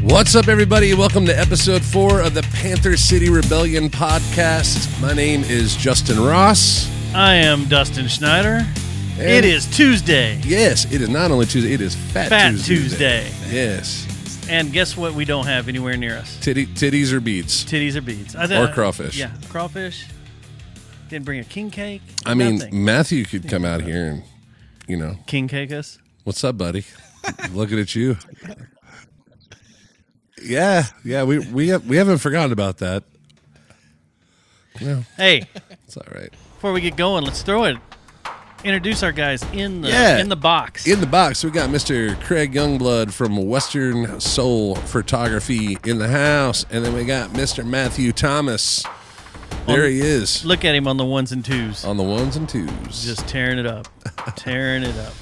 What's up, everybody? Welcome to episode 4 of the Panther City Rebellion podcast. My name is Justin Ross. I am Dustin Schneider. And it is Tuesday. Yes, it is not only Tuesday, it is Fat Tuesday. Yes. And guess what we don't have anywhere near us? Titties or beads. Titties or beads. Or crawfish. Yeah, crawfish. Didn't bring a king cake. I mean, Matthew could come out here and, king cake us. What's up, buddy? Looking at you. Yeah, we haven't forgotten about that. No, hey, it's all right. Before we get going, let's throw it. Introduce our guys in the box. In the box, we got Mr. Craig Youngblood from Western Soul Photography in the house, and then we got Mr. Matthew Thomas. There he is. Look at him on the ones and twos. On the ones and twos, just tearing it up, tearing it up.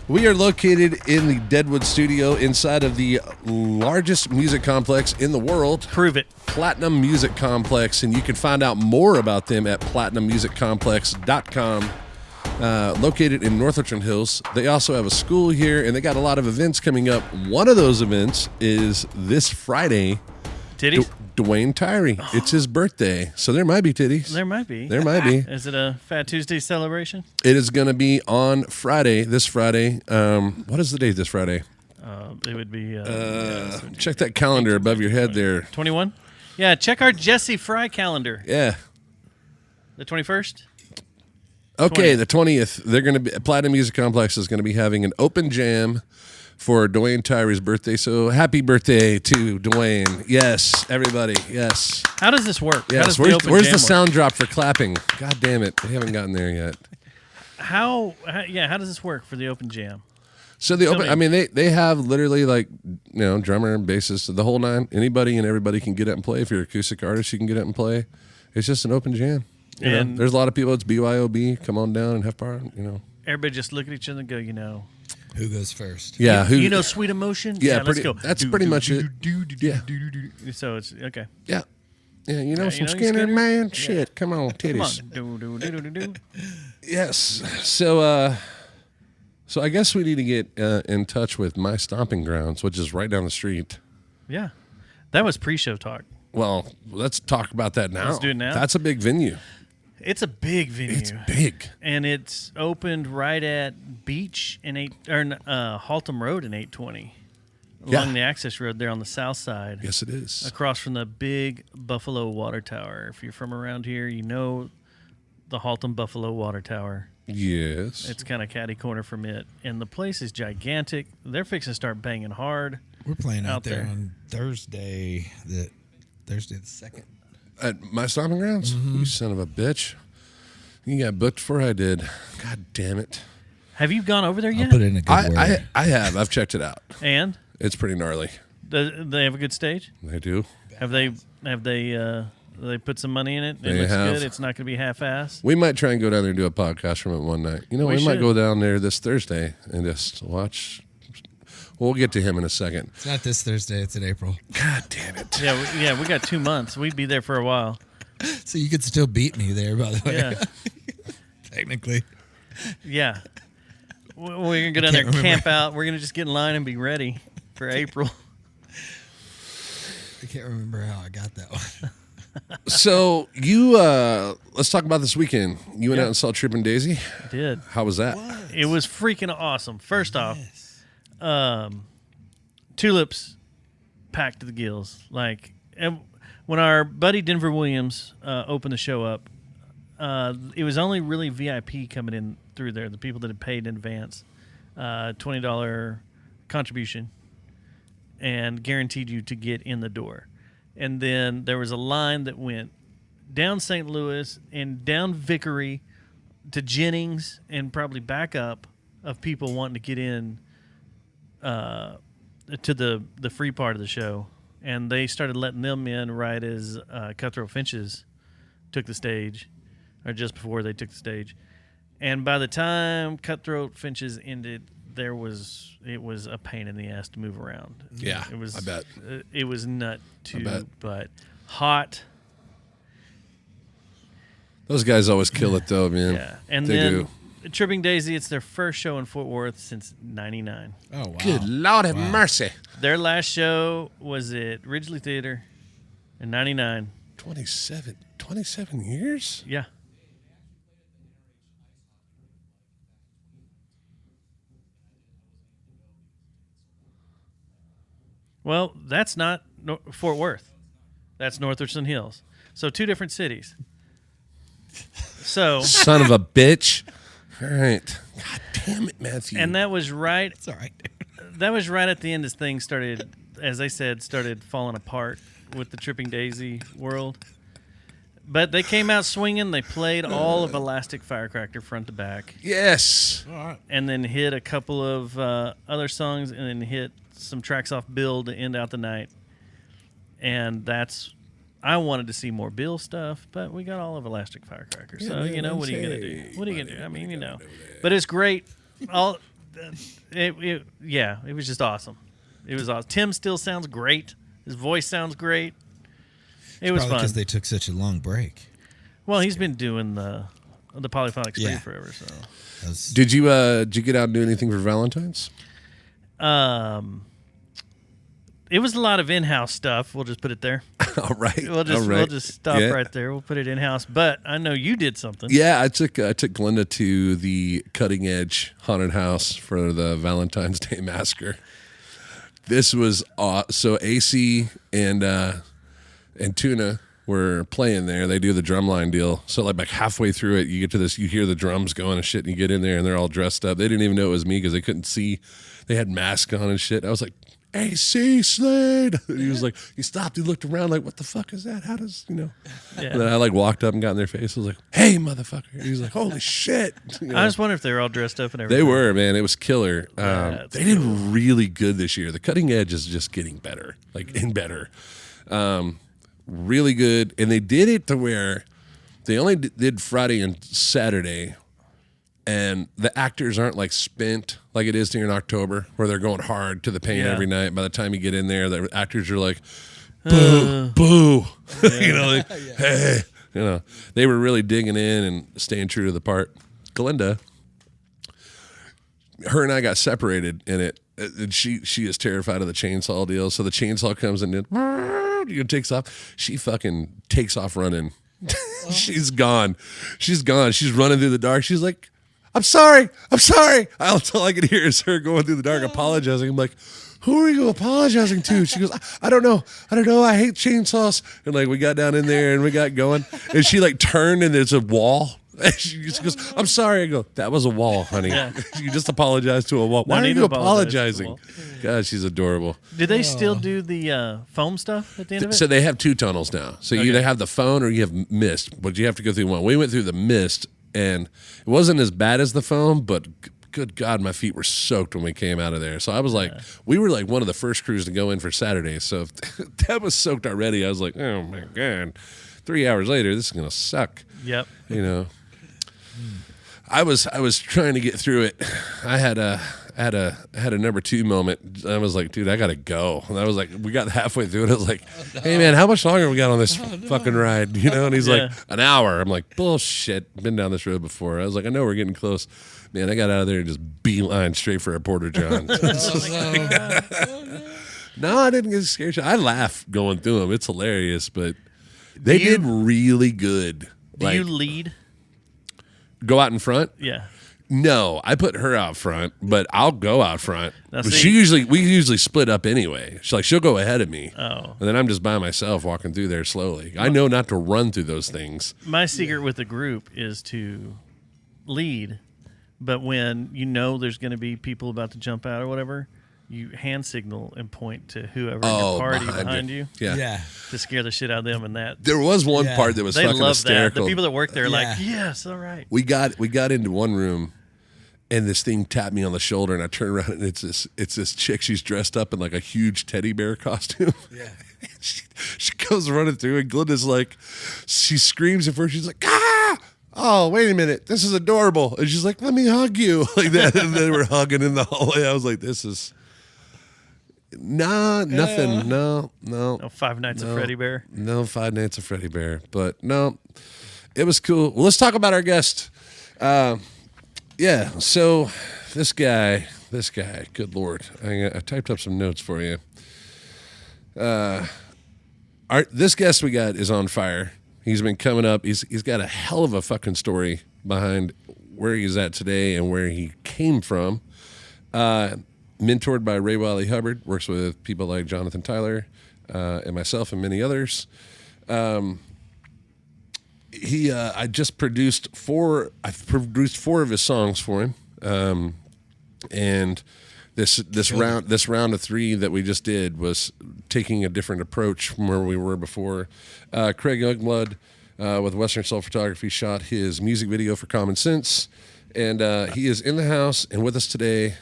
We are located in the Deadwood studio inside of the largest music complex in the world. Prove it. Platinum Music Complex, and you can find out more about them at platinummusiccomplex.com. Located in North Richland Hills. They also have a school here, and they got a lot of events coming up. One of those events is this Friday. Titties? Dwayne Tyree. Oh. It's his birthday, so there might be titties. There might be. Is it a Fat Tuesday celebration? It is going to be on Friday, this Friday. What is the date this Friday? It would be... check that calendar above your head there. 21? Yeah, check our Jesse Fry calendar. Yeah. The 21st? Okay, 20th. The 20th. They're going to be... Platinum Music Complex is going to be having an open jam for Dwayne Tyree's birthday. So happy birthday to Dwayne. Yes, everybody. Yes. How does this work? Yes. Where's the sound drop for clapping? God damn it. They haven't gotten there yet. How does this work for the open jam? So they have literally drummer and bassist, the whole nine. Anybody and everybody can get up and play. If you're an acoustic artist, you can get up and play. It's just an open jam. And there's a lot of people. It's BYOB. Come on down and have fun. Everybody just look at each other and go, Who goes first? Yeah, Sweet Emotion? Yeah, let's go. That's pretty much it. Yeah. So it's okay. Yeah. Yeah, some Skinner, man. Shit, come on, titties. Come on. Yes. So I guess we need to get in touch with My Stomping Grounds, which is right down the street. Yeah. That was pre-show talk. Well, let's talk about that now. Let's do it now. That's a big venue. It's a big venue. It's big. And it's opened right at Beach and Haltom Road in 820. Along the access road there on the south side. Yes, it is. Across from the big Buffalo Water Tower. If you're from around here, you know the Haltom Buffalo Water Tower. Yes. It's kind of catty corner from it. And the place is gigantic. They're fixing to start banging hard. We're playing out there on Thursday the 2nd. At My Stomping Grounds? Mm-hmm. You son of a bitch. You got booked before I did. God damn it. Have you gone over there yet? I'll put in a good word. I have. I've checked it out. And? It's pretty gnarly. Do they have a good stage? They do. Have they put some money in it? It looks good. It's not going to be half-assed. We might try and go down there and do a podcast from it one night. We might go down there this Thursday and just watch. We'll get to him in a second. It's not this Thursday. It's in April. God damn it. Yeah, we got 2 months. We'd be there for a while. So you could still beat me there, by the way. Yeah. Technically. Yeah. We're going to go down there and camp out. We're going to just get in line and be ready for April. I can't remember how I got that one. So let's talk about this weekend. You went out and saw Trippin' Daisy? I did. How was that? What? It was freaking awesome. First off, Tulips packed to the gills. And when our buddy Denver Williams opened the show up, it was only really VIP coming in through there, the people that had paid in advance, $20 contribution, and guaranteed you to get in the door. And then there was a line that went down St. Louis and down Vickery to Jennings and probably back up of people wanting to get in to the free part of the show. And they started letting them in right as Cutthroat Finches took the stage, or just before they took the stage. And by the time Cutthroat Finches ended, it was a pain in the ass to move around. Yeah, it was. I bet it was nut too, but hot. Those guys always kill it though, man. Yeah, and they then do. Tripping Daisy, it's their first show in Fort Worth since '99. Oh, wow. Good Lord have mercy. Their last show was at Ridgely Theater in '99. 27 years? Yeah. Well, that's not Fort Worth. That's North Richland Hills. So 2 different cities. So Son of a bitch. All right. God damn it, Matthew. and that was right. It's all right. That was right at the end as things started, as they said, started falling apart with the Tripping Daisy world. But they came out swinging. They played all of Elastic Firecracker front to back. Yes. All right. And then hit a couple of other songs and then hit some tracks off Bill to end out the night. And I wanted to see more Bill stuff, but we got all of Elastic Firecracker. So, what are you going to do? What are you going to do? I mean, But it's great. It was just awesome. It was awesome. Tim still sounds great. His voice sounds great. It was fun. Because they took such a long break. Well, he's been doing the polyphonic spree Yeah. forever. So, Did you get out and do anything for Valentine's? it was a lot of in-house stuff. We'll just put it there. All right. We'll just stop right there. We'll put it in-house. But I know you did something. Yeah, I took Glenda to the Cutting Edge Haunted House for the Valentine's Day Massacre. This was so AC and Tuna were playing there. They do the drumline deal. So like halfway through it, you get to this, you hear the drums going and shit, and you get in there and they're all dressed up. They didn't even know it was me because they couldn't see. They had masks on and shit. I was like, AC Slade. And he was like, he stopped. He looked around like, what the fuck is that? How does, Yeah. And then I like walked up and got in their face. I was like, hey, motherfucker. And he was like, holy shit. I just wonder if they were all dressed up and everything. They were, man. It was killer. That's they did really good this year. The Cutting Edge is just getting better, and better. Really good. And they did it to where they only did Friday and Saturday, and the actors aren't like spent like it is here in October, where they're going hard to the paint every night. By the time you get in there, the actors are like, boo, boo. Hey. They were really digging in and staying true to the part. Glenda, her and I got separated in it. And she is terrified of the chainsaw deal. So the chainsaw comes in and takes off. She fucking takes off running. She's gone. She's gone. She's running through the dark. She's like, I'm sorry. All I could hear is her going through the dark apologizing. I'm like, who are you apologizing to? She goes, I don't know. I hate chainsaws. And like we got down in there and we got going. And she like turned and there's a wall. And she just goes, I'm sorry. I go, that was a wall, honey. Yeah. You just apologized to a wall. Why are you apologizing? God, she's adorable. Did they still do the foam stuff at the end of it? So they have 2 tunnels now. So you either have the phone or you have mist, but you have to go through one. We went through the mist, and it wasn't as bad as the foam, but good God, my feet were soaked when we came out of there. So I was like, we were like one of the first crews to go in for Saturday. So if that was soaked already, I was like, oh my God, 3 hours later, this is going to suck. Yep. I was trying to get through it. I had a number 2 moment. I was like, dude, I gotta go. And I was like, we got halfway through it. I was like, hey man, how much longer we got on this fucking ride? And he's like, an hour. I'm like, bullshit. Been down this road before. I was like, I know we're getting close. Man, I got out of there and just beeline straight for a Porter John. No, I didn't get scared. I laugh going through them. It's hilarious, but they did really good. Do you lead? Go out in front? Yeah. No, I put her out front, but I'll go out front. Now, But see- we usually split up anyway. She'll go ahead of me. Oh. And then I'm just by myself walking through there slowly. I know not to run through those things. My secret with the group is to lead, but when you know there's going to be people about to jump out or whatever, you hand signal and point to whoever in your party behind you. Yeah. To scare the shit out of them. And that There was one part that was they fucking love hysterical. that. The people that work there are like, yes, all right. We got into one room, and this thing tapped me on the shoulder, and I turned around, and it's this chick. She's dressed up in like a huge teddy bear costume. Yeah. she goes running through, and Glenda's like, she screams at first. She's like, ah! Oh, wait a minute. This is adorable. And she's like, let me hug you. Like that. And then we're hugging in the hallway. I was like, this is nothing. No. No Five Nights at Freddy Bear. No Five Nights at Freddy Bear. But no, it was cool. Well, let's talk about our guest. Yeah, so this guy, good Lord. I typed up some notes for you. This guest we got is on fire. He's been coming up. He's got a hell of a fucking story behind where he's at today and where he came from. Mentored by Ray Wiley Hubbard, works with people like Jonathan Tyler and myself and many others. I just produced four of his songs for him. And this round of three that we just did was taking a different approach from where we were before. Craig Youngblood with Western Soul Photography shot his music video for Common Sense, and he is in the house and with us today,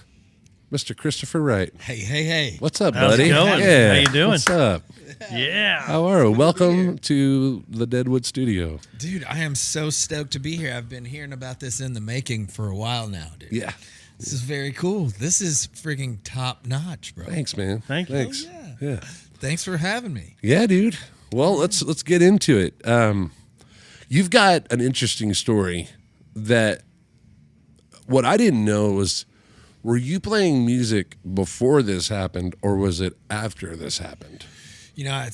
Mr. Christopher Wright. Hey. What's up, How's buddy? it going? Yeah. How you doing? What's up? Yeah. How are you? Welcome to the Deadwood Studio. Dude, I am so stoked to be here. I've been hearing about this in the making for a while now, dude. Yeah. This is very cool. This is freaking top notch, bro. Thanks, man. Thank you. Thanks. Oh, Yeah. Thanks for having me. Yeah, dude. Well, let's get into it. You've got an interesting story that what I didn't know was, were you playing music before this happened or was it after this happened? You know,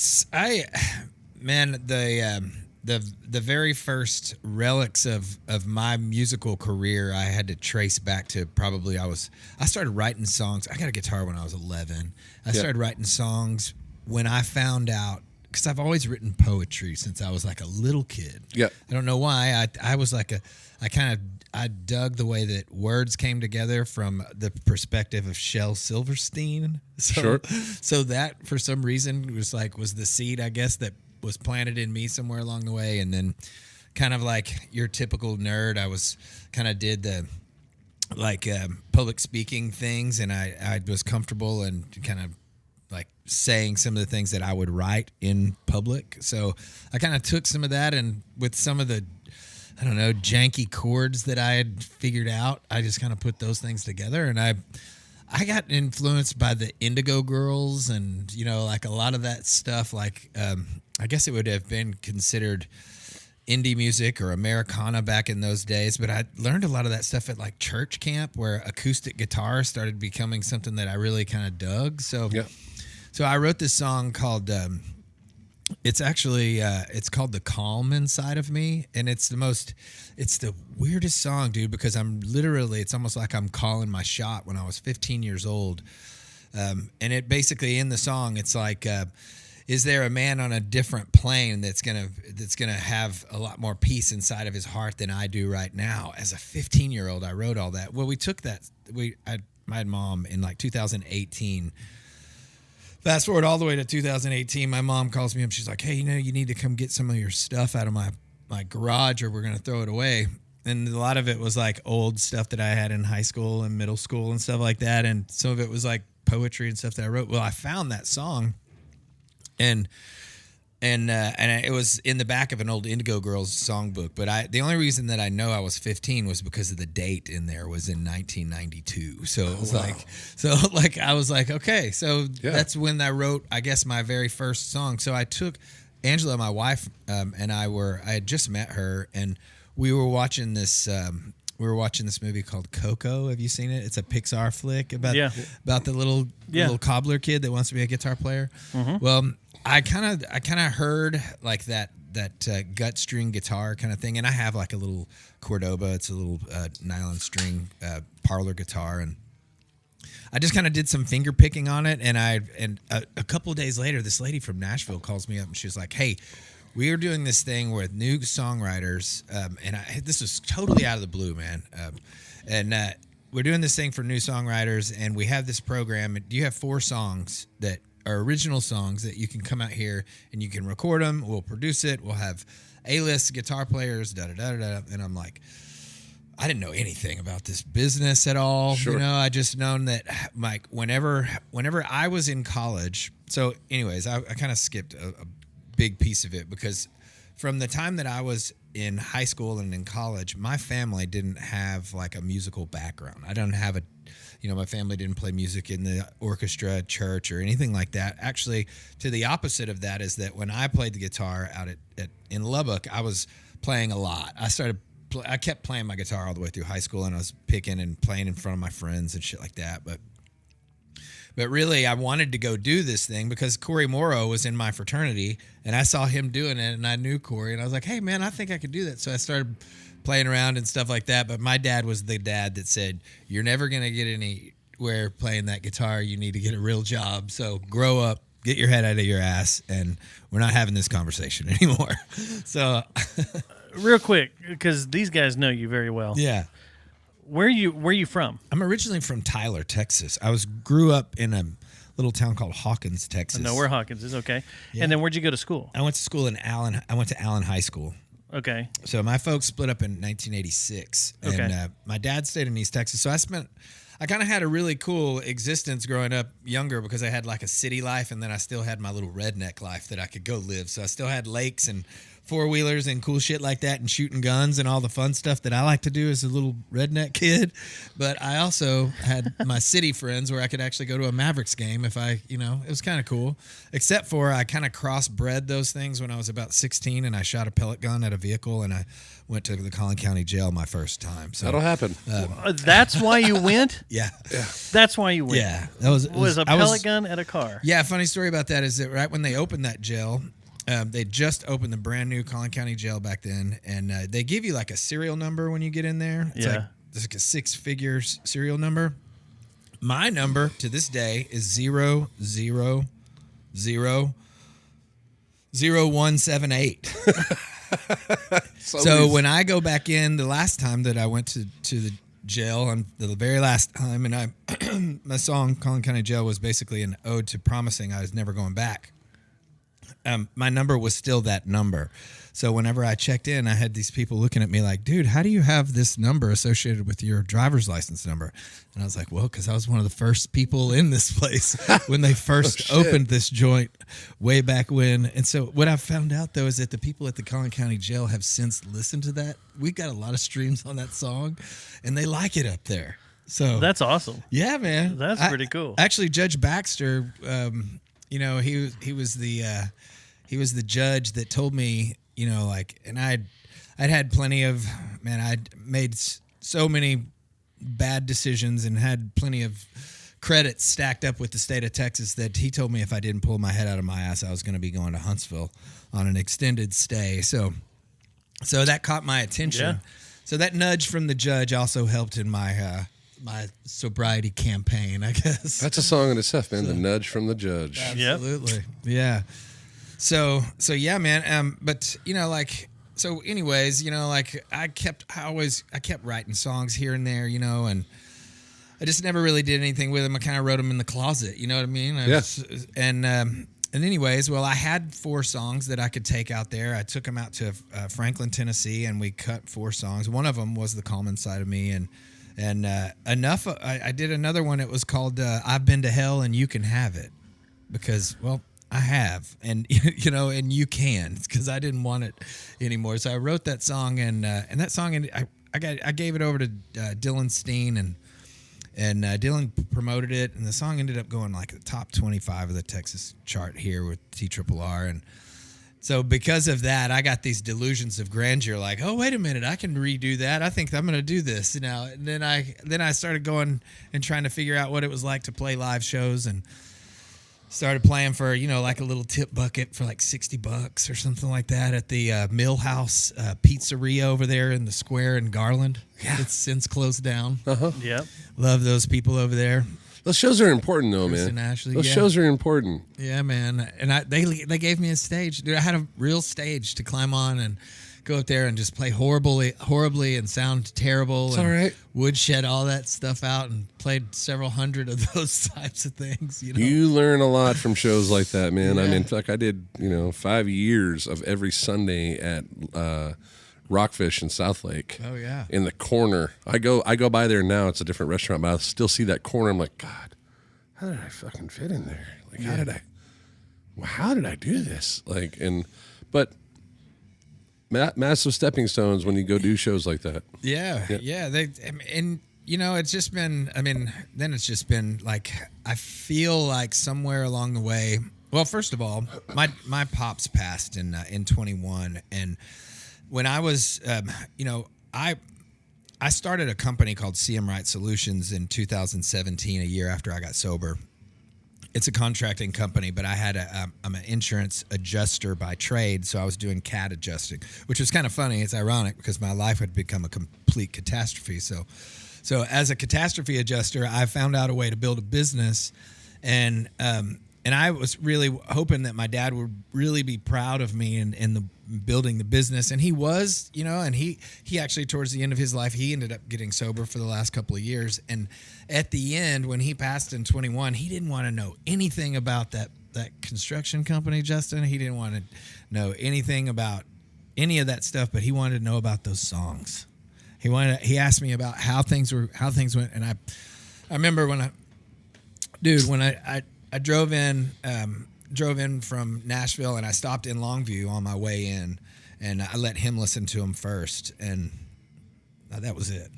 the very first relics of my musical career I had to trace back to probably I started writing songs. I got a guitar when I was 11. I started writing songs when I found out, because I've always written poetry since I was like a little kid. Yeah. I don't know why. I was like I dug the way that words came together from the perspective of Shel Silverstein. Sure. So that for some reason was the seed, I guess, that was planted in me somewhere along the way. And then kind of like your typical nerd, I was kind of did the public speaking things, and I was comfortable and kind of like saying some of the things that I would write in public. So I kind of took some of that, and with some of the, I don't know, janky chords that I had figured out, I just kind of put those things together. And I got influenced by the Indigo Girls and, you know, like a lot of that stuff. Like, I guess it would have been considered indie music or Americana back in those days. But I learned a lot of that stuff at like church camp, where acoustic guitar started becoming something that I really kind of dug. So I wrote this song called, it's called The Calm Inside of Me. And it's the weirdest song, dude, because it's almost like I'm calling my shot when I was 15 years old. And it basically, in the song, it's like, is there a man on a different plane that's gonna have a lot more peace inside of his heart than I do right now? As a 15-year-old, I wrote all that. Well, we took that. My mom in like 2018. Fast forward all the way to 2018, my mom calls me up. She's like, hey, you need to come get some of your stuff out of my garage or we're going to throw it away. And a lot of it was like old stuff that I had in high school and middle school and stuff like that. And some of it was like poetry and stuff that I wrote. Well, I found that song and it was in the back of an old Indigo Girls songbook. But the only reason that I know I was 15 was because of the date in there was in 1992. So it was I was like, okay, so that's when I wrote, I guess, my very first song. So I took Angela, my wife, and I had just met her, and we were watching this movie called Coco. Have you seen it? It's a Pixar flick about the little cobbler kid that wants to be a guitar player. Mm-hmm. Well, I kind of heard like that gut string guitar kind of thing, and I have like a little Cordoba. It's a little nylon string parlor guitar, and I just kind of did some finger picking on it. And a couple of days later, this lady from Nashville calls me up, and she was like, "Hey, we are doing this thing with new songwriters," and this was totally out of the blue, man. we're doing this thing for new songwriters, and we have this program. You have 4 songs that are original songs that you can come out here and you can record them. We'll produce it. We'll have A-list guitar players, da-da-da-da-da. And I'm like, I didn't know anything about this business at all. Sure. You know, I just known that, like, whenever I was in college. So anyways, I kind of skipped a big piece of it, because from the time that I was in high school and in college, my family didn't have like a musical background. I don't have my family didn't play music in the orchestra, church, or anything like that. Actually, to the opposite of that is that when I played the guitar out in Lubbock, I was playing a lot. I kept playing my guitar all the way through high school, and I was picking and playing in front of my friends and shit like that. But really, I wanted to go do this thing because Corey Morrow was in my fraternity, and I saw him doing it, and I knew Corey, and I was like, hey, man, I think I could do that. So I started playing around and stuff like that. But my dad was the dad that said, you're never going to get anywhere playing that guitar. You need to get a real job. So grow up, get your head out of your ass, and we're not having this conversation anymore. So real quick, because these guys know you very well. yeah. Where are you from? I'm originally from Tyler, Texas. Grew up in a little town called Hawkins, Texas. I know where Hawkins is. Okay. Yeah. And then where'd you go to school? I went to school in Allen. I went to Allen High School. Okay. So my folks split up in 1986, Okay. and my dad stayed in East Texas. So I kind of had a really cool existence growing up younger, because I had like a city life, and then I still had my little redneck life that I could go live. So I still had lakes and 4-wheelers and cool shit like that, and shooting guns and all the fun stuff that I like to do as a little redneck kid. But I also had my city friends where I could actually go to a Mavericks game if it was kind of cool. Except for I kind of crossbred those things when I was about 16, and I shot a pellet gun at a vehicle, and I went to the Collin County Jail my first time. So That'll happen. That's why you went? yeah. That's why you went. Yeah. That was a pellet gun at a car. Yeah, funny story about that is that right when they opened that jail, they just opened the brand new Collin County Jail back then, and they give you like a serial number when you get in there. It's like a 6-figure serial number. My number to this day is 0000178. So when I go back in, the last time that I went to the jail, and the very last time, and my song Collin County Jail was basically an ode to promising I was never going back. My number was still that number. So whenever I checked in, I had these people looking at me like, dude, how do you have this number associated with your driver's license number? And I was like, well, because I was one of the first people in this place when they first opened this joint way back when. And so what I found out, though, is that the people at the Collin County Jail have since listened to that. We got a lot of streams on that song, and they like it up there. So That's awesome. yeah, man. That's pretty cool. Actually, Judge Baxter, he was the judge that told me, and I'd had plenty of, I'd made so many bad decisions and had plenty of credits stacked up with the state of Texas that he told me if I didn't pull my head out of my ass, I was going to be going to Huntsville on an extended stay. So that caught my attention. Yeah. So that nudge from the judge also helped in my sobriety campaign, I guess. That's a song in itself, man. The nudge from the judge. Absolutely. Yeah. So yeah, man. But anyways, I kept writing songs here and there, and I just never really did anything with them. I kind of wrote them in the closet, you know what I mean? And anyways, well, I had 4 songs that I could take out there. I took them out to Franklin, Tennessee, and we cut 4 songs. One of them was The Calm Inside of Me, and enough. I did another one. It was called I've Been to Hell and You Can Have It, because, well, I have, and and you can, because I didn't want it anymore. So I wrote that song, and that song, and I gave it over to Dylan Steen, and Dylan promoted it, and the song ended up going like the top 25 of the Texas chart here with TRRR, and so because of that, I got these delusions of grandeur, like, oh, wait a minute, I can redo that. I think I'm going to do this now. And then I started going and trying to figure out what it was like to play live shows, and started playing for, like a little tip bucket for like $60 or something like that at the Mill House Pizzeria over there in the square in Garland. Yeah. It's since closed down. Uh-huh. Yep. Love those people over there. Those shows are important, though, Chris man. and Ashley, Those yeah. shows are important. Yeah, man. And they gave me a stage. Dude, I had a real stage to climb on and go up there and just play horribly and sound terrible. It's and all right. Woodshed all that stuff out and played several hundred of those types of things. You know, You learn a lot from shows like that, man. I Yeah. mean, like I did, 5 years of every Sunday at Rockfish in South Lake. Oh, yeah. In the corner, I go by there now. It's a different restaurant, but I still see that corner. I'm like, God, how did I fucking fit in there? Like, how did I do this? But massive stepping stones when you go do shows like that. Yeah. And it's just been. I mean, then it's just been like I feel like somewhere along the way. Well, first of all, my pops passed in 21, and when I was, I started a company called CM Wright Solutions in 2017, a year after I got sober. It's a contracting company, but I'm an insurance adjuster by trade, so I was doing CAT adjusting, which was kind of funny. It's ironic because my life had become a complete catastrophe. So as a catastrophe adjuster, I found out a way to build a business, and I was really hoping that my dad would really be proud of me in the building the business, and he was, and he actually towards the end of his life, he ended up getting sober for the last couple of years, and at the end when he passed in 21, he didn't want to know anything about that construction company, Justin. He didn't want to know anything about any of that stuff, but he wanted to know about those songs. He asked me about how things went, and I remember when I drove in from Nashville, and I stopped in Longview on my way in, and I let him listen to them first, and that was it.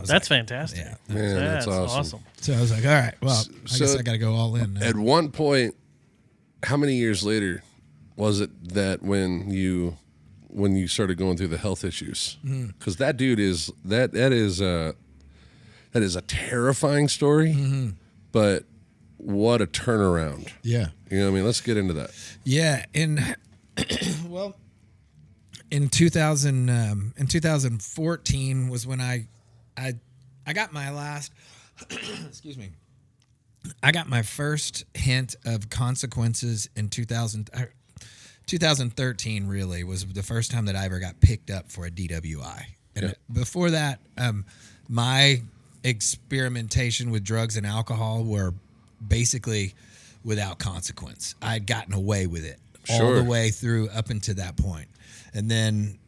That's fantastic. Yeah. Man, that's awesome. So I was like, all right, well, I guess I got to go all in now. At one point, how many years later was it that when you started going through the health issues? Because that dude is that is a terrifying story, but what a turnaround. Yeah. You know what I mean? Let's get into that. Yeah, in 2014 was when I got my last excuse me. I got my first hint of consequences in 2013 really was the first time that I ever got picked up for a DWI. And before that, my experimentation with drugs and alcohol were basically without consequence. I'd gotten away with it all the way through up until that point. And then,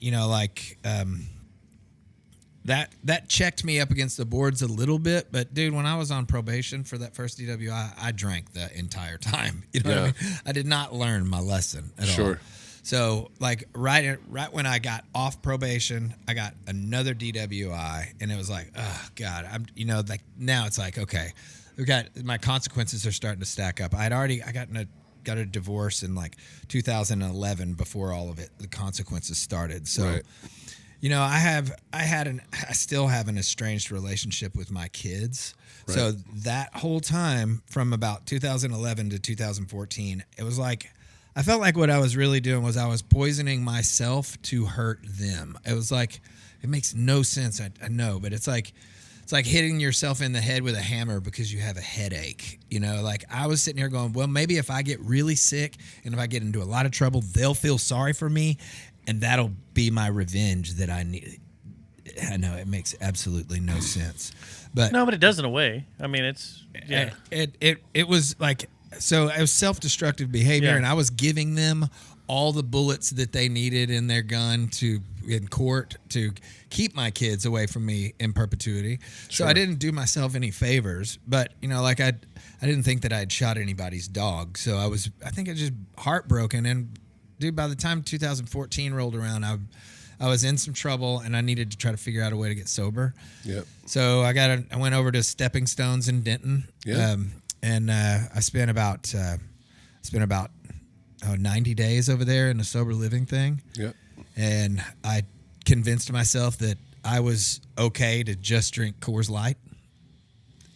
that checked me up against the boards a little bit. But, dude, when I was on probation for that first DWI, I drank the entire time. You know what I mean? I did not learn my lesson at all. So, right when I got off probation, I got another DWI, and it was like, oh, God. Now it's like, okay, my consequences are starting to stack up. I got a divorce in 2011 before all of it, the consequences started. So, I still have an estranged relationship with my kids. Right. So that whole time from about 2011 to 2014, it was like, I felt like what I was really doing was I was poisoning myself to hurt them. It was like, it makes no sense. I know, but it's like hitting yourself in the head with a hammer because you have a headache. I was sitting here going, well, maybe if I get really sick and if I get into a lot of trouble, they'll feel sorry for me, and that'll be my revenge that I need. I know it makes absolutely no sense, but it does in a way. I mean, it's it was like, so it was self-destructive behavior, and I was giving them all the bullets that they needed in their gun in court to keep my kids away from me in perpetuity. Sure. So I didn't do myself any favors, but I didn't think that I had shot anybody's dog. So I was just heartbroken. And dude, by the time 2014 rolled around, I was in some trouble, and I needed to try to figure out a way to get sober. Yep. So I went over to Stepping Stones in Denton. Yep. And I spent about 90 days over there in a sober living thing. Yep. And I convinced myself that I was okay to just drink Coors Light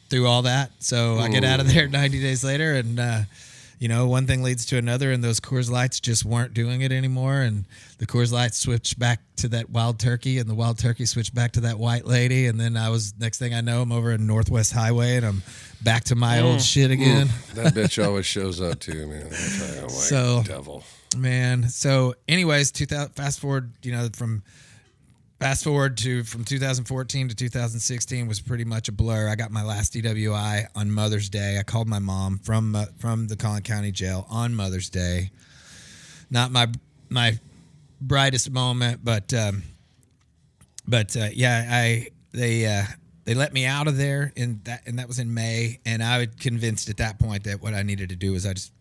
through all that. So I get out of there 90 days later, and one thing leads to another, and those Coors Lights just weren't doing it anymore. And the Coors Lights switched back to that Wild Turkey, and the Wild Turkey switched back to that White Lady. And then next thing I know, I'm over in Northwest Highway, and I'm back to my old shit again. That bitch always shows up too, man. Devil. Man. So, anyways, fast forward from 2014 to 2016 was pretty much a blur. I got my last DWI on Mother's Day. I called my mom from the Collin County Jail on Mother's Day. Not my brightest moment, but yeah, they let me out of there, and that was in May, and I was convinced at that point that what I needed to do was I was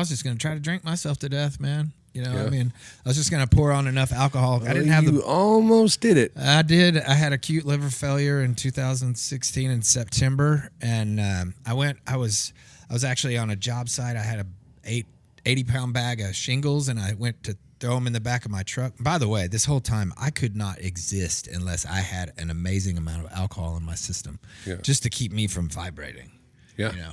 just going to try to drink myself to death, man. You know, I mean, I was just going to pour on enough alcohol. I didn't have You almost did it. I did. I had acute liver failure in 2016 in September, and I was actually on a job site. I had a 80-pound bag of shingles, and I went to throw them in the back of my truck. By the way, this whole time I could not exist unless I had an amazing amount of alcohol in my system, just to keep me from vibrating. Yeah, you know,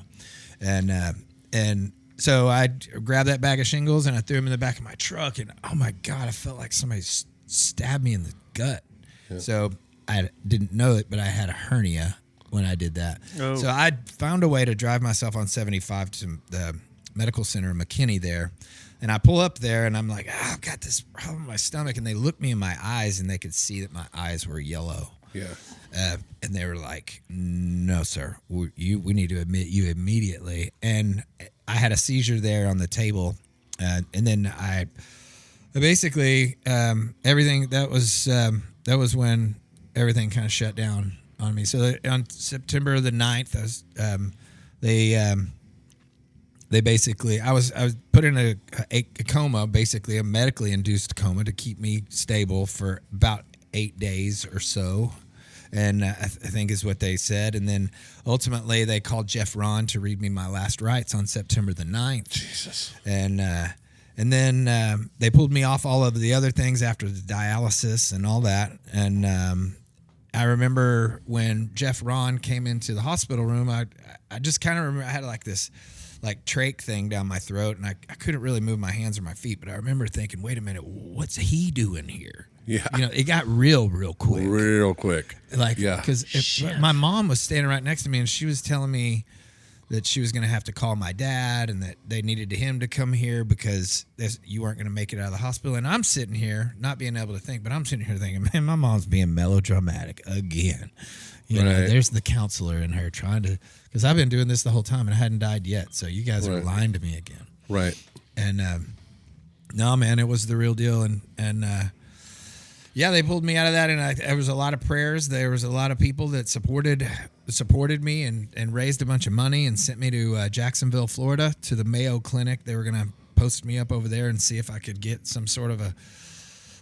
and so I grabbed that bag of shingles and I threw them in the back of my truck, and oh my God, I felt like somebody stabbed me in the gut. Yeah. So I didn't know it, but I had a hernia when I did that. Oh. So I found a way to drive myself on 75 to the medical center in McKinney there. And I pull up there and I'm like, I've got this problem in my stomach. And they looked me in my eyes and they could see that my eyes were yellow. Yeah. And they were like, no, sir, we need to admit you immediately. And I had a seizure there on the table. And then I basically, everything that was when everything kind of shut down on me. So on September the 9th, they basically, I was put in a coma, basically a medically induced coma to keep me stable for about 8 days or so. And I think is what they said. And then ultimately they called Jeff Ron to read me my last rites on September the 9th. Jesus. And then they pulled me off all of the other things after the dialysis and all that. And I remember when Jeff Ron came into the hospital room, I just kind of remember I had like this like trach thing down my throat, and I couldn't really move my hands or my feet, but I remember thinking, wait a minute, what's he doing here? Yeah. You know, it got real quick. Real quick. Like, yeah. Because my mom was standing right next to me, and she was telling me that she was going to have to call my dad and that they needed him to come here because you weren't going to make it out of the hospital. And I'm sitting here not being able to think, but I'm sitting here thinking, man, my mom's being melodramatic again. You know, there's the counselor in her trying to, because I've been doing this the whole time and I hadn't died yet. So you guys are lying to me again. Right. And no, man, it was the real deal. And yeah, they pulled me out of that, and there was a lot of prayers. There was a lot of people that supported me and raised a bunch of money and sent me to Jacksonville, Florida, to the Mayo Clinic. They were going to post me up over there and see if I could get some sort of a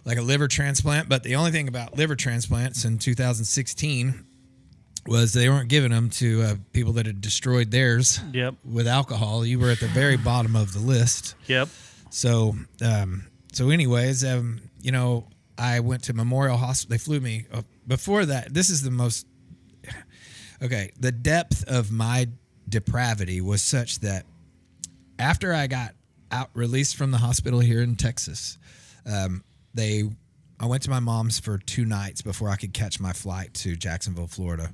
liver transplant. But the only thing about liver transplants in 2016 was they weren't giving them to people that had destroyed theirs with alcohol. You were at the very bottom of the list. Yep. So, anyways, you know, I went to Memorial Hospital. They flew me. Before that, this is the most... Okay, the depth of my depravity was such that after I got released from the hospital here in Texas, I went to my mom's for 2 nights before I could catch my flight to Jacksonville, Florida.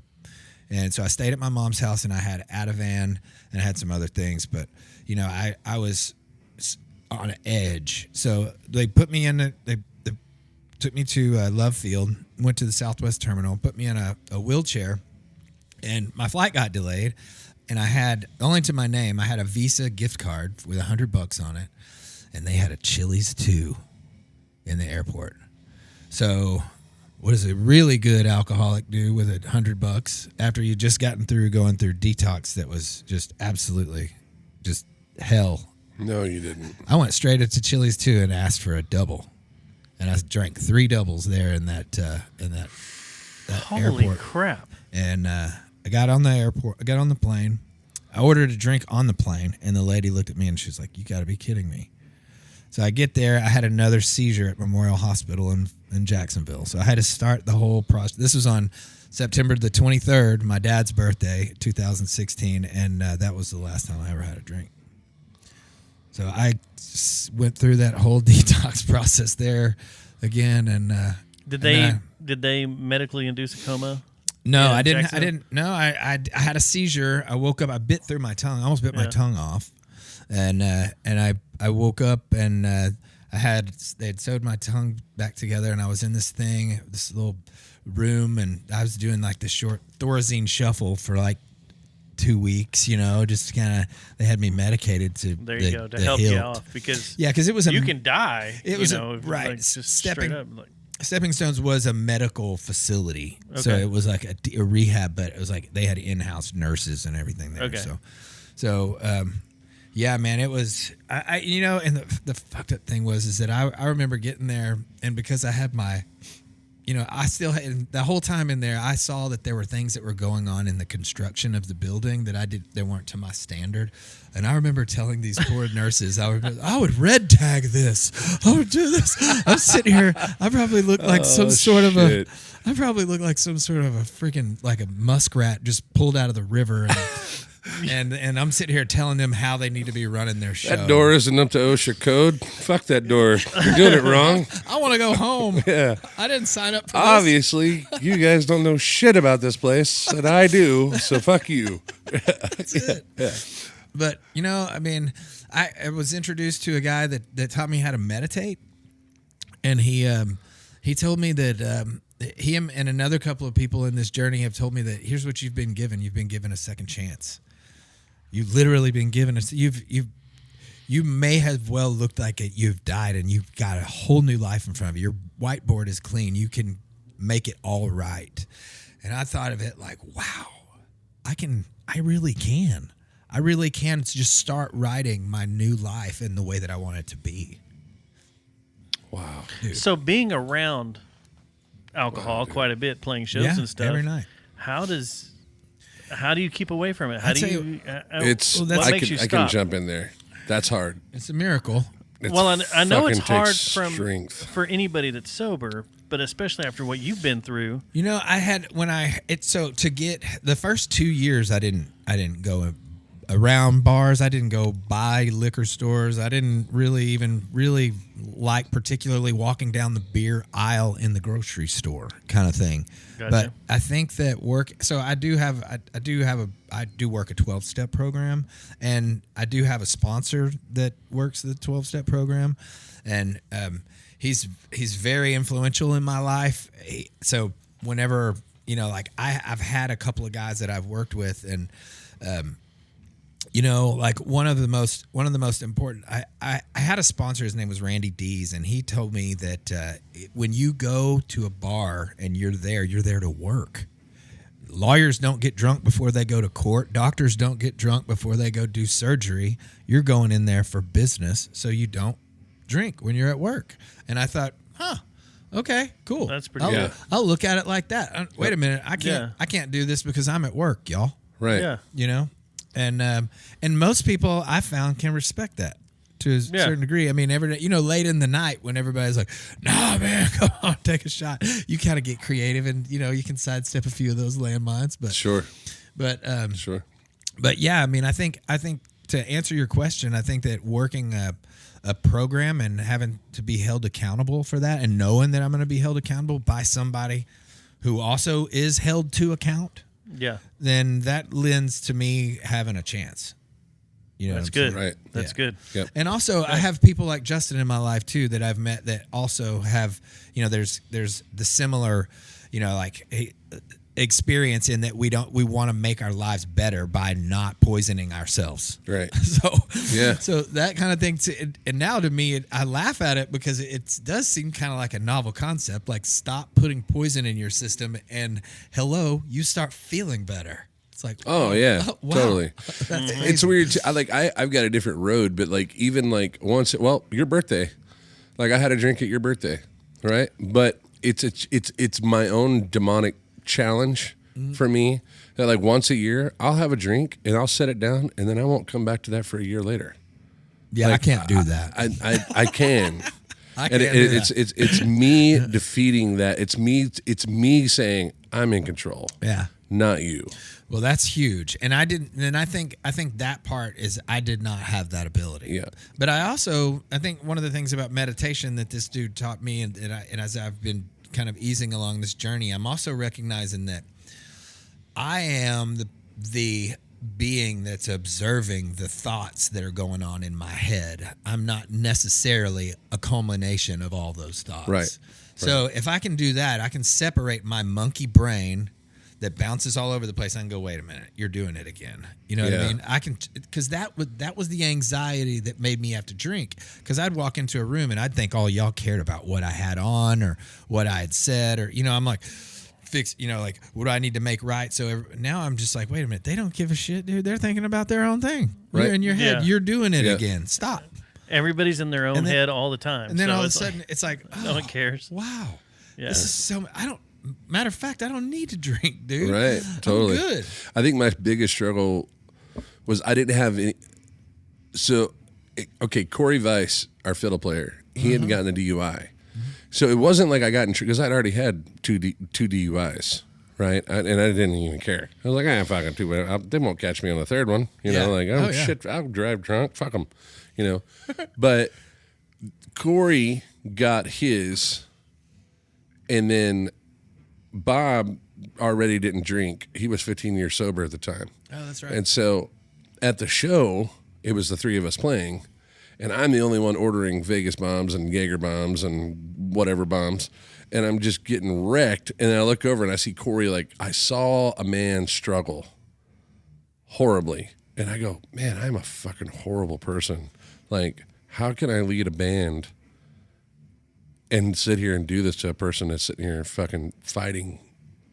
And so I stayed at my mom's house, and I had Ativan and I had some other things. But, you know, I was on edge. So they put me in they took me to Love Field, went to the Southwest Terminal, put me in a wheelchair, and my flight got delayed. And I had, only to my name, I had a Visa gift card with $100 on it, and they had a Chili's too in the airport. So what does a really good alcoholic do with $100 after you just gotten through going through detox that was just absolutely just hell? No, you didn't. I went straight into Chili's too and asked for a double. And I drank 3 doubles there in that Holy airport. Holy crap! And I got on the airport. I got on the plane. I ordered a drink on the plane, and the lady looked at me and she was like, "You got to be kidding me!" So I get there. I had another seizure at Memorial Hospital in Jacksonville. So I had to start the whole process. This was on September the 23rd, my dad's birthday, 2016, and that was the last time I ever had a drink. So I went through that whole detox process there again, and did they medically induce a coma? No, I didn't. No, I had a seizure. I woke up. I bit through my tongue. I almost bit my tongue off, and I woke up and they had sewed my tongue back together, and I was in this little room, and I was doing like the short Thorazine shuffle for like 2 weeks, just kind of, they had me medicated to help you off, because because it was you can die. It was right. Like just straight up, like. Stepping Stones was a medical facility, Okay. so it was like a rehab, but it was like they had in-house nurses and everything there. Okay. So yeah, man, it was I and the fucked up thing is that I remember getting there, and because I had my, I still had the whole time in there, I saw that there were things that were going on in the construction of the building that weren't to my standard. And I remember telling these poor nurses, I would red tag this. I would do this. I'm sitting here. I probably look like some sort of a freaking, like a muskrat just pulled out of the river. And I'm sitting here telling them how they need to be running their show. That door isn't up to OSHA code. Fuck that door. You're doing it wrong. I want to go home. Yeah. I didn't sign up for this. Obviously, you guys don't know shit about this place, and I do, so fuck you. That's it. Yeah. But, I was introduced to a guy that taught me how to meditate. And he told me that him and another couple of people in this journey have told me that here's what you've been given. You've been given a second chance. You've literally been given you may have well looked like you've died, and you've got a whole new life in front of you. Your whiteboard is clean. You can make it all right. And I thought of it like, wow, I really can just start writing my new life in the way that I want it to be. Wow. Dude. So being around alcohol quite a bit, playing shows and stuff every night. How do you keep away from it? How do you? I can jump in there. That's hard. It's a miracle. I know it's hard strength. for anybody that's sober, but especially after what you've been through. To get the first 2 years, I didn't go around bars. I didn't go by liquor stores. I didn't really like particularly walking down the beer aisle in the grocery store kind of thing. Gotcha. But I think that I do work a 12-step program, and I do have a sponsor that works the 12-step program, and he's very influential in my life. So whenever, I've had a couple of guys that I've worked with, and like one of the most important, I had a sponsor, his name was Randy Dees, and he told me that when you go to a bar and you're there to work. Lawyers don't get drunk before they go to court. Doctors don't get drunk before they go do surgery. You're going in there for business, so you don't drink when you're at work. And I thought, okay, cool. That's pretty good. I'll look at it like that. Wait a minute, I can't do this because I'm at work, y'all. Right. Yeah. And most people I found can respect that to a certain degree. I mean, every day, late in the night when everybody's like, "Nah, man, come on, take a shot." You kind of get creative, and you can sidestep a few of those landmines. But sure. But yeah, I mean, I think to answer your question, I think that working a program and having to be held accountable for that, and knowing that I'm going to be held accountable by somebody who also is held to account. Yeah. Then that lends to me having a chance. That's good. Right. That's good. Yep. And also, I have people like Justin in my life too that I've met that also have, there's the similar, experience in that we want to make our lives better by not poisoning ourselves. Right. So that kind of thing. And now to me, I laugh at it because it does seem kind of like a novel concept. Like, stop putting poison in your system, and you start feeling better. It's like, wow. Totally. It's weird. I've got a different road, but even once, your birthday, I had a drink at your birthday, right? But it's my own demonic challenge for me that once a year I'll have a drink and I'll set it down, and then I won't come back to that for a year later. Yeah, I can't do that. I can. It's me defeating that. It's me saying I'm in control. Yeah. Not you. Well, that's huge. And I didn't, and I think that part is I did not have that ability. Yeah. But I think one of the things about meditation that this dude taught me, and as I've been kind of easing along this journey, I'm also recognizing that I am the being that's observing the thoughts that are going on in my head. I'm not necessarily a culmination of all those thoughts. Right. So if I can do that, I can separate my monkey brain that bounces all over the place. I can go, wait a minute, you're doing it again. You know what I mean? I can, because that was the anxiety that made me have to drink. Because I'd walk into a room and I'd think, oh, y'all cared about what I had on or what I had said, or I'm like, like, what do I need to make right? So now I'm just like, wait a minute, they don't give a shit, dude. They're thinking about their own thing. Right. You're in your head. Yeah. You're doing it again. Stop. Everybody's in their own head all the time. And then so all of a sudden, it's like, oh, no one cares. Wow. Yeah. This is so. Matter of fact, I don't need to drink, dude. Right. Totally. I'm good. I think my biggest struggle was I didn't have any. So, okay, Corey Weiss, our fiddle player, he hadn't gotten a DUI. So it wasn't like I got in trouble because I'd already had two DUIs, right? And I didn't even care. I was like, fucking two. They won't catch me on the third one. Shit, I'll drive drunk. Fuck them, But Corey got his, and then Bob already didn't drink. He was 15 years sober at the time. Oh, that's right. And so at the show, it was the three of us playing. And I'm the only one ordering Vegas bombs and Jaeger bombs and whatever bombs. And I'm just getting wrecked. And then I look over and I see Corey, like, I saw a man struggle horribly. And I go, man, I'm a fucking horrible person. Like, how can I lead a band and sit here and do this to a person that's sitting here fucking fighting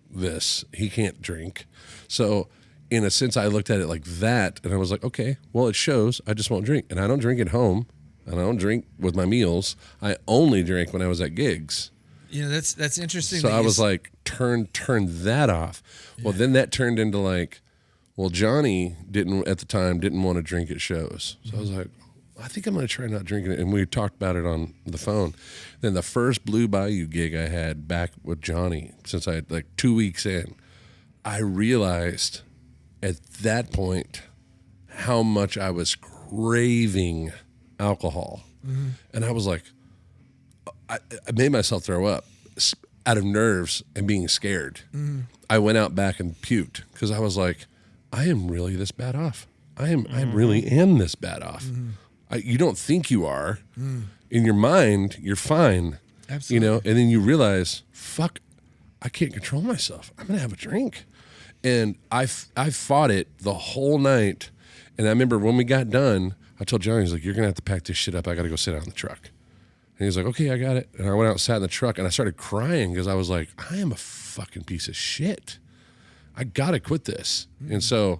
this? He can't drink. So in a sense, I looked at it like that, and I was like, okay, well, it shows I just won't drink. And I don't drink at home, and I don't drink with my meals. I only drink when I was at gigs. That's interesting. So I was like, turn that off. Well, then that turned into like, well, Johnny at the time didn't want to drink at shows. So I was like, I think I'm going to try not drinking it. And we talked about it on the phone. Then the first Blue Bayou gig I had back with Johnny, since I had like 2 weeks in, I realized at that point how much I was craving alcohol. Mm-hmm. And I was like, I made myself throw up out of nerves and being scared. Mm-hmm. I went out back and puked because I was like, I am really this bad off. I really am this bad off. Mm-hmm. You don't think you are. Mm. In your mind, you're fine. Absolutely. And then you realize, fuck, I can't control myself. I'm going to have a drink. And I fought it the whole night. And I remember when we got done, I told Johnny, he's like, you're going to have to pack this shit up. I got to go sit out in the truck. And he's like, okay, I got it. And I went out and sat in the truck, and I started crying because I was like, I am a fucking piece of shit. I got to quit this. Mm-hmm. And so,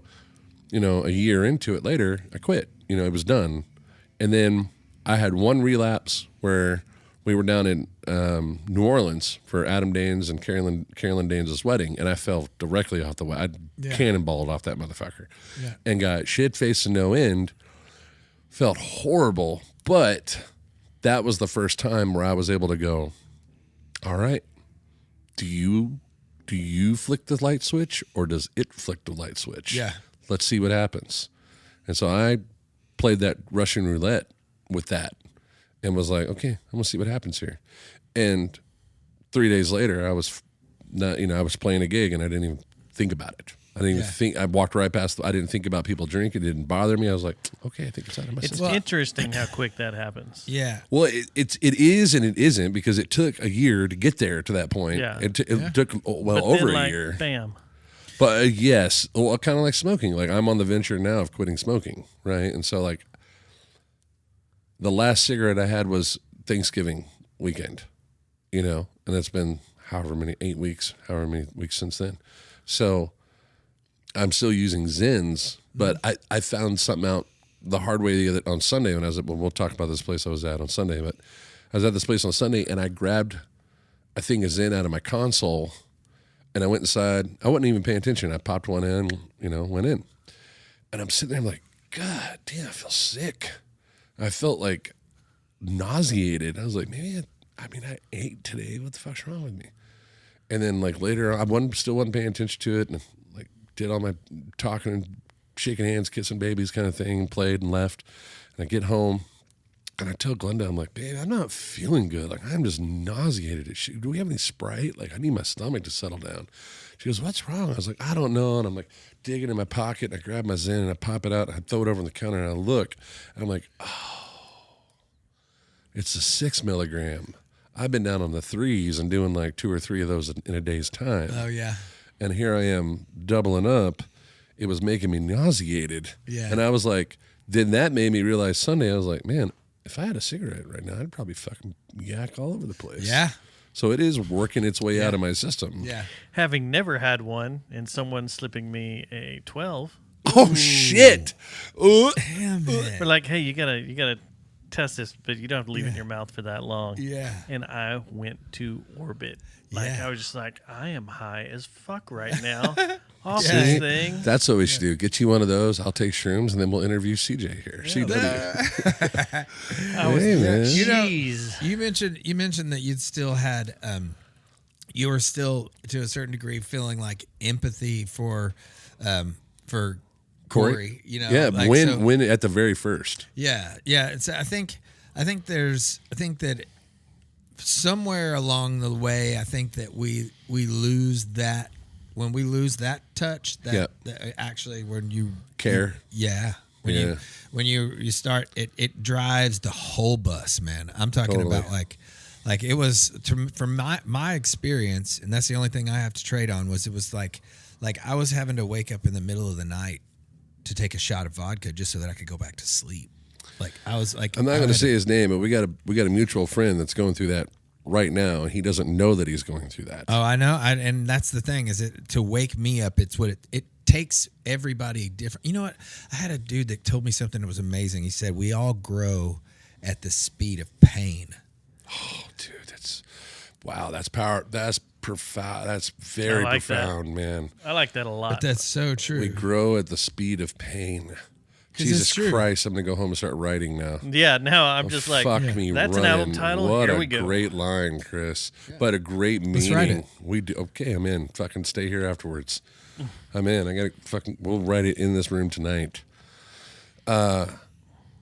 a year into it later, I quit. It was done. And then I had one relapse where we were down in New Orleans for Adam Danes and Carolyn Danes' wedding, and I fell directly off the way. I cannonballed off that motherfucker and got shit-faced to no end. Felt horrible, but that was the first time where I was able to go, all right, do you flick the light switch or does it flick the light switch? Yeah. Let's see what happens. And so I played that Russian roulette with that and was like, okay, I'm going to see what happens here. And 3 days later, I was playing a gig and I didn't even think about it. I didn't even think. I walked right past. I didn't think about people drinking. It didn't bother me. I was like, okay, I think it's out of my system. It's interesting how quick that happens. Yeah. Well, it is and it isn't because it took a year to get there to that point. Yeah. It took over a year. Bam. But yes, well, kind of like smoking. Like I'm on the venture now of quitting smoking, right? And so like the last cigarette I had was Thanksgiving weekend, and it's been however many weeks since then. So I'm still using Zins, but I found something out the hard way on Sunday when I was at, we'll talk about this place I was at on Sunday, but I was at this place on Sunday and I grabbed a thing of Zin out of my console and I went inside. I wasn't even paying attention. I popped one in, went in. And I'm sitting there, I'm like, God damn, I feel sick. I felt like nauseated. I was like, maybe I ate today. What the fuck's wrong with me? And then like later, I still wasn't paying attention to it, and like did all my talking and shaking hands, kissing babies kind of thing, played and left. And I get home, And I tell Glenda, I'm like, babe, I'm not feeling good. Like, I'm just nauseated. Do we have any Sprite? Like, I need my stomach to settle down. She goes, what's wrong? I was like, I don't know. And I'm like, digging in my pocket, and I grab my Zen, and I pop it out, and I throw it over on the counter, and I look. And I'm like, oh, it's a 6 milligram. I've been down on the 3s and doing like 2 or 3 of those in a day's time. Oh, yeah. And here I am doubling up. It was making me nauseated. Yeah. And I was like, then that made me realize Sunday, I was like, man, if I had a cigarette right now, I'd probably fucking yak all over the place. Yeah. So it is working its way out of my system. Yeah. Having never had one and someone slipping me a 12. Oh, shit. Damn it. We're like, hey, you gotta test this, but you don't have to leave it in your mouth for that long. Yeah. And I went to orbit. Like, Yeah. I was just like, I am high as fuck right now off Yeah. this thing. That's what we should do. Get you one of those. I'll take shrooms, and then we'll interview CJ here. CW. I was, Hey, man. jeez. You mentioned that you'd still had you were still to a certain degree feeling like empathy for Corey. You know, Yeah, like, when at the very first. Yeah. It's I think that somewhere along the way, I think that we lose that when we lose that touch. That actually when you Care. When you start it drives the whole bus, man. I'm talking Totally. about like it was from my experience, and that's the only thing I have to trade on was it was like I was having to wake up in the middle of the night to take a shot of vodka just so that I could go back to sleep. Like I was like, I'm not going to say his name, but we got a mutual friend that's going through that right now, and he doesn't know that he's going through that. Oh, I know, and that's the thing is it to wake me up. It's what it takes everybody different. You know what? I had a dude that told me something that was amazing. He said we all grow at the speed of pain. Oh, dude, that's power. That's profound. That's very I like profound, man. I like that a lot. But that's so true. We grow at the speed of pain. Jesus Christ, I'm going to go home and start writing now. Yeah, now I'm just like, fuck me that's running. an album title. What Here a we go. great line, Chris. Yeah. But a great meaning. Let's write it. We do. Okay, I'm in. Fucking stay here afterwards. I'm in. I got to fucking. We'll write it in this room tonight. That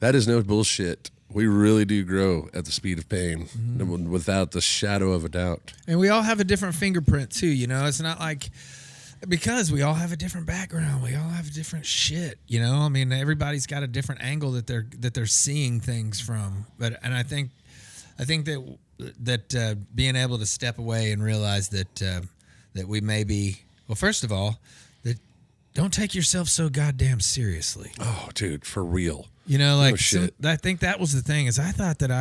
is no bullshit. We really do grow at the speed of pain, without the shadow of a doubt. And we all have a different fingerprint too. You know, it's not like. Because we all have a different background, we all have different shit, you know. I mean, everybody's got a different angle that they're seeing things from. And I think that being able to step away and realize that we may be first of all, that don't take yourself so goddamn seriously. Oh, dude, for real. You know, like shit. I think that was the thing is I thought that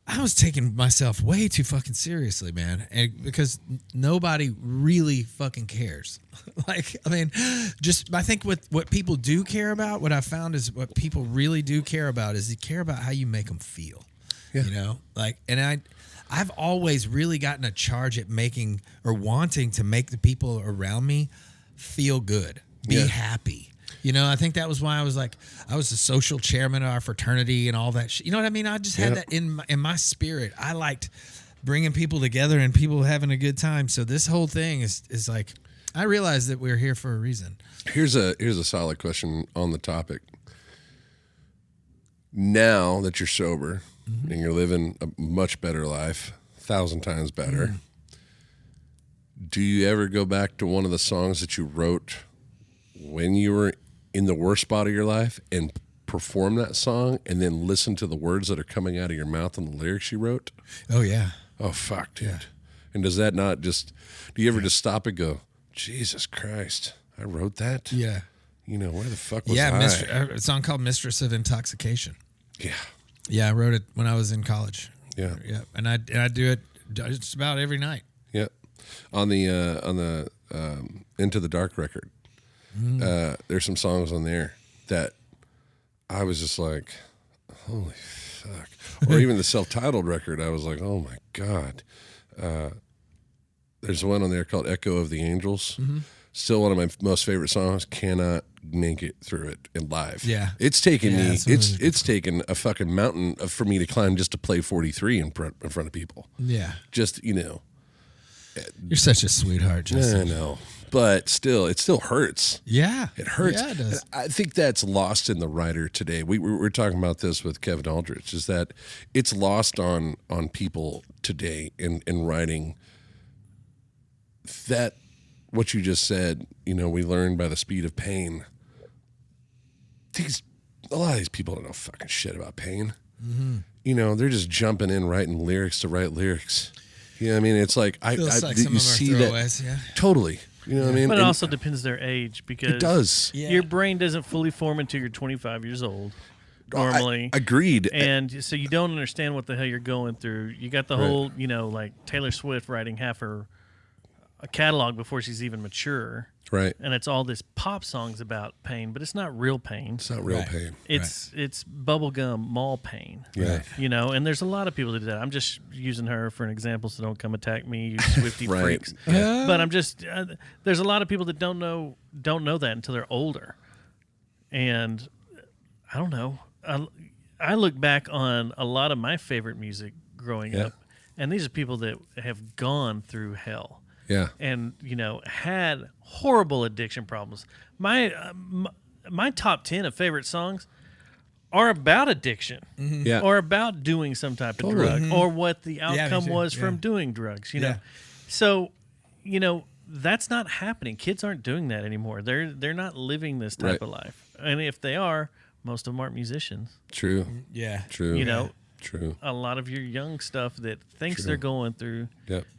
I was taking myself way too fucking seriously, man, and because nobody really fucking cares. Like, I mean, I think what people do care about, what I found is what people really do care about is they care about how you make them feel. Yeah. You know, like, and I've always really gotten a charge at making or wanting to make the people around me feel good, be happy. You know, I think that was why I was the social chairman of our fraternity and all that shit. You know what I mean? I just had that in my spirit. I liked bringing people together and people having a good time. So this whole thing is like, I realize that we're here for a reason. Here's a solid question on the topic. Now that you're sober and you're living a much better life, 1,000 times better, do you ever go back to one of the songs that you wrote when you were in the worst spot of your life and perform that song and then listen to the words that are coming out of your mouth and the lyrics you wrote? Oh, yeah. Oh, fuck, dude. Yeah. And does that not do you ever just stop and go, Jesus Christ, I wrote that? Yeah. You know, where the fuck was I? Yeah, a song called Mistress of Intoxication. Yeah. Yeah, I wrote it when I was in college. Yeah. Yeah. And I do it just about every night. Yeah. On the Into the Dark record, there's some songs on there that I was just like, holy fuck. Or even the self-titled record, I was like, oh my God. There's one on there called Echo of the Angels. Still one of my most favorite songs. Cannot make it through it in live. Yeah. It's taken me, it's taken a fucking mountain for me to climb just to play 43 in front of people. Yeah. Just, you know. You're such a sweetheart, Justin. I know. but still, it still hurts. Yeah. It hurts. Yeah, it does. I think that's lost in the writer today. We were talking about this with Kevin Aldrich, is that it's lost on people today in writing that what you just said, we learn by the speed of pain. A lot of these people don't know fucking shit about pain. Mm-hmm. They're just jumping in writing lyrics to write lyrics. You know what I mean? It's like Feels like you some of see them are that throwaways, yeah. totally. You know what I mean? But it also depends their age, because it does. Yeah. your brain doesn't fully form until you're 25 years old. Normally, agreed. And so you don't understand what the hell you're going through. You got the whole, like Taylor Swift writing half her a catalog before she's even mature. Right. And it's all this pop songs about pain, but it's not real pain. It's not real pain. It's bubblegum mall pain. Yeah. And there's a lot of people that do that. I'm just using her for an example, so don't come attack me, you Swiftie Right. freaks. But I'm just there's a lot of people that don't know that until they're older. And I don't know. I look back on a lot of my favorite music growing up, and these are people that have gone through hell. Yeah. And, had horrible addiction problems. My top 10 of favorite songs are about addiction. Mm-hmm. Yeah. Or about doing some type of drug, or what the outcome was from doing drugs, know. So, that's not happening. Kids aren't doing that anymore. They're not living this type of life. And if they are, most of them aren't musicians. True. Yeah. True. True. A lot of your young stuff that thinks they're going through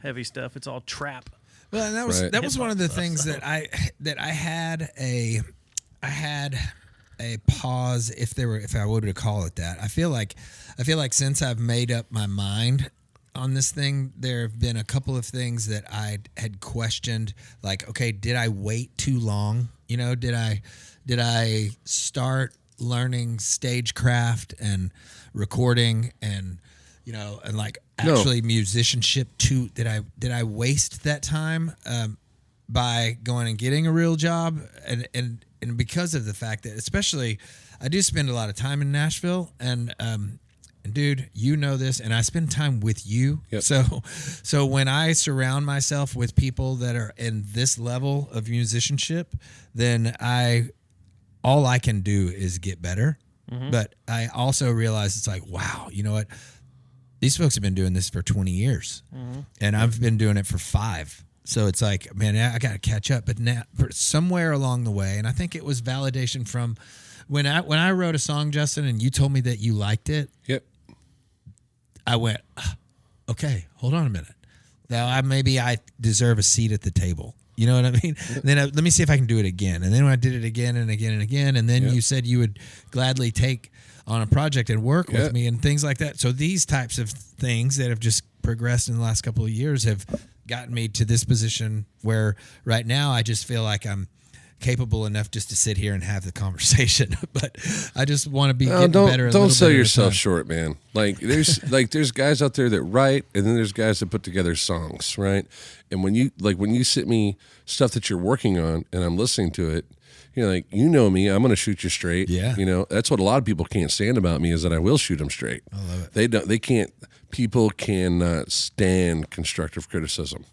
heavy stuff, it's all trap. Well, and that was one of the things that I had a pause, if I were to call it that. I feel like since I've made up my mind on this thing, there have been a couple of things that I had questioned, like, okay, did I wait too long? Did I start learning stagecraft and recording and like actually musicianship too? Did I waste that time by going and getting a real job? And because of the fact that, especially, I do spend a lot of time in Nashville, and dude, this, and I spend time with you. Yep. So when I surround myself with people that are in this level of musicianship, then all I can do is get better. Mm-hmm. But I also realize it's like, wow, you know what? These folks have been doing this for 20 years, and I've been doing it for 5. So it's like, man, I got to catch up. But now, somewhere along the way, and I think it was validation from when I wrote a song, Justin, and you told me that you liked it. Yep. I went, okay, hold on a minute. Now maybe I deserve a seat at the table. You know what I mean? Yep. Then let me see if I can do it again. And then when I did it again and again and again, and then you said you would gladly take on a project and work with me and things like that. So these types of things that have just progressed in the last couple of years have gotten me to this position where right now I just feel like I'm capable enough just to sit here and have the conversation. But I just want to be getting better. Don't sell yourself short, man. Like there's guys out there that write, and then there's guys that put together songs, right? And when you send me stuff that you're working on and I'm listening to it, me, I'm going to shoot you straight. Yeah. That's what a lot of people can't stand about me, is that I will shoot them straight. I love it. People cannot stand constructive criticism.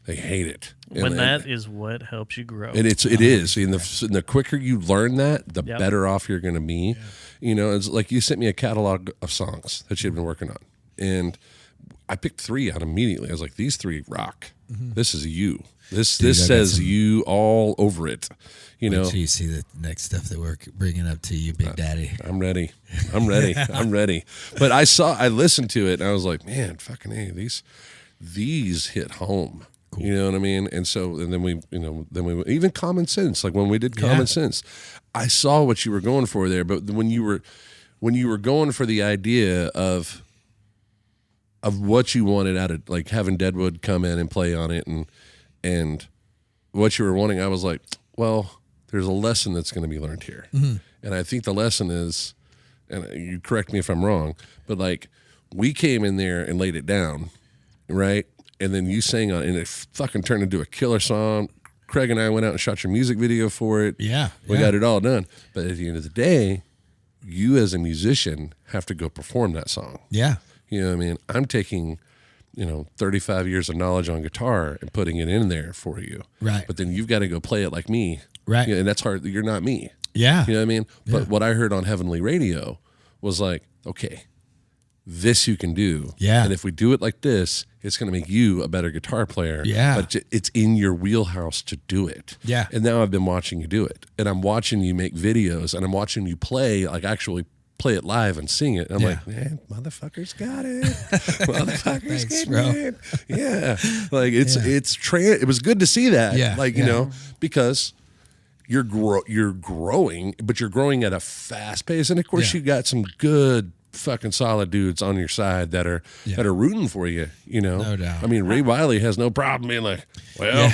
They hate it. That is what helps you grow. And it is. And the quicker you learn that, the better off you're going to be. Yeah. It's like you sent me a catalog of songs that you've been working on. And I picked 3 out immediately. I was like, these 3 rock. Mm-hmm. This is you. This says you all over it. Wait till you see the next stuff that we're bringing up to you, Big Daddy. I'm ready. I'm ready. But I listened to it and I was like, man, fucking A, these hit home. Cool. You know what I mean? And then we even Common Sense, like when we did Common Sense, I saw what you were going for there. But when you were going for the idea of what you wanted out of, like, having Deadwood come in and play on it and what you were wanting, I was like, well, there's a lesson that's going to be learned here. Mm-hmm. And I think the lesson is, and you correct me if I'm wrong, but like, we came in there and laid it down, right? And then you sang on it, and it fucking turned into a killer song. Craig and I went out and shot your music video for it. Yeah. We got it all done. But at the end of the day, you as a musician have to go perform that song. Yeah. You know what I mean? I'm taking, 35 years of knowledge on guitar and putting it in there for you. Right. But then you've got to go play it like me. Right. And that's hard. You're not me. Yeah. You know what I mean? Yeah. But what I heard on Heavenly Radio was like, okay, this you can do. Yeah. And if we do it like this, it's going to make you a better guitar player. Yeah. But it's in your wheelhouse to do it. Yeah. And now I've been watching you do it. And I'm watching you make videos and I'm watching you play, like actually play it live and sing it. And I'm like, man, motherfuckers got it. Motherfuckers Thanks, get bro. it. Yeah. Like it was good to see that. Yeah. Like, you know, because you're growing, but you're growing at a fast pace. And of course you got some good fucking solid dudes on your side that are rooting for you, you know. No doubt. I mean, Ray Wiley has no problem being like, well,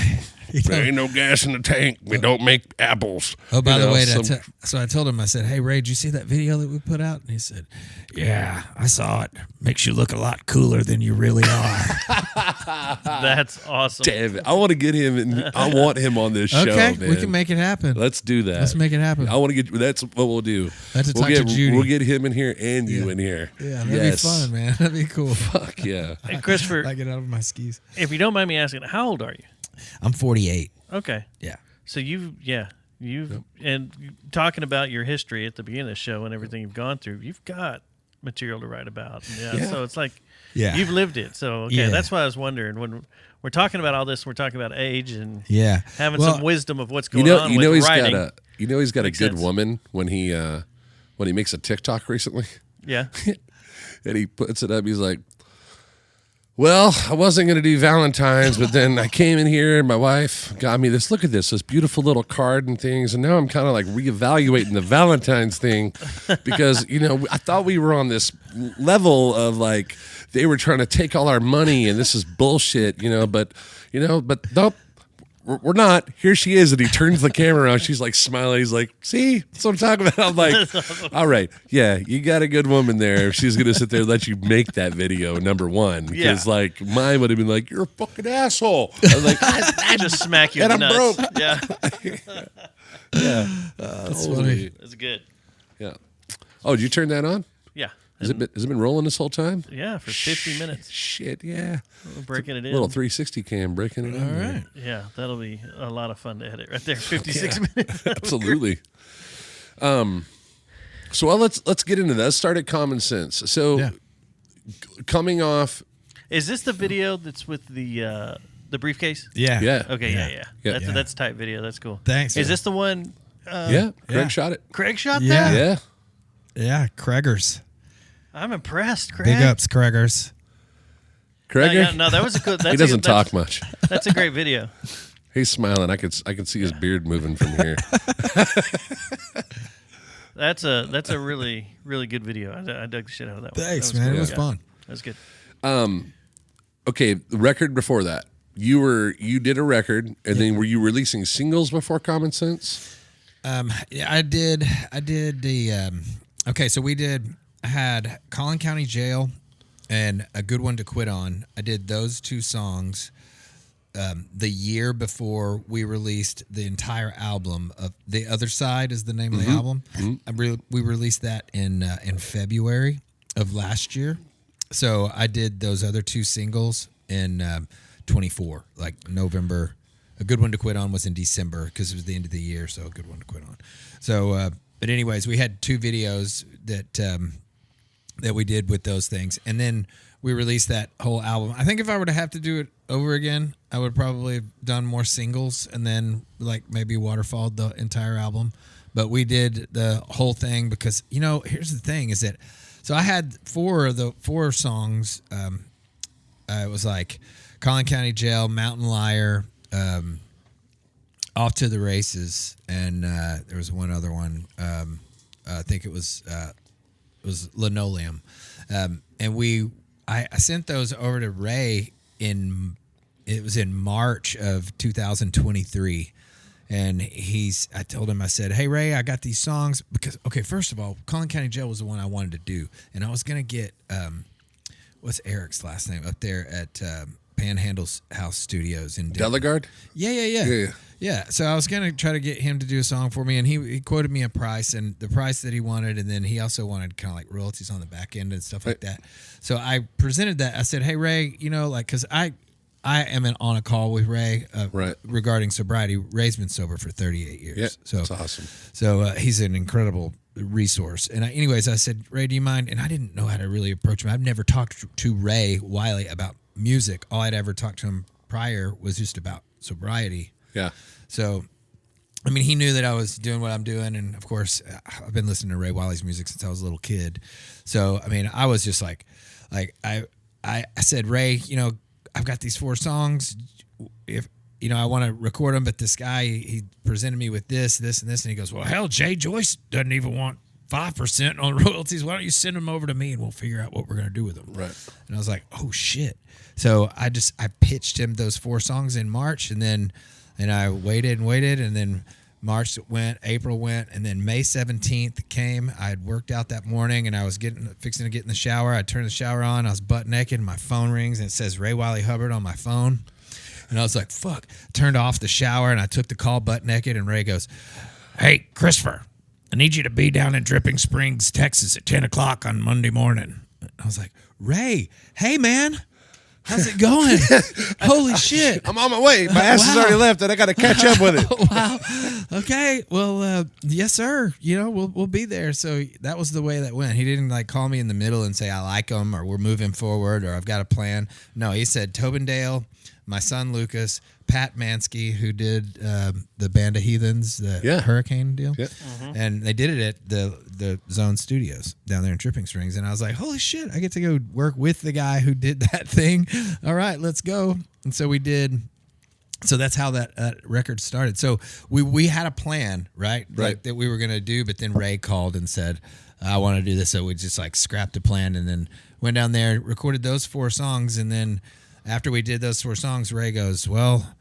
there ain't no gas in the tank. We don't make apples. Oh, by the way, some- so I told him, I said, hey, Ray, did you see that video that we put out? And he said, yeah, I saw it. Makes you look a lot cooler than you really are. That's awesome. Damn it. I want to get him and I want him on this show, Okay, man. we can make it happen. Let's do that. Let's make it happen. I want to get, that's what we'll do. I have to talk to Judy. We'll get him in here and you in here. Yeah, that'd be fun, man. That'd be cool. Fuck yeah. Hey, Christopher, I get out of my skis. if you don't mind me asking, how old are you? I'm 48. Okay. Yeah. So and talking about your history at the beginning of the show and everything you've gone through, you've got material to write about. Yeah. So it's like you've lived it. So okay, that's why I was wondering when we're talking about all this, we're talking about age and having some wisdom of what's going on with writing. He's got a good sense. woman when he makes a TikTok recently. Yeah. And he puts it up. He's like, well, I wasn't going to do Valentine's, but then I came in here and my wife got me this. Look at this beautiful little card and things. And now I'm kind of like reevaluating the Valentine's thing because, I thought we were on this level of like they were trying to take all our money and this is bullshit, but nope. We're not. Here she is, and he turns the camera around. She's like smiling. He's like, "See, that's what I'm talking about." I'm like, "All right, yeah, you got a good woman there. If she's gonna sit there and let you make that video, number one, because like mine would have been like, you're a fucking asshole." I was like, I just smack you and in the I'm nuts. broke. Yeah, yeah, That's funny. that's good. Yeah. Oh, did you turn that on? Yeah. Has it been rolling this whole time? Yeah, for 50 minutes. Shit, yeah. We're breaking it in. Little 360 cam breaking it in. All right. Yeah, that'll be a lot of fun to edit right there. 56 minutes. Absolutely. So let's get into that. Let's start at Common Sense. So coming off, Is this the video that's with the briefcase? Yeah. yeah, Okay, yeah. That's a tight video. That's cool. Thanks. Is this the one? yeah. Craig shot it. Craig shot Yeah. that? Yeah. Yeah, Craigers. I'm impressed, Craig. Big ups, Craigers. Craig. No, that was a good. He doesn't talk much. That's a great video. He's smiling. I could see his beard moving from here. That's a really really good video. I dug the shit out of that one. Thanks, That man. cool. It was Yeah. fun. That was good. Okay, the record before that. You did a record, and then were you releasing singles before Common Sense? Yeah, I did the okay, so I had Collin County Jail and A Good One to Quit On. I did those two songs the year before we released the entire album of The Other Side is the name of the album. We released that in February of last year. So I did those other two singles in 24, like November. A Good One to Quit On was in December because it was the end of the year, so A Good One to Quit On. So, but anyways, we had two videos that we did with those things, and then we released that whole album. I think if I were to have to do it over again, I would probably have done more singles and then like maybe waterfalled the entire album. But we did the whole thing because here's the thing: is that so I had four songs. It was like Collin County Jail, Mountain Liar. Off to the Races, and there was one other one. I think it was Linoleum, and I sent those over to Ray it was in March of 2023, and I told him, I said, hey Ray, I got these songs because first of all, Collin County Jail was the one I wanted to do, and I was gonna get what's Eric's last name up there at Panhandle House Studios in Denver. Delegard? Yeah. So I was gonna try to get him to do a song for me, and he quoted me a price and the price that he wanted, and then he also wanted kind of like royalties on the back end and stuff like that. So I presented that. I said, "Hey Ray, because I am on a call with Ray regarding sobriety. Ray's been sober for 38 years. Yeah, so that's awesome. So he's an incredible resource. And I said, Ray, do you mind? And I didn't know how to really approach him. I've never talked to Ray Wiley about music. All I'd ever talked to him prior was just about sobriety. Yeah. So, I mean, he knew that I was doing what I'm doing. And of course, I've been listening to Ray Wiley's music since I was a little kid. So, I mean, I was just like I said, Ray, I've got these 4 songs. If I want to record them, but this guy, he presented me with this, and this, and he goes, well, hell, Jay Joyce doesn't even want 5% on royalties. Why don't you send them over to me and we'll figure out what we're going to do with them? Right. And I was like, oh shit. So I pitched him those 4 songs in March, and I waited, and then March went, April went, and then May 17th came. I had worked out that morning, and I was fixing to get in the shower. I turned the shower on. I was butt naked, and my phone rings, and it says Ray Wiley Hubbard on my phone. And I was like, fuck. Turned off the shower, and I took the call butt naked, and Ray goes, hey, Christopher, I need you to be down in Dripping Springs, Texas at 10 o'clock on Monday morning. I was like, Ray, hey, man. How's it going? Holy shit. I'm on my way. My ass has already left, and I got to catch up with it. Wow. Okay. Well, yes, sir. We'll be there. So that was the way that went. He didn't call me in the middle and say, I like him, or we're moving forward, or I've got a plan. No, he said, Tobin Dale, my son Lucas, Pat Mansky, who did the Band of Heathens, the Hurricane deal. Yeah. Mm-hmm. And they did it at the Zone Studios down there in Dripping Springs. And I was like, holy shit, I get to go work with the guy who did that thing. All right, let's go. And so we did. So that's how that record started. So we had a plan, right? That we were going to do, but then Ray called and said, I want to do this. So we just scrapped the plan and then went down there, recorded those 4 songs, and then after we did those 4 songs, Ray goes, well,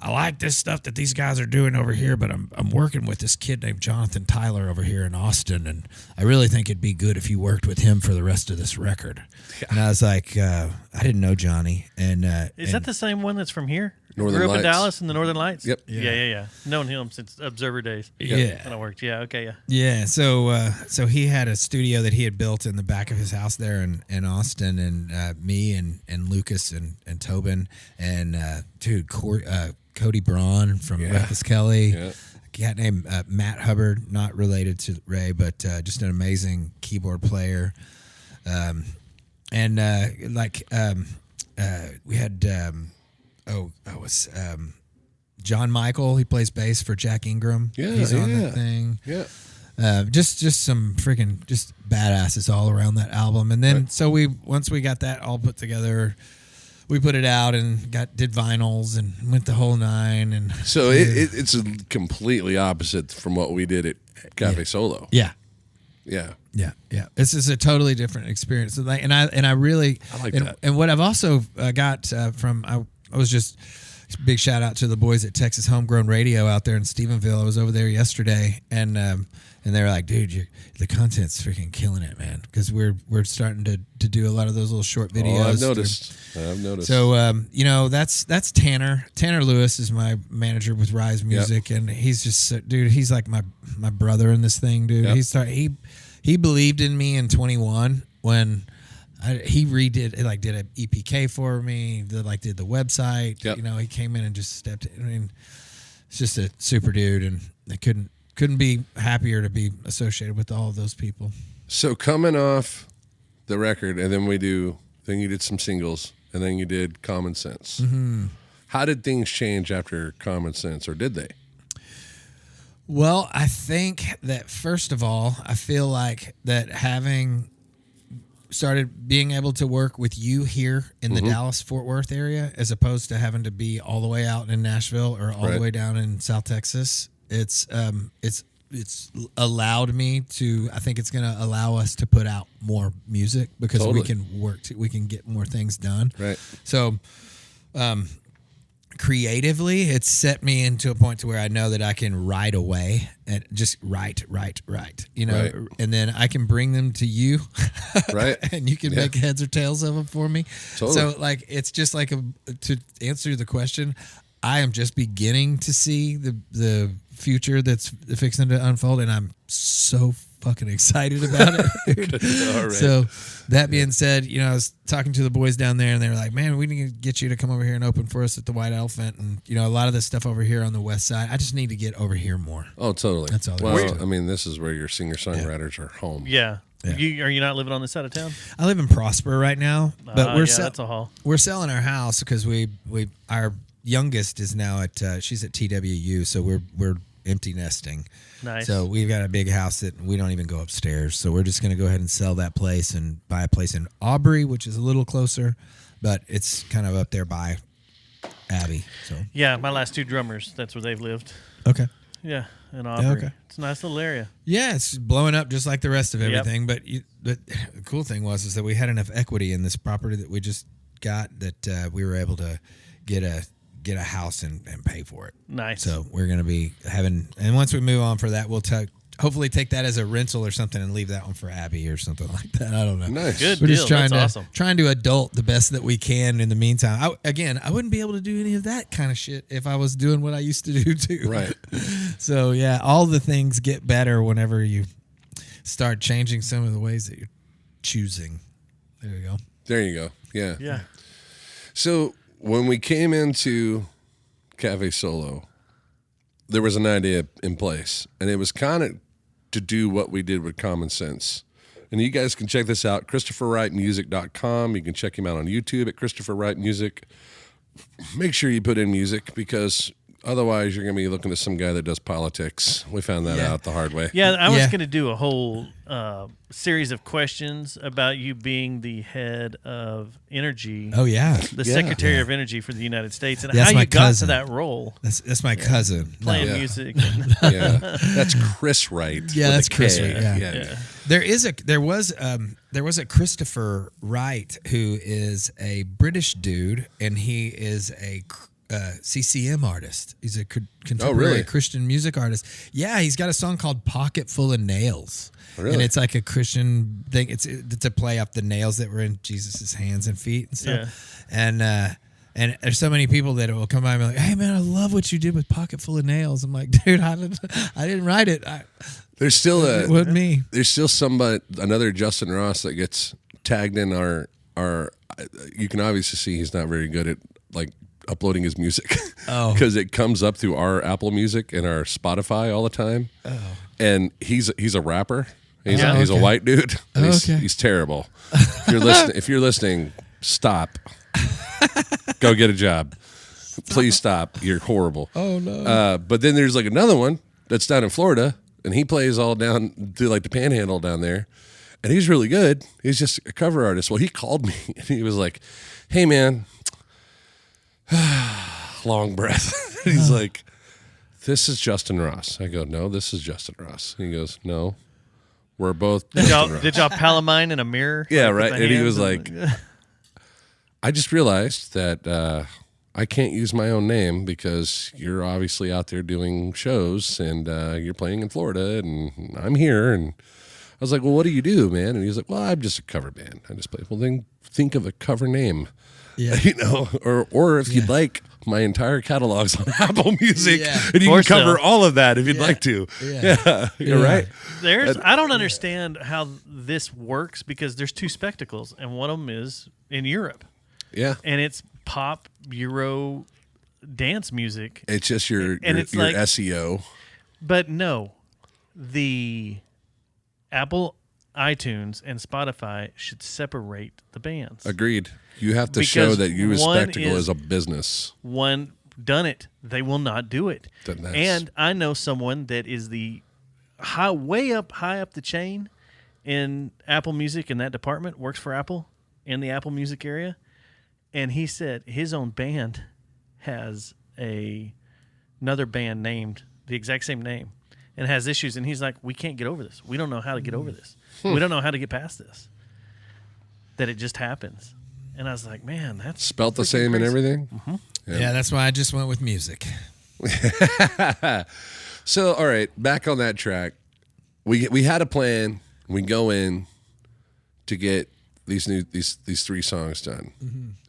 I like this stuff that these guys are doing over here, but I'm working with this kid named Jonathan Tyler over here in Austin, and I really think it'd be good if you worked with him for the rest of this record. Yeah. And I was like, I didn't know Johnny. And is that the same one that's from here? Northern Grew up Lights. in Dallas in the Northern Lights? Yep. Yeah. Known him since Observer days. Yeah. When I worked. Yeah, okay, yeah. Yeah, so he had a studio that he had built in the back of his house there in Austin, and me and Lucas and Tobin and Cody Braun from Reckless Kelly. Yeah. A cat named Matt Hubbard, not related to Ray, but just an amazing keyboard player. We had John Michael. He plays bass for Jack Ingram. Yeah, he's on that thing. Yeah. Just some freaking just badasses all around that album. And then so once we got that all put together, we put it out and did vinyls and went the whole 9. And so it's completely opposite from what we did at Cafe Solo. Yeah. Yeah. Yeah, yeah. This is a totally different experience. And I really like that. And what I've also got from I was just big shout out to the boys at Texas Homegrown Radio out there in Stephenville. I was over there yesterday, and they were like, "Dude, the content's freaking killing it, man!" Because we're starting to do a lot of those little short videos. Oh, I've noticed. So that's Tanner. Tanner Lewis is my manager with Rise Music, and he's just dude. He's like my brother in this thing, dude. Yep. He believed in me in 21 when. He redid did an EPK for me. Did the website. Yep. He came in and just stepped in. I mean, it's just a super dude, and I couldn't be happier to be associated with all of those people. So coming off the record, and then you did some singles, and then you did Common Sense. Mm-hmm. How did things change after Common Sense, or did they? Well, I think that first of all, I feel like that having started being able to work with you here in the Dallas-Fort Worth area, as opposed to having to be all the way out in Nashville or all the way down in South Texas. It's allowed me to. I think it's going to allow us to put out more music because we can we can get more things done. Right. So, creatively, it's set me into a point to where I know that I can write away and just write, you know, Right. and then I can bring them to you, Right. and you can make heads or tails of them for me. Totally. So like, it's just like to answer the question, I am just beginning to see the future that's fixing to unfold, and I'm so fucking excited about it, dude. All right. So that being said, you know, I was talking to the boys down there, and they were like, man, we need to get you to come over here and open for us at the White Elephant. And, you know, a lot of this stuff over here on the west side, I just need to get over here more. Oh, totally. That's all there is to Well, it. I mean, this is where your singer-songwriters are home. Yeah. Yeah. Are you not living on this side of town? I live in Prosper right now, but that's a haul. we're selling our house because our youngest is now at she's at TWU, so we're empty nesting. Nice. So we've got a big house that we don't even go upstairs. So we're just going to go ahead and sell that place and buy a place in Aubrey, which is a little closer, but it's kind of up there by Abby. So Yeah, my last two drummers, that's where they've lived. okay. Yeah, in Aubrey. okay. It's a nice little area. Yeah, it's blowing up just like the rest of Yep. everything. But the cool thing is that we had enough equity in this property that we just got that we were able to get a house and pay for it. Nice. So we're going to be having, and once we move on for that, we'll hopefully take that as a rental or something and leave that one for Abby or something like that. I don't know. Nice. Good We're deal. just trying That's to awesome. trying to adult the best that we can in the meantime. I wouldn't be able to do any of that kind of shit if I was doing what I used to do too. Right. So yeah, all the things get better whenever you start changing some of the ways that you're choosing. There you go. There you go. Yeah. Yeah. So when we came into Cafe Solo, there was an idea in place, and it was kind of to do what we did with Common Sense. And you guys can check this out, ChristopherWrightMusic.com. You can check him out on YouTube at Christopher Wright Music. Make sure you put in music, because otherwise you're going to be looking at some guy that does politics. We found that out the hard way. Yeah, I was Yeah. going to do a whole series of questions about you being the head of energy, Oh yeah, the Secretary of Energy for the United States, and That's how my you got cousin. to that role, that's my cousin. playing Yeah. music. Yeah. That's Chris Wright. Yeah, with that's a Chris K. Wright, yeah. Yeah. There was a Christopher Wright who is a British dude, and he is a CCM artist. He's a contemporary really? Christian music artist. Yeah, he's got a song called "Pocket Full of Nails," Really? and it's like a Christian thing. It's a play up the nails that were in Jesus's hands and feet and stuff. Yeah. And there's so many people that will come by and be like, "Hey man, I love what you did with Pocket Full of Nails." I'm like, dude, I didn't write it. There's still It wasn't me. There's still another Justin Ross that gets tagged in our. You can obviously see he's not very good at like uploading his music. Oh. Because it comes up through our Apple Music and our Spotify all the time. Oh. And he's a rapper. He's Oh, he's a okay. white dude. And Oh, he's, okay. he's terrible. If you're listening, stop. Go get a job. Please stop. You're horrible. Oh no. But then there's like another one that's down in Florida, and he plays all down through like the Panhandle down there, and he's really good. He's just a cover artist. Well, he called me and he was like, "Hey, man," long breath. He's like, "This is Justin Ross." I go, "No, this is Justin Ross." He goes, "No, we're both." Justin Ross." Did y'all palamine in a mirror? Yeah, Like, with right. the And he hands was like, I just realized that I can't use my own name because you're obviously out there doing shows and you're playing in Florida and I'm here. And I was like, well, what do you do, man? And he was like, well, I'm just a cover band. I just play. Well, then think of a cover name, Yeah. you know, or if you'd like, my entire catalog's on Apple Music, Yeah. and you Or can cover so. all of that if you'd Yeah. like to. Yeah. You're Yeah. right. I don't understand how this works, because there's two spectacles, and one of them is in Europe, Yeah. and it's pop Euro dance music. It's just your it's your like- SEO. But no, the Apple iTunes and Spotify should separate the bands. Agreed. You have to show Because that you as one Spectacle is- is a business. One done it, they will not do it. Then that's- And I know someone that is the high up the chain in Apple Music in that department, works for Apple in the Apple Music area, and he said his own band has another band named the exact same name and has issues, and he's like, we can't get over this. We don't know how to get over this. We don't know how to get past this. That it just happens. And I was like, man, that's Spelt the freaking same and crazy. everything. Yeah, that's why I just went with music. So, all right, back on that track. We had a plan. We go in to get these 3 songs done.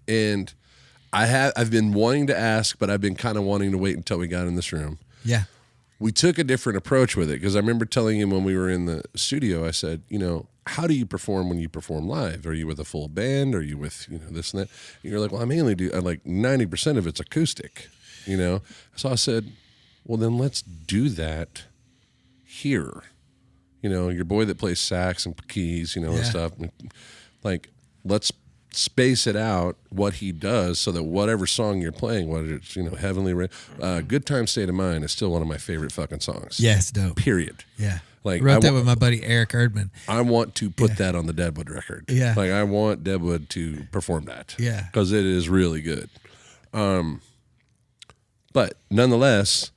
And I've been wanting to ask, but I've been kind of wanting to wait until we got in this room. Yeah. We took a different approach with it because I remember telling him when we were in the studio, I said, how do you perform when you perform live? Are you with a full band? Are you with, this and that? And you're like, well, I mainly do, like 90% of it's acoustic, So I said, well, then let's do that here. Your boy that plays sax and keys, and stuff. Like, let's space it out what he does so that whatever song you're playing, whether it's Heavenly Rain, Good Time State of Mind is still one of my favorite fucking songs. Yes, dope. Period. Yeah. Like, wrote that with my buddy Eric Erdman. I want to put that on the Deadwood record. Yeah. Like, I want Deadwood to perform that. Yeah. Because it is really good. But nonetheless,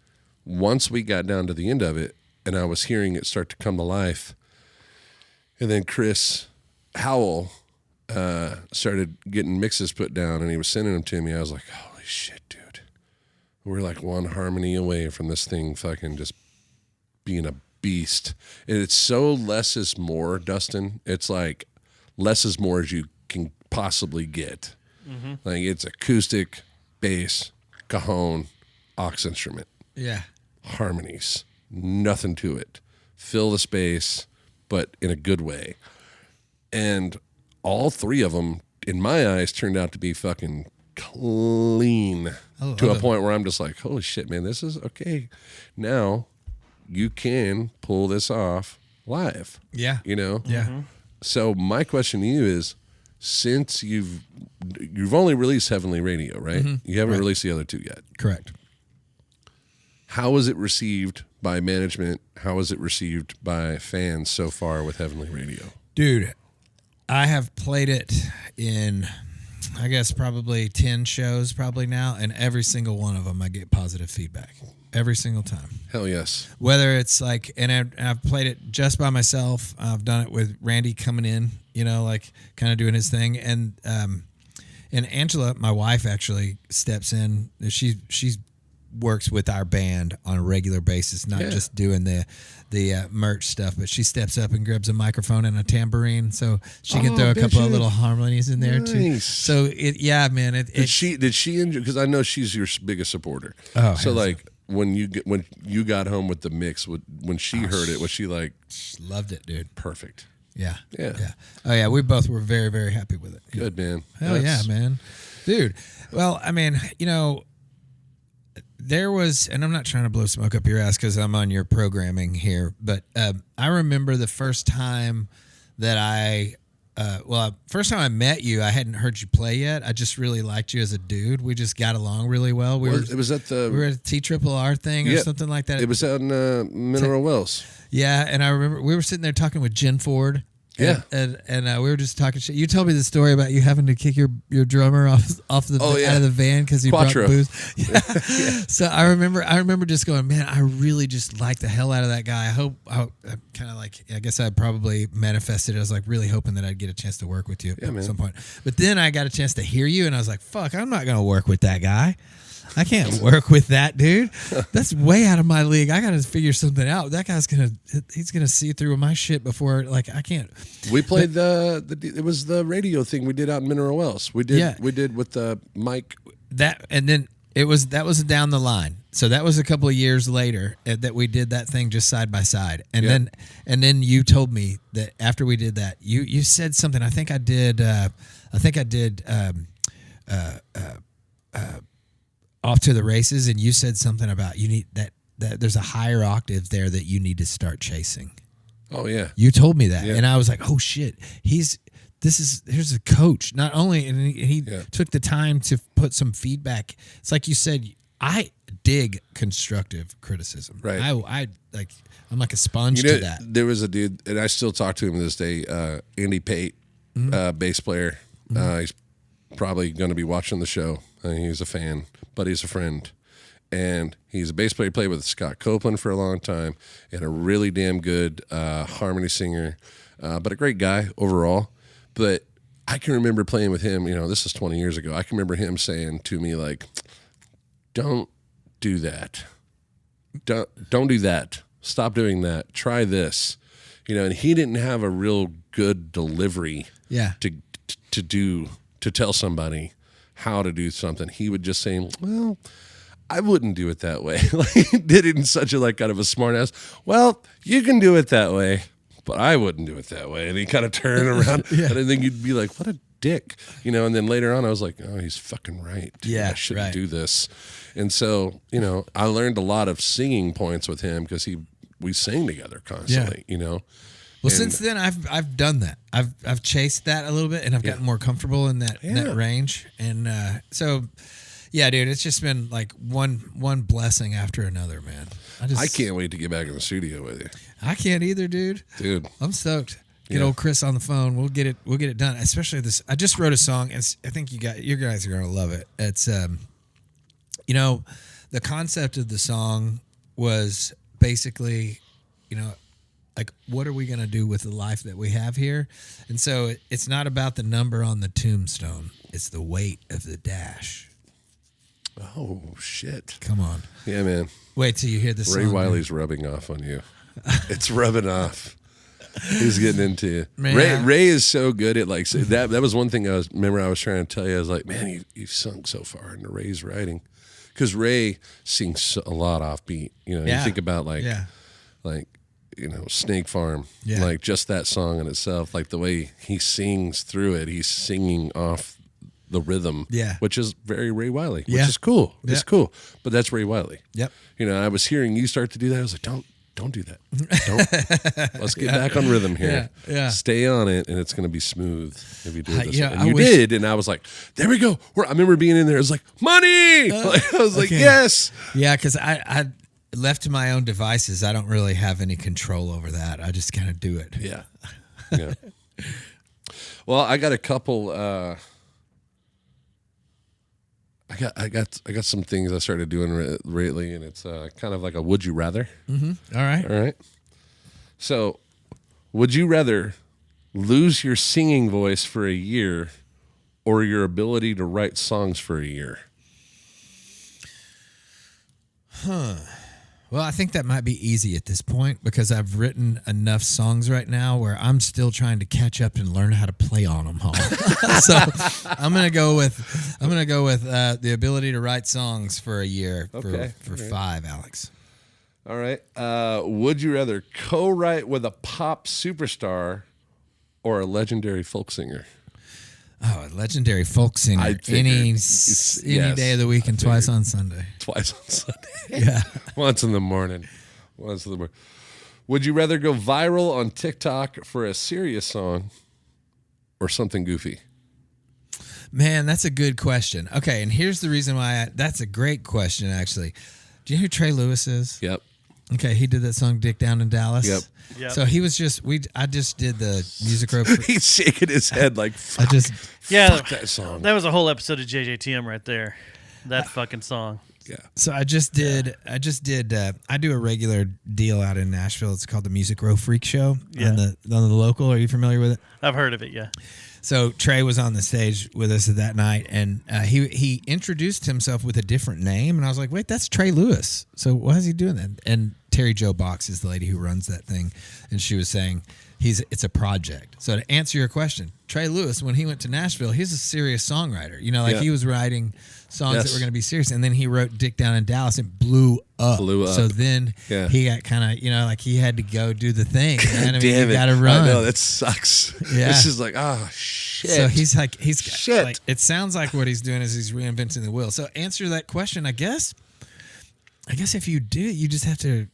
once we got down to the end of it and I was hearing it start to come to life, and then Chris Howell started getting mixes put down and he was sending them to me, I was like, holy shit, dude. We're like one harmony away from this thing fucking just being a beast. And it's so less is more, Dustin. It's like less is more as you can possibly get. Like, it's acoustic, bass, cajon, aux instrument. Yeah. Harmonies. Nothing to it. Fill the space, but in a good way. And all 3 of them, in my eyes, turned out to be fucking clean to a point where I'm just like, holy shit, man, this is okay. Now you can pull this off live. Yeah. Yeah. So my question to you is, since you've only released Heavenly Radio, right? You haven't released the other 2 yet. Correct. How was it received by management? How was it received by fans so far with Heavenly Radio? Dude, I have played it in, I guess, probably 10 shows probably now, and every single one of them I get positive feedback. Every single time. Hell yes. Whether it's like, and I've played it just by myself. I've done it with Randy coming in, like kind of doing his thing. And Angela, my wife, actually steps in. She's works with our band on a regular basis, not just doing the merch stuff, but she steps up and grabs a microphone and a tambourine, so she can throw a couple of little harmonies in there too. So man, did she enjoy? Because I know she's your biggest supporter. So like when you got home with the mix, when she heard it, was she like, loved it, dude? Perfect. Yeah. Oh yeah, we both were very, very happy with it. Good, man. Hell yeah, man, dude. Well, I mean, there was, and I'm not trying to blow smoke up your ass because I'm on your programming here, but I remember the first time that first time I met you, I hadn't heard you play yet. I just really liked you as a dude. We just got along really well. We were at a TRRR thing or something like that. It was out in Mineral Wells. Yeah, and I remember we were sitting there talking with Jen Ford. Yeah, and we were just talking shit. You told me the story about you having to kick your drummer off out of the van because he brought booze. Yeah. So I remember just going, man, I really just like the hell out of that guy. I guess I probably manifested it. I was like really hoping that I'd get a chance to work with you at some point. But then I got a chance to hear you, and I was like, fuck, I'm not gonna work with that guy. I can't work with that dude. That's way out of my league. I got to figure something out. That guy's he's gonna see through my shit before, like, I can't. We played it was the radio thing we did out in Mineral Wells. We did with the mic. And then that was down the line. So that was a couple of years later that we did that thing just side by side. And then you told me that after we did that, you said something. I think I did Off to the Races, and you said something about you need that there's a higher octave there that you need to start chasing. Oh yeah, you told me that, and I was like, oh shit, here's a coach. Not only, and he took the time to put some feedback. It's like you said, I dig constructive criticism. Right. I'm like a sponge to that. There was a dude, and I still talk to him to this day. Andy Pate, bass player. He's probably going to be watching the show. He's a fan, but he's a friend. And he's a bass player. He played with Scott Copeland for a long time, and a really damn good harmony singer, but a great guy overall. But I can remember playing with him, this is 20 years ago. I can remember him saying to me, like, don't do that. Don't do that. Stop doing that. Try this. And he didn't have a real good delivery to tell somebody how to do something. He would just say, well, I wouldn't do it that way. Like, he did it in such a kind of a smart ass. Well, you can do it that way, but I wouldn't do it that way. And he kind of turned around and I think you'd be like, what a dick, and then later on I was like, oh, he's fucking right. Yeah, I shouldn't do this. And so, I learned a lot of singing points with him because we sang together constantly, Well, since then I've done that. I've chased that a little bit and I've gotten more comfortable in that range. And so yeah, dude, it's just been like one blessing after another, man. I can't wait to get back in the studio with you. I can't either, dude. I'm stoked. Get old Chris on the phone. We'll get it done. Especially this. I just wrote a song, and I think you guys are gonna love it. It's the concept of the song was basically, like, what are we gonna do with the life that we have here? And so it's not about the number on the tombstone. It's the weight of the dash. Oh shit! Come on. Yeah, man. Wait till you hear this. Ray song, Wiley's rubbing off on you. It's rubbing off. He's getting into you. Man. Ray is so good at that. That was one thing I was trying to tell you. I was like, man, you've sung so far into Ray's writing, because Ray sings a lot offbeat. You think about Snake Farm, like just that song in itself, like the way he sings through it. He's singing off the rhythm, which is very Ray Wiley, which is cool. It's cool, but that's Ray Wiley. Yep. I was hearing you start to do that. I was like, don't do that. Let's get back on rhythm here. Yeah. Stay on it, and it's going to be smooth if you do it this way. And you did, and I was like, there we go. I remember being in there. I was like, money. I was like, yes. Yeah, because I left to my own devices, I don't really have any control over that. I just kind of do it. Yeah. Well, I got a couple. I got some things I started doing lately, and it's kind of like a would you rather. Mm-hmm. All right. So, would you rather lose your singing voice for a year or your ability to write songs for a year? Well, I think that might be easy at this point because I've written enough songs right now where I'm still trying to catch up and learn how to play on them all. So I'm gonna go with the ability to write songs for a year for 5, Alex. All right. Would you rather co-write with a pop superstar or a legendary folk singer? Oh, a legendary folk singer. Any day of the week and twice on Sunday. Twice on Sunday. Yeah. Once in the morning. Would you rather go viral on TikTok for a serious song or something goofy? Man, that's a good question. Okay, and here's the reason why. That's a great question, actually. Do you know who Trey Lewis is? Yep. Okay, he did that song "Dick Down in Dallas." Yep. So he was I just did the music rope. He's shaking his head like, fuck, fuck that song. That was a whole episode of JJTM right there. That fucking song. Yeah. So I do a regular deal out in Nashville. It's called the Music Row Freak Show on the local. Are you familiar with it? I've heard of it, yeah. So Trey was on the stage with us that night, and he introduced himself with a different name, and I was like, wait, that's Trey Lewis. So why is he doing that? And Terry Jo Box is the lady who runs that thing, and she was saying it's a project. So to answer your question, Trey Lewis, when he went to Nashville, he's a serious songwriter. He was writing songs that were going to be serious, and then he wrote "Dick Down in Dallas." It blew up. So then he got kind of, he had to go do the thing. Man. Damn you it! got to run. I know that sucks. Yeah. It's just like, shit. So he's shit. Like, it sounds like what he's doing is he's reinventing the wheel. So answer that question, I guess if you do it, you just have to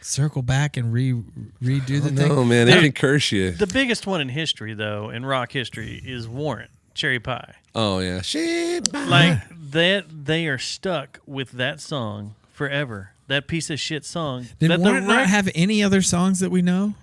circle back and redo the thing. No, man, they can curse you. The biggest one in history, though, in rock history, is Warrant, Cherry Pie. Oh yeah, shit. They are stuck with that song forever. That piece of shit song. Did Warrant not have any other songs that we know?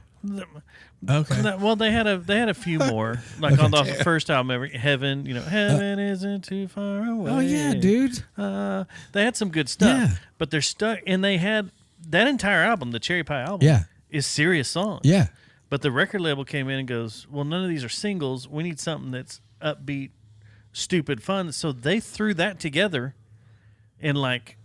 Okay. Well, they had a few more, on the first album, Heaven. Heaven isn't too far away. Oh yeah, dude. They had some good stuff, but they're stuck, and they had that entire album, the Cherry Pie album. Yeah. Is serious songs. Yeah. But the record label came in and goes, well, none of these are singles. We need something that's upbeat, stupid, fun. So they threw that together in like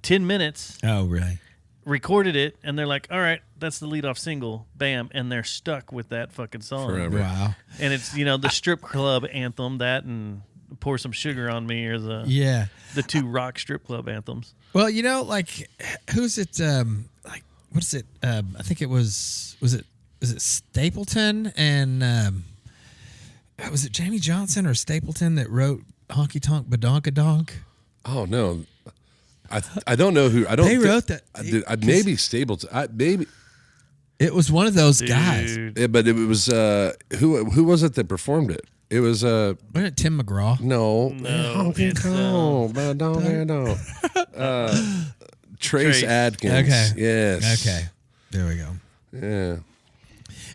10 minutes. Oh, really? Recorded it, and they're like, all right, that's the lead-off single. Bam. And they're stuck with that fucking song. Forever. Wow. And it's, the strip club anthem, that and Pour Some Sugar on Me are the two rock strip club anthems. Well, like, who's it? Like, what is it? I think it was it Stapleton and was it Jamie Johnson or Stapleton that wrote Honky Tonk Badonkadonk? Oh no, I don't know who. I don't. They wrote that. Maybe Stapleton. Maybe it was one of those guys. Yeah, but it was who was it that performed it? It was Wasn't it Tim McGraw? No, Honky Tonk. Trace Adkins. Okay. Yes. Okay. There we go. Yeah.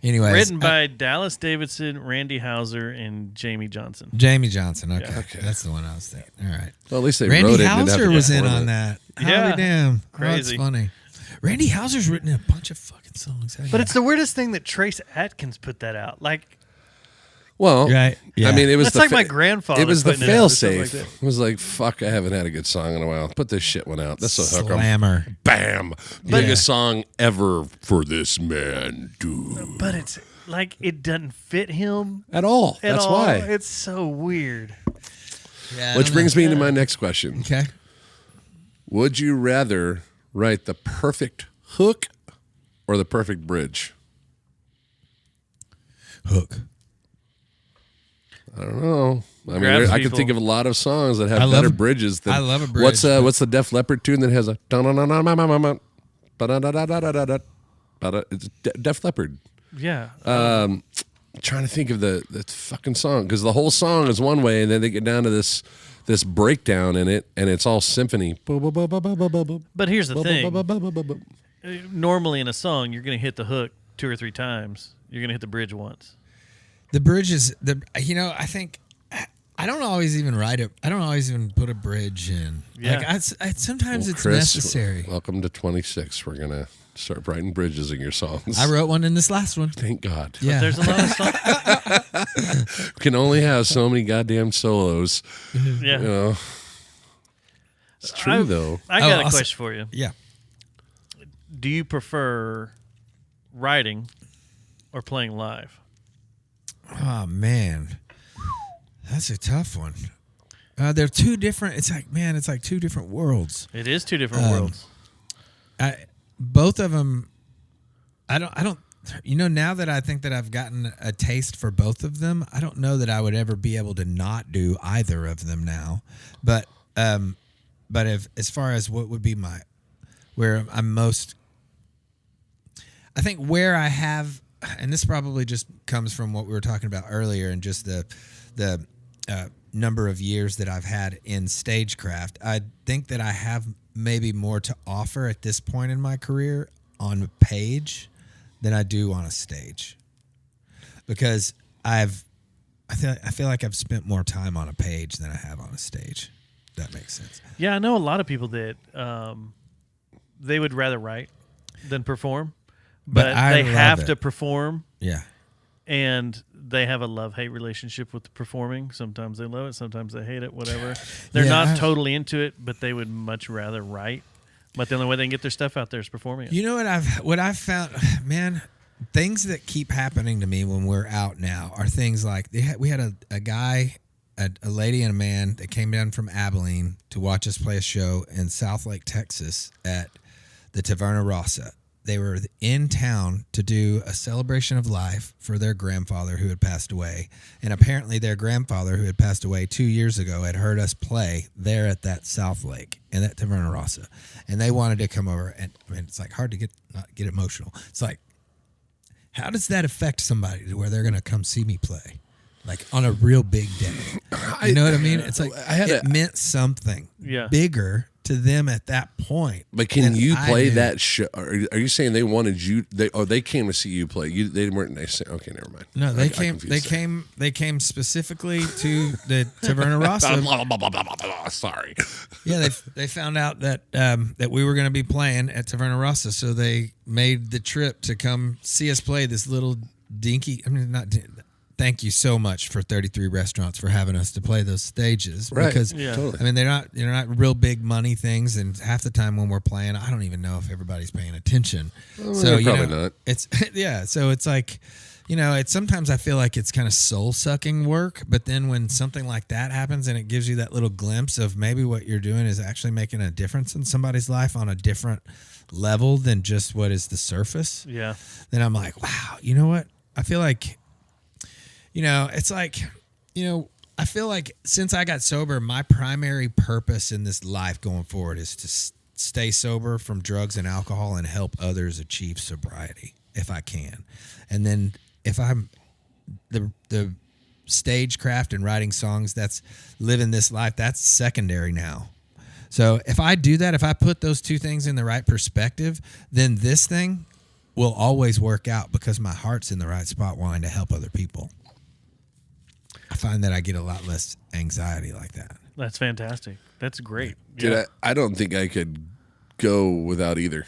Anyways, Written by Dallas Davidson, Randy Hauser, and Jamie Johnson. Jamie Johnson. Okay. Yeah. Okay. That's the one I was thinking. All right. Well, at least they Randy wrote it. Hauser was in on that. Yeah. Holy damn. Crazy. Oh, that's funny. Randy Hauser's written a bunch of fucking songs. But it's the weirdest thing that Trace Adkins put that out. Like, Well, right. Yeah. I mean, it was that's like my grandfather. It was the putting it out or fail something safe. like that. It was like, fuck, I haven't had a good song in a while. Put this shit one out. This will hook 'em. Slammer. Bam. Biggest song ever for this man, dude. But it's like it doesn't fit him At all. at That's all. why. It's so weird. Yeah. Which brings me to my next question. Okay. Would you rather write the perfect hook or the perfect bridge? Hook. I don't know. I mean, Grabs I can people. think of a lot of songs that I have love better a- bridges. Than, I love a bridge, What's the Def Leppard tune that has a it's Def Leppard. Yeah. Trying to think of the fucking song because the whole song is one way, and then they get down to this breakdown in it, and it's all symphony. But here's the thing. Normally in a song, you're going to hit the hook 2 or 3 times. You're going to hit the bridge once. The bridge is I think I don't always even write it. I don't always even put a bridge in. Yeah. Like sometimes it's Chris, necessary. Welcome to 26. We're gonna start writing bridges in your songs. I wrote one in this last one. Thank God. Yeah. There's a lot of songs. Can only have so many goddamn solos. Yeah. It's true though. I got a also- question for you. Yeah. Do you prefer writing or playing live? Oh man, that's a tough one. They're two different. It's like two different worlds. It is 2 different worlds. Both of them. I don't. Now that I think that I've gotten a taste for both of them, I don't know that I would ever be able to not do either of them now. But if as far as what would be where I'm most, I think where I have. And this probably just comes from what we were talking about earlier and just the number of years that I've had in stagecraft. I think that I have maybe more to offer at this point in my career on a page than I do on a stage. Because I feel like I've spent more time on a page than I have on a stage. If that makes sense. Yeah, I know a lot of people that they would rather write than perform. But I they have love to it. perform, Yeah. and they have a love-hate relationship with the performing. Sometimes they love it, sometimes they hate it, whatever. They're not totally into it, but they would much rather write. But the only way they can get their stuff out there is performing it. You know what I've found, man, things that keep happening to me when we're out now are things like we had a guy, a lady and a man that came down from Abilene to watch us play a show in South Lake, Texas at the Taverna Rossa. They were in town to do a celebration of life for their grandfather who had passed away. And apparently their grandfather who had passed away 2 years ago had heard us play there at that South Lake and that Taverna Rossa. And they wanted to come over. And I mean, it's like hard to not get emotional. It's like, how does that affect somebody to where they're going to come see me play? Like on a real big day. You know what I mean? It's like it meant something bigger to them at that point. But can you play that show? Are you saying they wanted you? They came to see you play. They weren't. They say, okay, never mind. No, they came. They came specifically to the Taverna Rossa. Sorry. Yeah, they found out that that we were going to be playing at Taverna Rossa, so they made the trip to come see us play this little dinky. I mean, thank you so much for 33 Restaurants for having us to play those stages. Right. Because, Totally. I mean, they're not real big money things. And half the time when we're playing, I don't even know if everybody's paying attention. Well, So, you probably know, not. it's, yeah. So it's like, you know, it's sometimes I feel like it's kind of soul sucking work, but then when something like that happens and it gives you that little glimpse of maybe what you're doing is actually making a difference in somebody's life on a different level than just what is the surface. Yeah. Then I'm like, wow, you know what? I feel like, you know, it's like, you know, I feel like since I got sober, my primary purpose in this life going forward is to stay sober from drugs and alcohol and help others achieve sobriety if I can. And then if I'm the stagecraft and writing songs, that's living this life, that's secondary now. So if I do that, if I put those two things in the right perspective, then this thing will always work out because my heart's in the right spot wanting to help other people. I find that I get a lot less anxiety like that. That's fantastic. That's great. Dude, Yeah. I don't think I could go without either.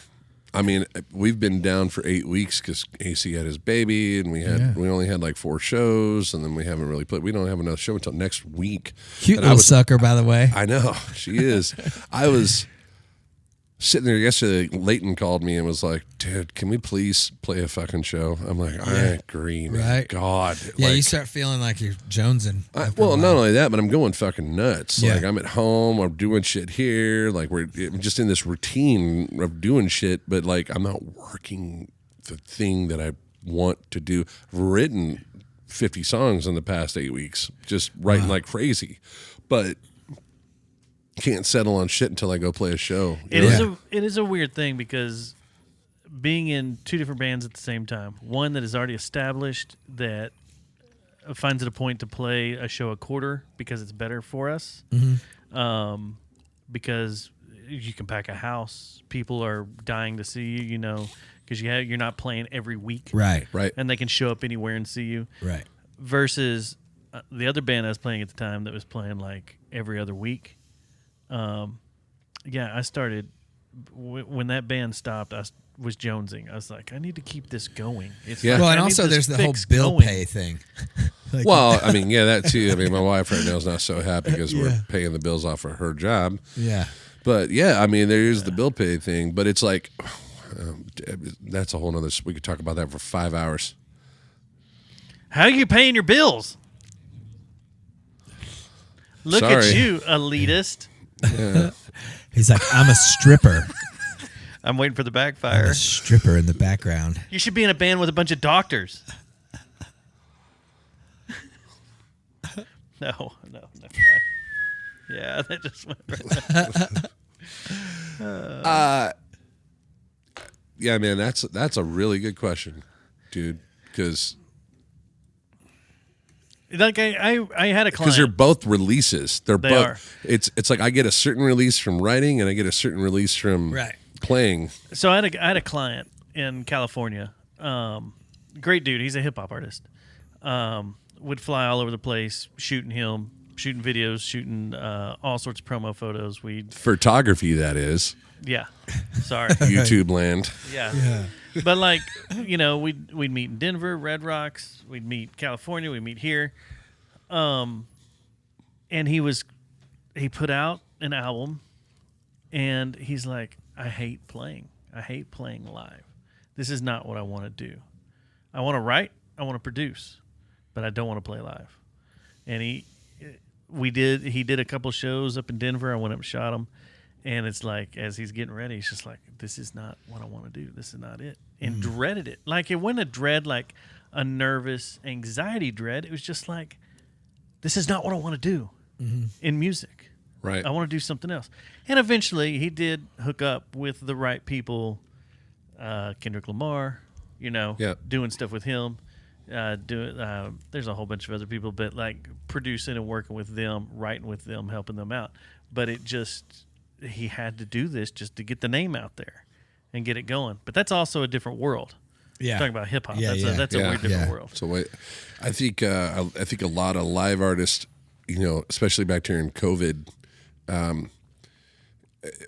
I mean, we've been down for 8 weeks because AC had his baby, and we only had like 4 shows, and then we haven't really played. We don't have another show until next week. Cute And little sucker, by the way. I know she is. I was sitting there yesterday. Leighton called me and was like, "Dude, can we please play a fucking show?" I'm like, I agree, man. Right. God, Yeah, like, you start feeling like you're jonesing. well, not only that, but I'm going fucking nuts. Yeah. Like I'm at home, I'm doing shit here. Like I'm just in this routine of doing shit, but like I'm not working the thing that I want to do. I've written 50 songs in the past 8 weeks, just writing like crazy, but can't settle on shit until I go play a show. It is a weird thing because being in 2 different bands at the same time, one that is already established that finds it a point to play a show a quarter because it's better for us. Because you can pack a house, people are dying to see you, you know, because you're not playing every week, Right. and they can show up anywhere and see you. Right. Versus the other band I was playing at the time that was playing like every other week. I started when that band stopped. I was jonesing. I was like, I need to keep this going. It's Yeah. like, Well, I and need also this there's the whole fix bill going. pay thing. Like, Well, I mean, yeah, that too. I mean, my wife right now is not so happy because Yeah. we're paying the bills off of her job. yeah. But yeah, I mean, there is the bill pay thing, but it's like that's a whole nother. We could talk about that for 5 hours. How are you paying your bills? Look at Sorry. you, elitist. Yeah. He's like, I'm a stripper. I'm waiting for the I'm backfire. a stripper in the background. You should be in a band with a bunch of doctors. No, never mind. Yeah, that just went right. Yeah, man, that's a really good question, dude. Because Like I had a client. they're both releases. They both. are. It's like I get a certain release from writing, and I get a certain release from Right. playing. So I had a client in California. Great dude. He's a hip hop artist. Would fly all over the place, shooting videos, shooting all sorts of promo photos. Photography, that is. Yeah. Sorry. YouTube land. Yeah. But like, you know, we'd meet in Denver, Red Rocks. We'd meet California. We'd meet here. And he put out an album, and he's like, I hate playing. I hate playing live. This is not what I want to do. I want to write. I want to produce, but I don't want to play live. And he did a couple shows up in Denver. I went up and shot him. And it's like, as he's getting ready, he's just like, this is not what I want to do. This is not it. And dreaded it. Like, it wasn't a dread, like a nervous anxiety dread. It was just like, this is not what I want to do in music. Right. I want to do something else. And eventually, he did hook up with the right people, Kendrick Lamar, you know, doing stuff with him. There's a whole bunch of other people, but like producing and working with them, writing with them, helping them out. But he had to do this just to get the name out there and get it going. But that's also a different world. Yeah. Talking about hip hop. Yeah, That's a weird different world. So I think a lot of live artists, you know, especially back during COVID,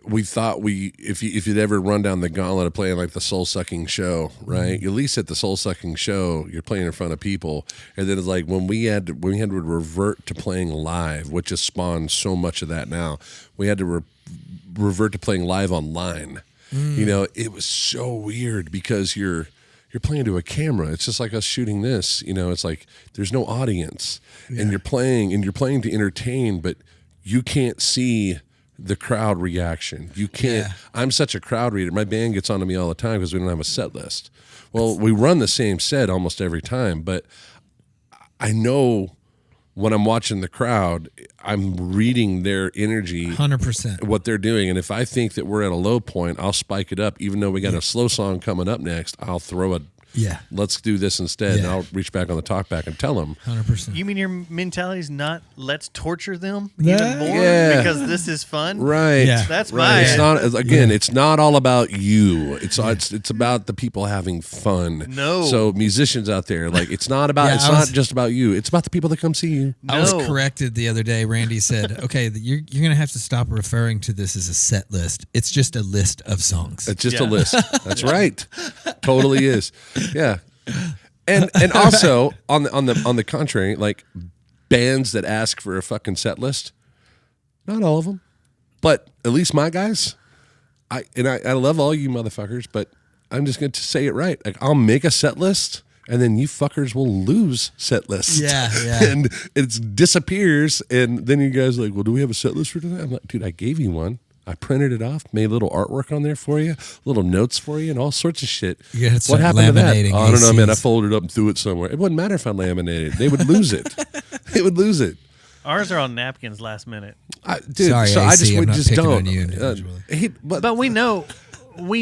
we thought if you'd ever run down the gauntlet of playing like the soul sucking show, right? At least at the soul sucking show, you're playing in front of people, and then it's like when we had to revert to playing live, which has spawned so much of that now. We had to revert to playing live online. You know, it was so weird because you're playing to a camera. It's just like us shooting this. You know, it's like there's no audience, and you're playing to entertain, but you can't see the crowd reaction. You can't. I'm such a crowd reader. My band gets onto me all the time because we don't have a set list. Well, we run the same set almost every time, but I know when I'm watching the crowd, I'm reading their energy, 100%, what they're doing. And if I think that we're at a low point, I'll spike it up. Even though we got a slow song coming up next, I'll throw a let's do this instead. And I'll reach back on the talk back and tell them. 100%. You mean your mentality is not let's torture them even more because this is fun? Right. Yeah. That's right. It's not again. Yeah. It's not all about you. It's about the people having fun. No. So musicians out there, like it's not about. It's not just about you. It's about the people that come see you. I was corrected the other day. Randy said, "Okay, you're going to have to stop referring to this as a set list. It's just a list of songs. It's just a list." That's right. Totally is. Yeah. And also on the contrary, like bands that ask for a fucking set list, not all of them, but at least my guys. I love all you motherfuckers, but I'm just going to say it right. Like I'll make a set list, and then you fuckers will lose set lists. Yeah. And it disappears, and then you guys are like, well, do we have a set list for tonight? I'm like, dude, I gave you one. I printed it off, made a little artwork on there for you, little notes for you, and all sorts of shit. What happened to that? Oh, I don't know, man. I folded it up and threw it somewhere. It wouldn't matter if I laminated. They would lose it. They would lose it. Ours are on napkins last minute. Dude, Sorry, so AC, I just don't. On you individually. But we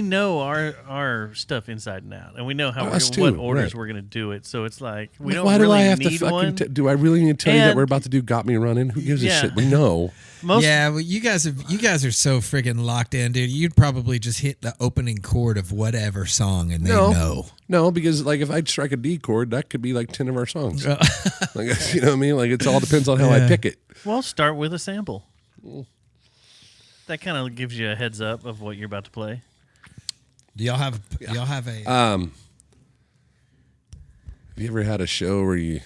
know our stuff inside and out, and we know what orders we're going to do it. So it's like we don't really need one. Do I really need to tell you that we're about to do Got Me Running? Who gives a shit? We know. Well, you guys are so friggin' locked in, dude. You'd probably just hit the opening chord of whatever song, and they know. No, because like if I strike a D chord, that could be like 10 of our songs. Like, you know what I mean? Like it all depends on how I pick it. Well, start with a sample. That kind of gives you a heads up of what you're about to play. Do y'all have a? Have you ever had a show where you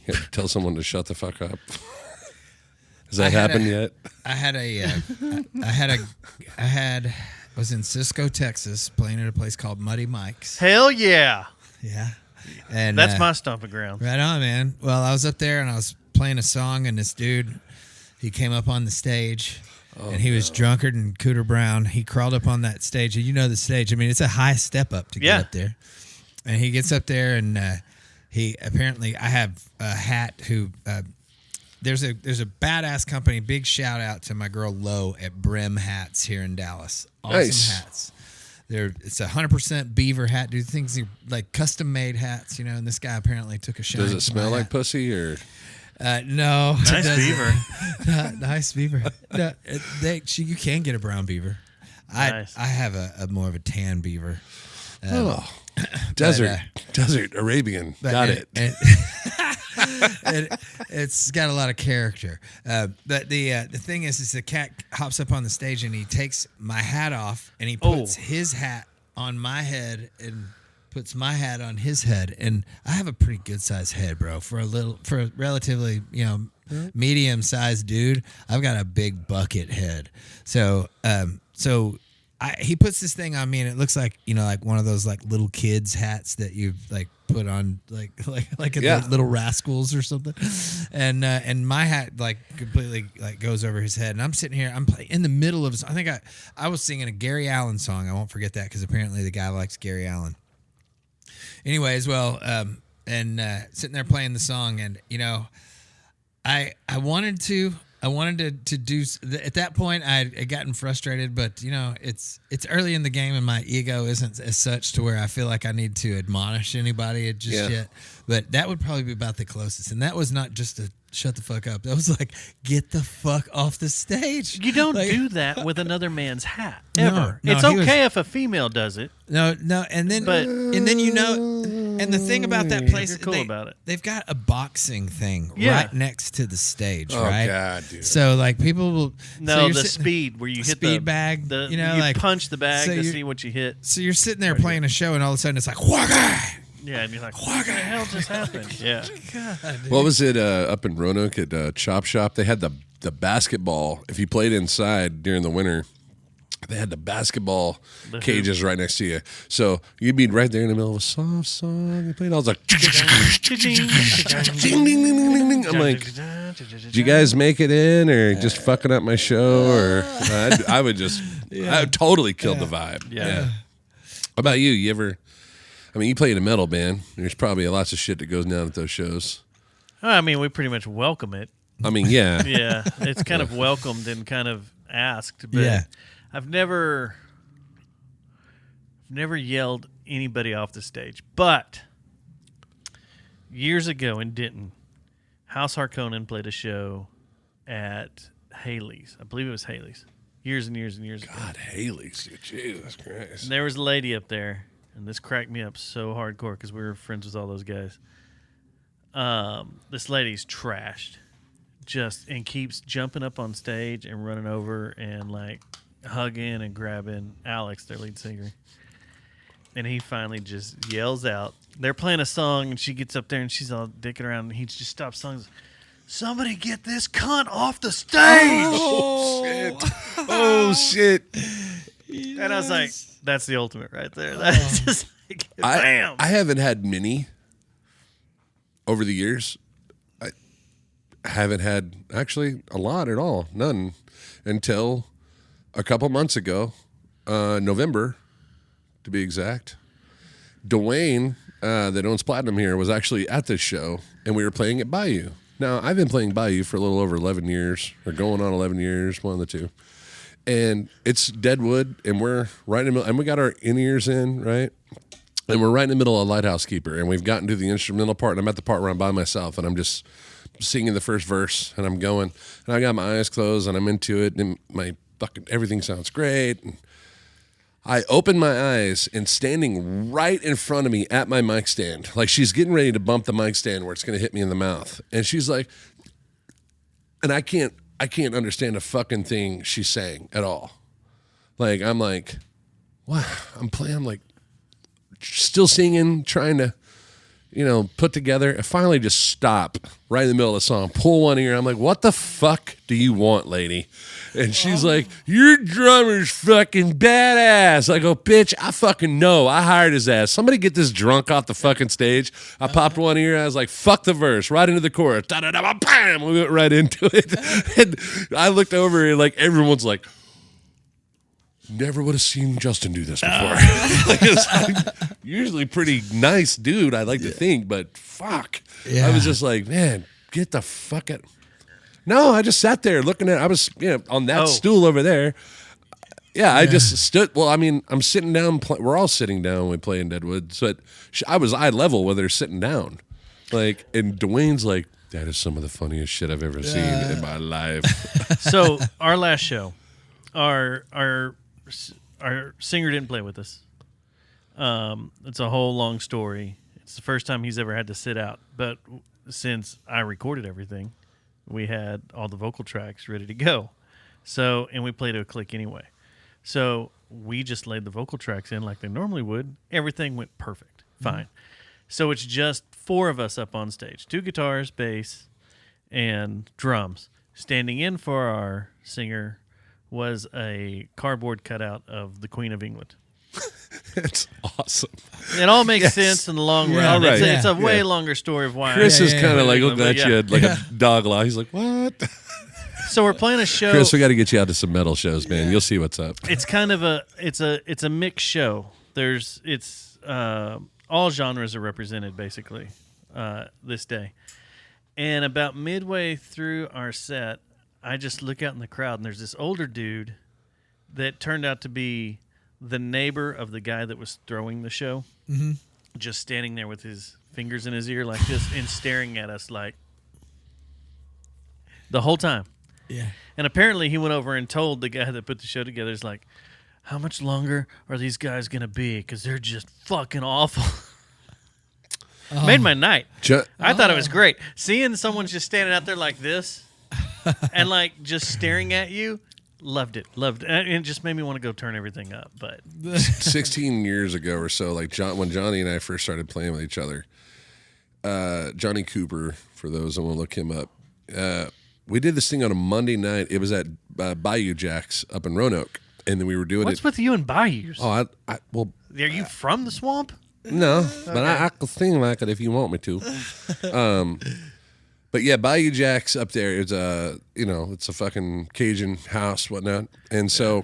have to tell someone to shut the fuck up? Has that happened yet? I was in Cisco, Texas, playing at a place called Muddy Mike's. Hell yeah. Yeah. And that's my stomping ground. Right on, man. Well, I was up there and I was playing a song, and this dude, he came up on the stage. And he was drunker than Cooter Brown. He crawled up on that stage. And you know the stage. I mean, it's a high step up to get up there. And he gets up there, and he apparently, I have a hat who, there's a badass company. Big shout out to my girl Lo at Brim Hats here in Dallas. Awesome hats. It's 100% beaver hat. Do things like custom made hats, you know. And this guy apparently took a shine. Does it smell like pussy or? No. Nice beaver. Nice beaver. No, you can get a brown beaver. Nice. I have a more of a tan beaver. Desert Arabian. Got it. It's got a lot of character. But the thing is the cat hops up on the stage and he takes my hat off and he puts his hat on my head and puts my hat on his head. And I have a pretty good sized head, bro. For a relatively, medium sized dude, I've got a big bucket head. So he puts this thing on me, and it looks like like one of those like little kids hats that you like put on like the Little Rascals or something. And my hat like completely like goes over his head, and I'm sitting here, I'm in the middle of. I think I was singing a Gary Allen song. I won't forget that because apparently the guy likes Gary Allen. Anyways, sitting there playing the song, and I wanted to do at that point. I had gotten frustrated, but it's early in the game, and my ego isn't as such to where I feel like I need to admonish anybody just yet. But that would probably be about the closest, and that was not just a shut the fuck up. That was like, get the fuck off the stage. You don't do that with another man's hat ever. No, it's okay if a female does it. No, and then And the thing about that place, You're cool about it. They've got a boxing thing Yeah. right next to the stage, Oh, right? God, dude. So like people will The speed where you hit speed bag, you like punch the bag so to you- see what you hit. So you're sitting there playing a show, and all of a sudden it's like, whaka! Yeah, and you're like, what the hell just happened? Yeah. What was it up in Roanoke at Chop Shop? They had the basketball. If you played inside during the winter, they had the basketball cages right next to you. So you'd be right there in the middle of a soft song. You played all like, ding, ding, ding, ding, ding, ding. I'm like, did you guys make it in or just fucking up my show? Or I would just, I would totally kill the vibe. Yeah. How about you? You ever, I mean, you play in a metal band. There's probably lots of shit that goes down at those shows. I mean, we pretty much welcome it. I mean, yeah. Yeah, it's kind of welcomed and kind of asked, but Yeah. I've never yelled anybody off the stage. But years ago in Denton, House Harkonnen played a show at Haley's. I believe it was Haley's. Years and years and years ago. God, Haley's. Jesus Christ. And there was a lady up there, and this cracked me up so hardcore because we were friends with all those guys. This lady's trashed, and keeps jumping up on stage and running over and like hugging and grabbing Alex, their lead singer. And he finally just yells out. They're playing a song, and she gets up there and she's all dicking around, and he just stops songs. Somebody get this cunt off the stage! Oh, shit. Oh, shit. And I was like, that's the ultimate right there. That's just like, bam! I haven't had many over the years. I haven't had actually a lot at all. None until a couple months ago, November to be exact. Dwayne, that owns Platinum here, was actually at this show, and we were playing at Bayou. Now, I've been playing Bayou for a little over 11 years, or going on 11 years, one of the two. And it's Deadwood, and we're right in the middle, and we got our in-ears in, right? And we're right in the middle of Lighthouse Keeper, and we've gotten to the instrumental part, and I'm at the part where I'm by myself, and I'm just singing the first verse, and I'm going, and I got my eyes closed, and I'm into it, and my fucking everything sounds great. And I open my eyes, and standing right in front of me at my mic stand, like she's getting ready to bump the mic stand where it's going to hit me in the mouth, and she's like, and I can't understand a fucking thing she's saying at all. Like, I'm like, wow, I'm like, still singing, trying to, put together. I finally just stop right in the middle of the song, pull one ear. I'm like, what the fuck do you want, lady? And she's like, your drummer's fucking badass. I go, bitch, I fucking know. I hired his ass. Somebody get this drunk off the fucking stage. I popped one ear. I was like, fuck the verse, right into the chorus. Da-da-da, bam! We went right into it. And I looked over and like everyone's like, never would have seen Justin do this before. Like, it's usually pretty nice dude, I like to think, but fuck. Yeah. I was just like, man, get the fuck out. No, I just sat there looking at, I was on that stool over there. Yeah, I just stood. Well, I mean, I'm sitting down. We're all sitting down when we play in Deadwood. So I was eye level with her sitting down. Like, and Dwayne's like, that is some of the funniest shit I've ever seen in my life. So our last show, our singer didn't play with us. It's a whole long story. It's the first time he's ever had to sit out. But since I recorded everything, we had all the vocal tracks ready to go. So, and we played to a click anyway. So we just laid the vocal tracks in like they normally would. Everything went perfect. Fine. So it's just four of us up on stage. 2 guitars, bass, and drums. Standing in for our singer was a cardboard cutout of the Queen of England. That's awesome. It all makes sense in the long run. All right. It's a way longer story of why. Chris is kind of like looking at you like a Yeah. dog law. He's like, what? So we're playing a show. Chris, we got to get you out to some metal shows, man. You'll see what's up. It's kind of it's a mixed show. All genres are represented basically this day. And about midway through our set, I just look out in the crowd and there's this older dude that turned out to be the neighbor of the guy that was throwing the show, just standing there with his fingers in his ear like this and staring at us like the whole time. Yeah. And apparently he went over and told the guy that put the show together, he's like, how much longer are these guys going to be? Because they're just fucking awful. Made my night. I thought it Oh. was great. Seeing someone just standing out there like this and like just staring at you, loved it. And it just made me want to go turn everything up. But 16 years ago or so, like when Johnny and I first started playing with each other, Johnny Cooper, for those that want to look him up, we did this thing on a Monday night. It was at Bayou Jack's up in Roanoke, and then we were doing what's it. with you and bayous? Oh, well, Are you from the swamp? no, but I can sing like it if you want me to. But yeah, Bayou Jack's up there is it's a fucking Cajun house, whatnot. And so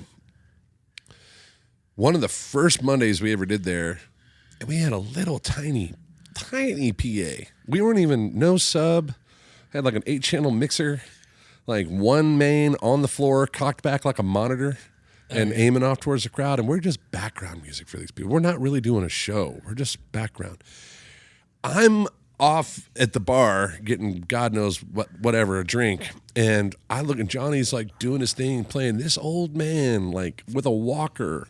one of the first Mondays we ever did there, and we had a little tiny PA. We weren't even, no sub, had like an 8-channel mixer, like one main on the floor, cocked back like a monitor and aiming off towards the crowd. And we're just background music for these people. We're not really doing a show. We're just background. I'm off at the bar getting God knows whatever, a drink, and I look and Johnny's like doing his thing, playing. This old man like with a walker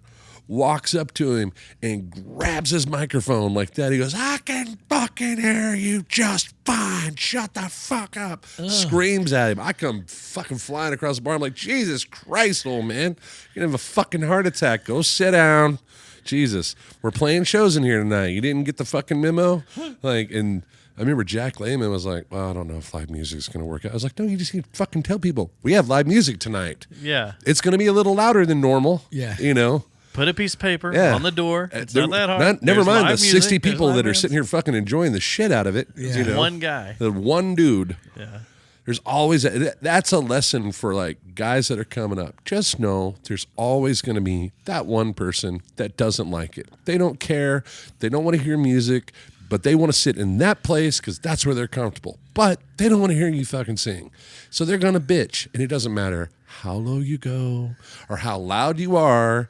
walks up to him and grabs his microphone like that. He goes, "I can fucking hear you just fine. Shut the fuck up." Screams at him. I come fucking flying across the bar. I'm like, Jesus Christ, old man, you're gonna have a fucking heart attack. Go sit down. Jesus, we're playing shows in here tonight. You didn't get the fucking memo? Like, and I remember Jack Lehman was like, "Well, I don't know if live music's going to work out." I was like, "No, you just need to fucking tell people we have live music tonight. Yeah. It's going to be a little louder than normal." Yeah. You know? Put a piece of paper Yeah. on the door. It's not that hard. Never There's mind the live 60 music. There's people live that are bands. sitting here fucking enjoying the shit out of it. Yeah. You know? One guy. The one dude. Yeah. There's always that's a lesson for like guys that are coming up. Just know there's always going to be that one person that doesn't like it. They don't care. They don't want to hear music, but they want to sit in that place because that's where they're comfortable. But they don't want to hear you fucking sing. So they're going to bitch. And it doesn't matter how low you go or how loud you are,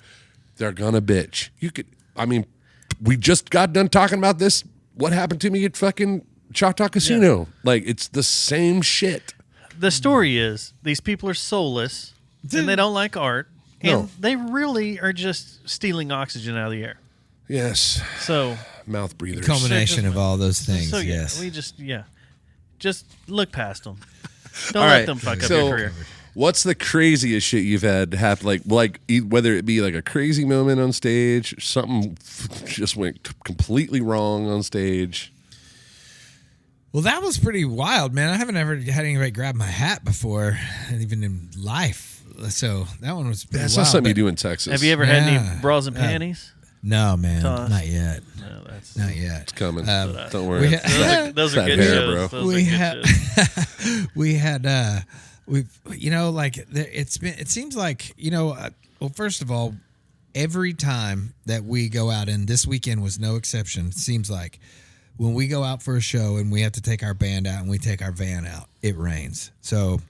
they're going to bitch. We just got done talking about this. What happened to me at fucking Choctaw Casino? Yeah. Like, it's the same shit. The story is these people are soulless and they don't like art. And No. they really are just stealing oxygen out of the air. Yes. So Mouth breathers. Combination of all those things. So yeah, yes. we just look past them. Don't All let right, them fuck up so your career. what's the craziest shit you've had happen? Like whether it be like a crazy moment on stage, something just went completely wrong on stage. Well, that was pretty wild, man. I haven't ever had anybody grab my hat before, even in life. So that one was pretty That's wild. not something you but- do in Texas. Have you ever had Yeah. any bras and panties? No, man, Toss. not yet. No, that's Not yet. It's coming. Um, Don't worry. those are Fat good hair, shows. bro. Those we are had, good shows. we had, we've, it seems like, well, first of all, every time that we go out, and this weekend was no exception, it seems like when we go out for a show and we have to take our band out and we take our van out, it rains. So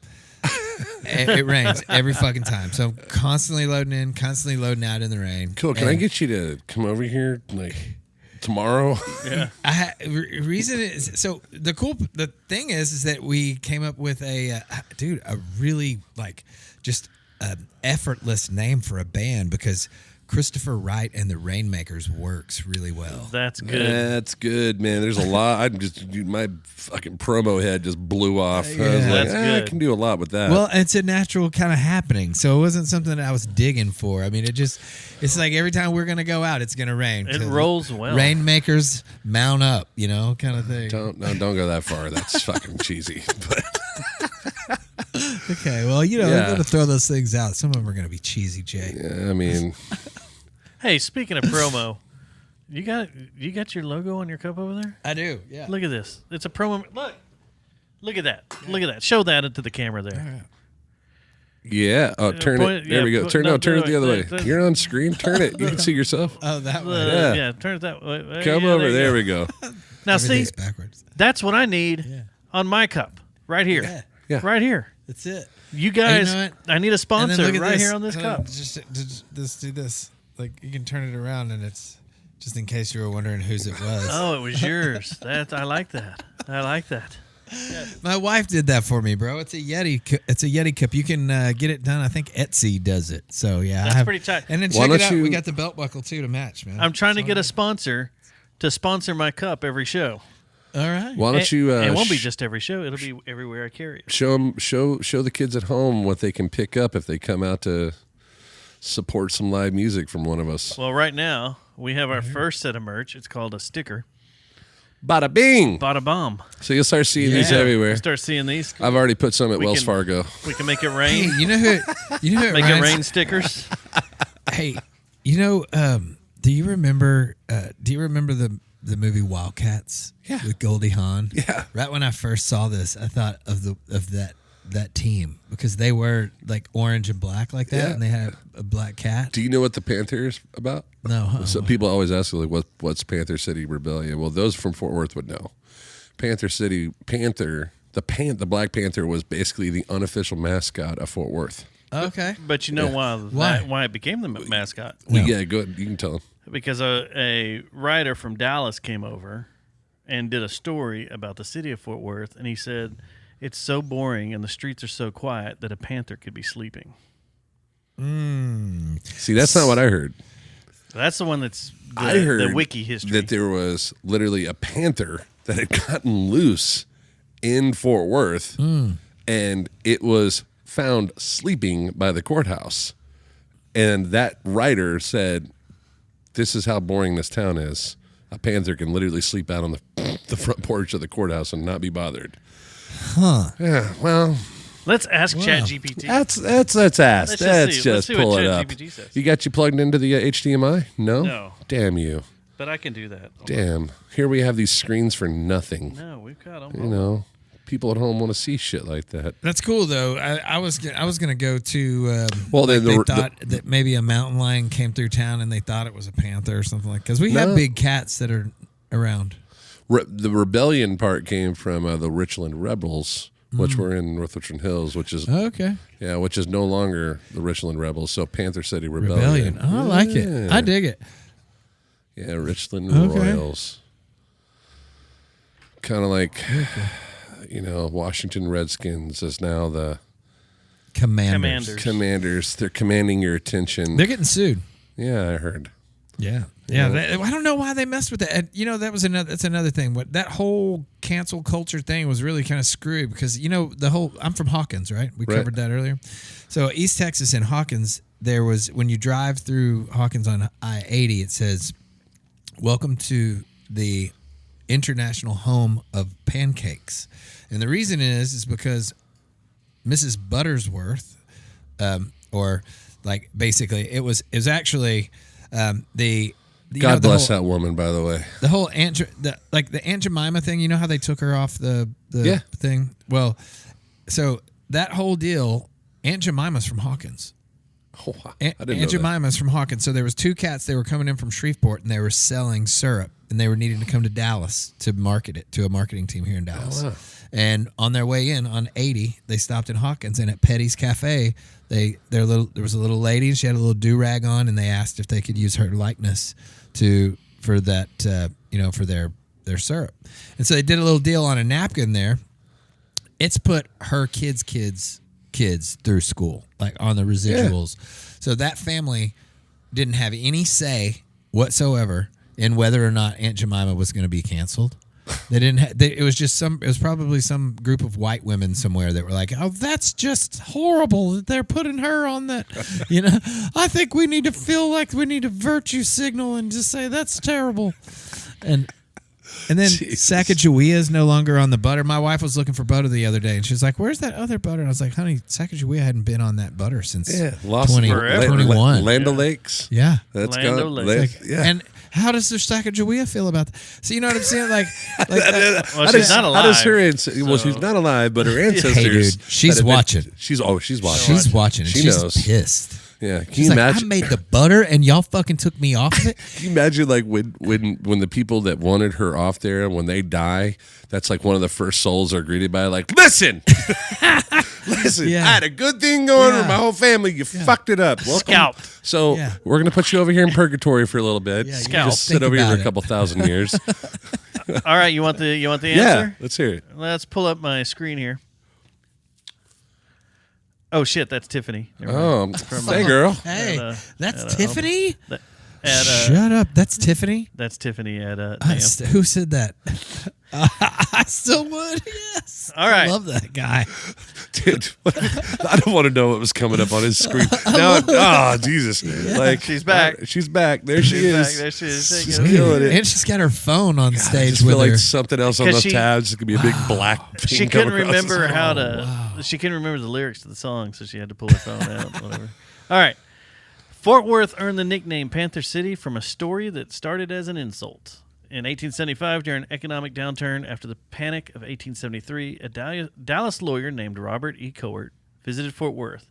it rains every fucking time. So constantly loading in, constantly loading out in the rain. Cool. Can I get you to come over here like tomorrow? Yeah. Reason is, so the thing is that we came up with a really like just effortless name for a band because Christopher Wright and the Rainmakers works really well. That's good. That's good, man. There's a lot. My fucking promo head just blew off. I was like, That's I good. can do a lot with that. Well, it's a natural kind of happening, so it wasn't something that I was digging for. I mean, it's like every time we're gonna go out, it's gonna rain. It So rolls well. Rainmakers mount up, kind of thing. don't go that far. That's fucking cheesy. But Okay, well, Yeah. we're gonna throw those things out. Some of them are gonna be cheesy, Jay. yeah, I mean, Hey, speaking of promo, you got your logo on your cup over there? I do. Yeah. Look at this. It's a promo. Look at that. Look at that. Show that into the camera there. yeah. Oh, turn point- it. There we yeah, go. put- Turn no, turn it no, the other way. that- You're on screen. Turn it. You can see yourself. Oh, that way. Yeah. Yeah, turn it that way. Come Yeah, over. you There go. we go. Now see, Everything's backwards. that's what I need Yeah. on my cup right here. Yeah. Yeah. Right here. That's it. You guys, know what? I need a And then sponsor look at right this. here on this Hold on, cup. Just do this. Like you can turn it around, and it's just in case you were wondering whose it was. Oh, it was yours. I like that. I like that. My wife did that for me, bro. It's a Yeti. It's a Yeti cup. You can get it done. I think Etsy does it. So yeah, That's pretty tight. And then Why check it don't out. you- We got the belt buckle too to match, man. I'm trying to So- get a sponsor to sponsor my cup every show. All right. Why don't you? It won't be just every show. It'll be everywhere I carry it. Show the kids at home what they can pick up if they come out to support some live music from one of us. Well, right now we have our first set of merch. It's called a sticker. Bada bing, Bada bomb. So you'll start seeing these everywhere. You start seeing these. I've already put some at Wells Fargo. We can make it rain. Hey, you know who? Make it rain stickers. Hey, do you remember? The movie Wildcats? Yeah. With Goldie Hawn. Yeah. Right when I first saw this, I thought of that team because they were like orange and black like that, and they had a black cat. Do you know what the Panther is about? No. So people always ask like, what's Panther City Rebellion? Well, those from Fort Worth would know. The Black Panther was basically the unofficial mascot of Fort Worth. Okay. But you know why it became the mascot? No. Yeah, go ahead. You can tell them. Because a writer from Dallas came over and did a story about the city of Fort Worth, and he said it's so boring and the streets are so quiet that a panther could be sleeping. See, that's not what I heard. That's the one that's I heard the wiki history. that there was literally a panther that had gotten loose in Fort Worth, and it was found sleeping by the courthouse. And that writer said, "This is how boring this town is. A panther can literally sleep out on the front porch of the courthouse and not be bothered." Huh. Yeah. Well, let's ask ChatGPT. let's ask. Let's just see pull what it up. ChatGPT says. You got you plugged into the HDMI? No. No. Damn you. But I can do that. Damn. Here we have these screens for nothing. No, we've got them. You know, people at home want to see shit like that. That's cool though. I was gonna go to. Well, then they thought that maybe a mountain lion came through town and they thought it was a panther or something like. Because we have big cats that are around. The rebellion part came from the Richland Rebels, which were in North Richland Hills, which is which is no longer the Richland Rebels. So Panther City Rebellion. Oh, I like it. I dig it. Yeah, Richland Royals. Kind of like, Washington Redskins is now the Commanders. They're commanding your attention. They're getting sued. Yeah, I heard. Yeah. I don't know why they messed with that. And, that's another thing. What that whole cancel culture thing was really kind of screwed because I'm from Hawkins, right? We covered that earlier. So East Texas and Hawkins, there was when you drive through Hawkins on I-80, it says, "Welcome to the international home of pancakes," and the reason is because Mrs. Buttersworth, or like basically it was actually. God bless that woman, by the way. The whole the Aunt Jemima thing. You know how they took her off the thing? Well, so that whole deal, Aunt Jemima's from Hawkins. Oh, I didn't know Aunt Jemima's from Hawkins. So there was two cats. They were coming in from Shreveport, and they were selling syrup, and they were needing to come to Dallas to market it to a marketing team here in Dallas. Oh, wow. And on their way in on 80, they stopped in Hawkins, and at Petty's Cafe, there was a little lady, and she had a little do-rag on, and they asked if they could use her likeness for that for their syrup. And so they did a little deal on a napkin there. It's put her kids through school, like on the residuals. Yeah. So that family didn't have any say whatsoever in whether or not Aunt Jemima was going to be canceled. They didn't. It was probably some group of white women somewhere that were like, "Oh, that's just horrible that they're putting her on that." I think we need to feel like we need a virtue signal and just say that's terrible. And then Sacagawea is no longer on the butter. My wife was looking for butter the other day, and she was like, "Where's that other butter?" And I was like, "Honey, Sacagawea hadn't been on that butter since 2021. Land O'Lakes. Yeah, that's Land O'Lakes. And how does the Sacagawea feel about that? So you know what I'm saying? Well, she's not alive. How does her well, she's not alive, but her ancestors. Hey, dude, she's watching. She's watching. She's watching. She she's knows. Pissed. Yeah, can she's you like, imagine? I made the butter and y'all fucking took me off of it. Can you imagine like when the people that wanted her off there, when they die, that's like one of the first souls are greeted by like, listen, I had a good thing going with my whole family. You fucked it up. Welcome. Scalped. So we're gonna put you over here in purgatory for a little bit. Scalped. Just sit over here for a couple thousand years. All right, you want the answer? Yeah, let's hear it. Let's pull up my screen here. Oh shit, that's Tiffany. Hey girl. Hey, that's Tiffany. Shut up. That's Tiffany. That's Tiffany at. Who said that? I still would. Yes. All right. I love that guy. Dude, I don't want to know what was coming up on his screen. Now, Jesus. Like, She's back. She's back. There she She's is. back. There she is. She's killing it. And she's got her phone on I stage just with feel like her. something else on 'Cause those she- tabs. It could be a big black thing. She couldn't coming across the remember screen. how to. She couldn't remember the lyrics to the song, so she had to pull her phone out. Whatever. All right. Fort Worth earned the nickname Panther City from a story that started as an insult. In 1875, during an economic downturn after the Panic of 1873, a Dallas lawyer named Robert E. Cowart visited Fort Worth.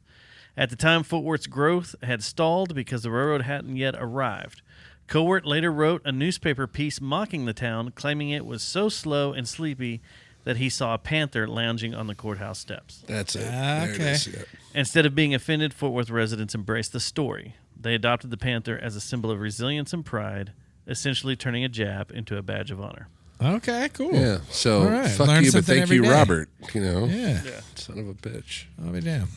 At the time, Fort Worth's growth had stalled because the railroad hadn't yet arrived. Cowart later wrote a newspaper piece mocking the town, claiming it was so slow and sleepy that he saw a panther lounging on the courthouse steps. That's it. There it is. Yeah. Instead of being offended, Fort Worth residents embraced the story. They adopted the panther as a symbol of resilience and pride, essentially turning a jab into a badge of honor. Okay, cool. Yeah. So, All right. fuck Learn you, but something thank every you, day. Robert. You know? Yeah. Son of a bitch. I'll be damned.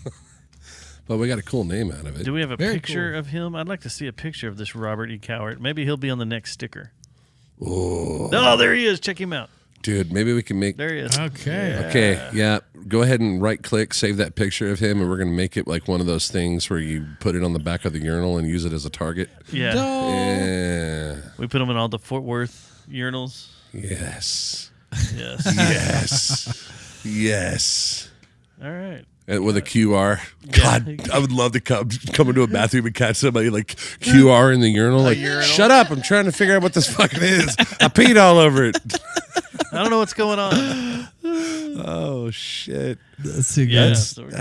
But we got a cool name out of it. Do we have a Very picture cool. of him? I'd like to see a picture of this Robert E. Cowart. Maybe he'll be on the next sticker. Oh, Oh, there he is. Check him out. dude, maybe we can make. There he is. Okay. Okay, yeah. Go ahead and right click, save that picture of him, and we're going to make it like one of those things where you put it on the back of the urinal and use it as a target. Yeah. No. Yeah. We put him in all the Fort Worth urinals. Yes. Yes. Yes. Yes. All right. And with a QR. God, Yeah. I would love to come into a bathroom and catch somebody like QR in the urinal. Like, urinal? shut up. I'm trying to figure out what this fucking is. I peed all over it. I don't know what's going on. Oh, shit. That's too Yeah. good.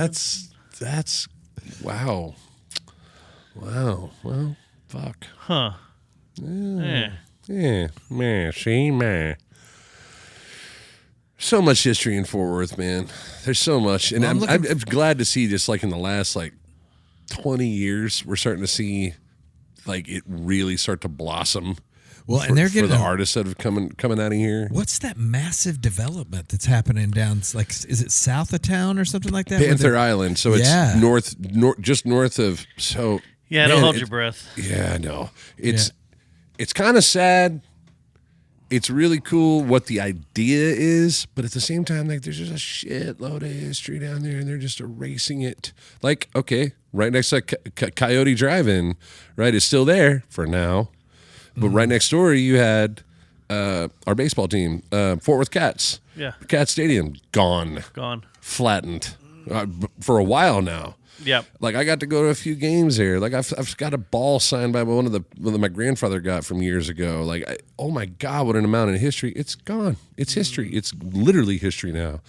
That's wow. Wow. Well, fuck. Huh. Yeah. Yeah, man, see, man. So much history in Fort Worth, man. There's so much. And Well, I'm glad to see just like in the last like 20 years, we're starting to see like it really start to blossom. Well, and they're for getting the artists that have coming out of here. What's that massive development that's happening down? Like, is it south of town or something like that? Panther Island. So it's Yeah. north, just north of. So Yeah, don't man, hold your breath. Yeah, I know. It's kind of sad. It's really cool what the idea is, but at the same time, like there's just a shitload of history down there, and they're just erasing it. Like, okay, right next to Coyote Drive-In, right, is still there for now, but right next door you had our baseball team, Fort Worth Cats. Yeah. Cat Stadium gone, Gone. flattened for a while now. Yep. Like I got to go to a few games there. Like I've got a ball signed by one that my grandfather got from years ago. Like oh my God, what an amount of history! It's gone. It's history. It's literally history now.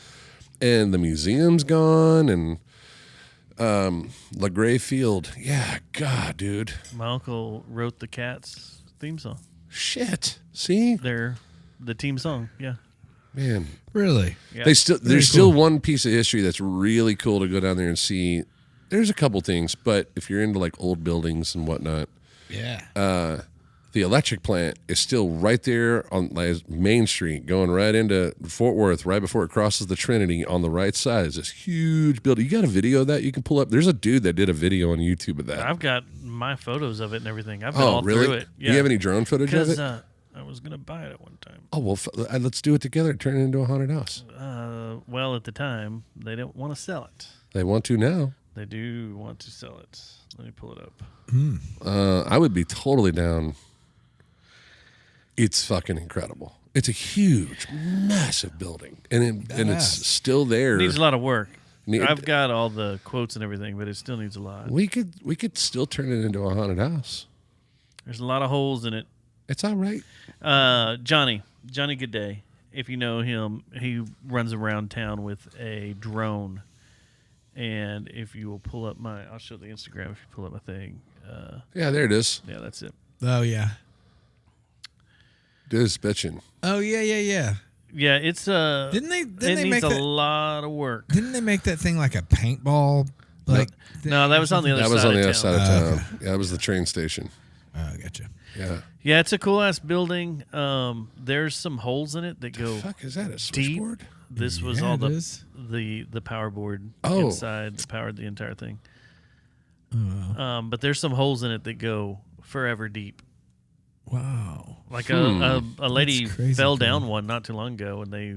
And the museum's gone. And LaGray Field. Yeah, God, dude. My uncle wrote the Cats theme song. Shit. See, The team song. Yeah. man. Really? Yeah. There's cool. still one piece of history that's really cool to go down there and see. There's a couple things, but if you're into like old buildings and whatnot, Yeah. the electric plant is still right there on like, Main Street, going right into Fort Worth, right before it crosses the Trinity. On the right side is this huge building. You got a video of that you can pull up? There's a dude that did a video on YouTube of that. I've got my photos of it and everything. I've been Oh, all really? through it. Do you have any drone footage of Because it? I was going to buy it at one time. Oh, well, let's do it together. Turn it into a haunted house. Well, at the time, they didn't want to sell it. They want to now. They do want to sell it. Let me pull it up. I would be totally down. It's fucking incredible. It's a huge, massive building, and it's still there. It needs a lot of work. Need- I've got all the quotes and everything, but it still needs a lot. We could still turn it into a haunted house. There's a lot of holes in it. It's all right. Johnny Goodday. If you know him, he runs around town with a drone. And if you will pull up I'll show the Instagram if you pull up my thing. Yeah, there it is. Yeah, that's it. Oh yeah. This bitching. Oh yeah. Yeah, it's Didn't they needs make a that? lot of work. Didn't they make that thing like a paintball? Like No, that was on the other That side was on the of other town. side of town. Yeah, that was the train station. Oh, gotcha. Yeah. Yeah, it's a cool ass building. There's some holes in it that go The fuck is that? A deep. switchboard? This was Yeah, all it the is. the power board Oh. inside that powered the entire thing. Oh, But there's some holes in it that go forever deep. Wow. Like a lady That's crazy fell cool. down one not too long ago, and they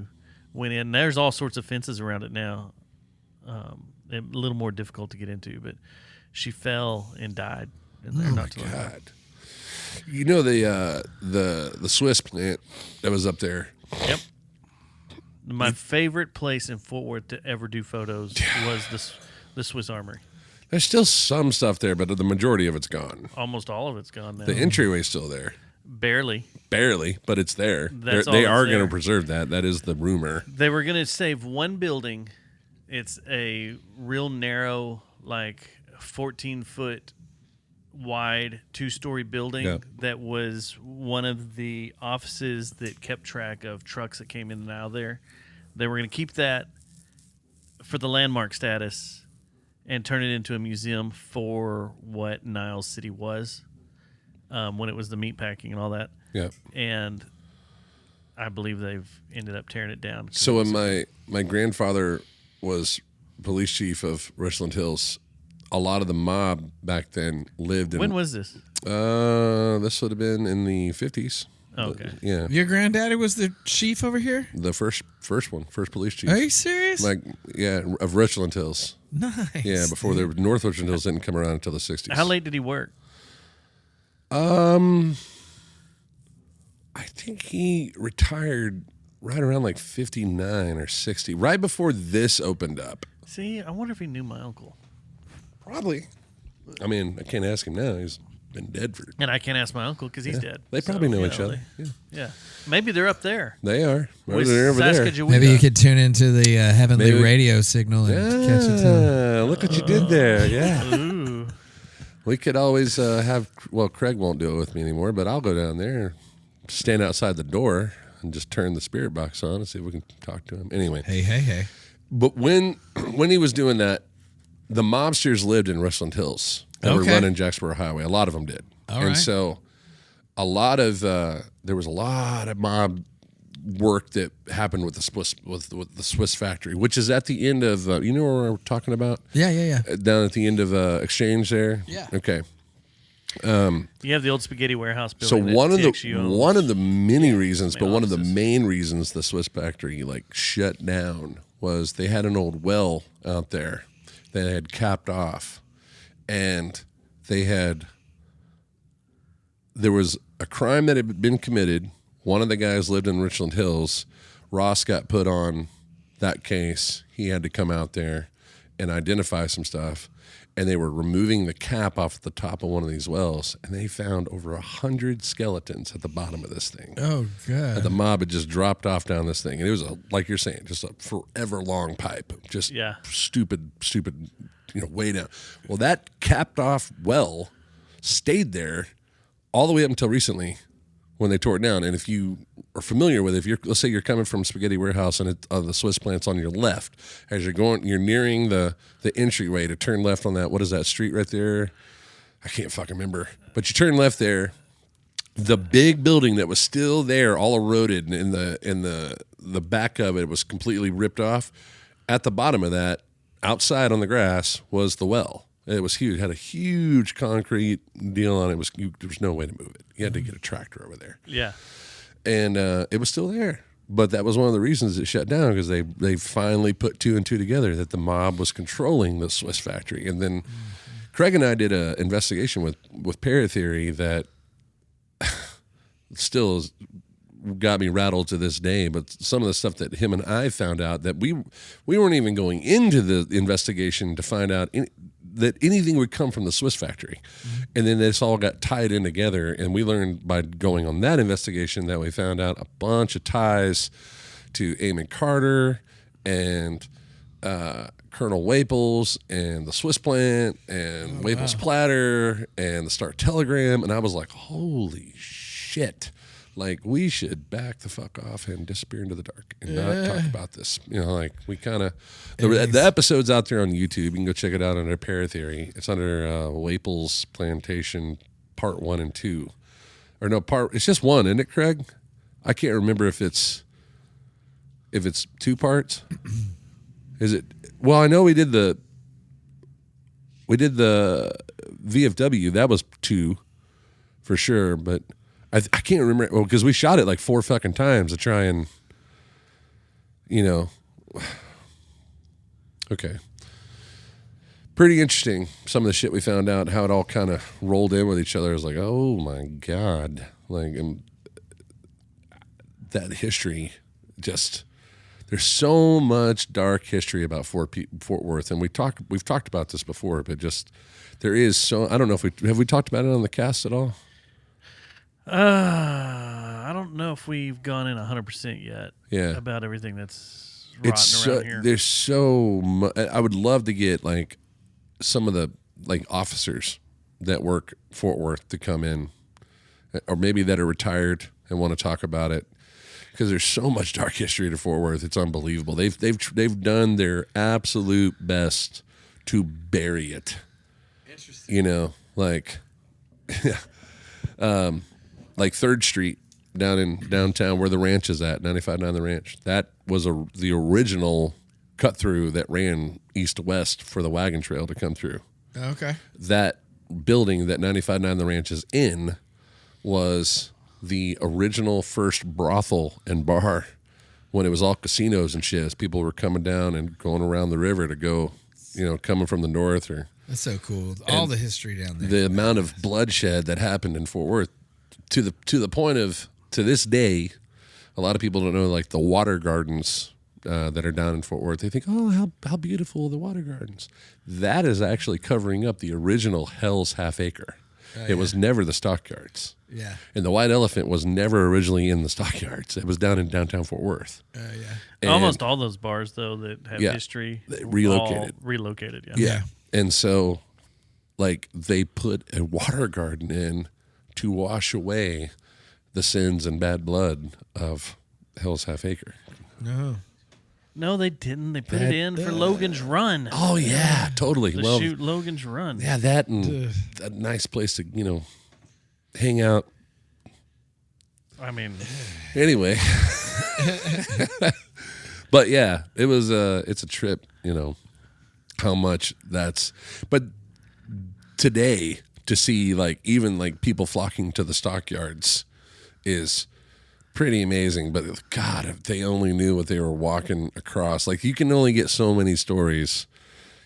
went in. There's all sorts of fences around it now. A little more difficult to get into, but she fell and died in there not too long ago. God. You know the Swiss plant that was up there. Yep. My favorite place in Fort Worth to ever do photos was the Swiss Armory. There's still some stuff there, but the majority of it's gone. Almost all of it's gone now. The entryway's still there. Barely, but it's there. That's They all are that's going to there. preserve that. That is the rumor. They were going to save one building. It's a real narrow, like 14-foot wide 2-story building Yeah. that was one of the offices that kept track of trucks that came in and out of there. They were going to keep that for the landmark status and turn it into a museum for what Niles City was when it was the meatpacking and all that. Yeah. And I believe they've ended up tearing it down. So when my grandfather was police chief of Richland Hills, a lot of the mob back then lived in. When was this? This would have been in the 50s. Oh, okay. Yeah. Your granddaddy was the chief over here? The first police chief. Are you serious? Like, yeah, of Richland Hills. Nice. Yeah, before North Richland Hills didn't come around until the 60s. How late did he work? I think he retired right around like 59 or 60, right before this opened up. See, I wonder if he knew my uncle. Probably. I mean, I can't ask him now. He's been dead for. And I can't ask my uncle because he's dead. They probably know you each other. Yeah. Yeah. Maybe they're up there. They are. With They're over there. Saskatchewan. Maybe you could tune into the heavenly Maybe. radio signal and catch it too. Yeah, look what you did there. Yeah. Ooh. We could always have, well, Craig won't do it with me anymore, but I'll go down there, stand outside the door, and just turn the spirit box on and see if we can talk to him. Anyway. Hey. But when he was doing that, the mobsters lived in Richland Hills that were Okay. running Jacksboro Highway. A lot of them did. All and right. so there was a lot of mob work that happened with the Swiss factory, which is at the end of, you know where we're talking about? Yeah. Down at the end of Exchange there? Yeah. Okay. You have the old spaghetti warehouse So building. one of the many reasons, but one of the main reasons the Swiss factory shut down was they had an old well out there that had capped off, and there was a crime that had been committed. One of the guys lived in Richland Hills. Ross got put on that case. He had to come out there and identify some stuff. And they were removing the cap off the top of one of these wells, and they found over 100 skeletons at the bottom of this thing. Oh, God. And the mob had just dropped off down this thing, and it was like you're saying, just a forever long pipe, just stupid, way down. Well, that capped off well stayed there all the way up until recently, when they tore it down. And if you are familiar with it, let's say you're coming from Spaghetti Warehouse and the Swiss plant's on your left, as you're nearing the entryway to turn left on that, what is that street right there? I can't fucking remember. But you turn left there, the big building that was still there, all eroded, and in the back of it was completely ripped off. At the bottom of that, outside on the grass, was the well. It was huge. It had a huge concrete deal on it. There was no way to move it. You had to get a tractor over there. Yeah. And it was still there. But that was one of the reasons it shut down, because they finally put two and two together, that the mob was controlling the Swiss factory. And then Craig and I did an investigation with Paratheory that still has got me rattled to this day. But some of the stuff that him and I found out, that we weren't even going into the investigation to find out that anything would come from the Swiss factory. And then this all got tied in together, and we learned by going on that investigation that we found out a bunch of ties to Eamon Carter and Colonel Waples and the Swiss plant and Waples Platter and the Star Telegram. And I was like, holy shit. Like, we should back the fuck off and disappear into the dark and not talk about this. We kind of... The episode's out there on YouTube. You can go check it out under Paratheory. It's under Waples Plantation Part 1 and 2. Or no, it's just one, isn't it, Craig? I can't remember if it's two parts. Is it... Well, I know we did the VFW. That was 2 for sure, but... I can't remember. Well, because we shot it like 4 fucking times to try and, okay. Pretty interesting. Some of the shit we found out, how it all kind of rolled in with each other. I was like, oh my God. Like, that history just, there's so much dark history about Fort Worth. And we've talked about this before, but just, there is so, I don't know if have we talked about it on the cast at all? I don't know if we've gone in 100% yet. Yeah. About everything that's rotten around here. There's so much. I would love to get like some of the like officers that work Fort Worth to come in, or maybe that are retired and want to talk about it, because there's so much dark history to Fort Worth. It's unbelievable. They've done their absolute best to bury it. Interesting. Like. Like 3rd Street down in downtown where the ranch is at, 95.9 The Ranch. That was the original cut through that ran east to west for the wagon trail to come through. Okay. That building that 95.9 The Ranch is in was the original first brothel and bar when it was all casinos and shit. As people were coming down and going around the river to go, coming from the north. That's so cool. All the history down there. The amount of bloodshed that happened in Fort Worth. To the point of, to this day, a lot of people don't know like the water gardens that are down in Fort Worth. They think, oh, how beautiful the water gardens. That is actually covering up the original Hell's Half Acre. It was never the stockyards. Yeah. And the White Elephant was never originally in the stockyards. It was down in downtown Fort Worth. Yeah. And almost all those bars though that have history they relocated. Yeah. And so like they put a water garden in to wash away the sins and bad blood of Hell's Half Acre. No, they didn't. They put it in for Logan's Run. Oh yeah, totally. To shoot Logan's Run. Yeah, that and a nice place to hang out. I mean, anyway. But yeah, it was it's a trip. How much that's. But today, to see like even like people flocking to the stockyards is pretty amazing. But God, if they only knew what they were walking across. Like you can only get so many stories.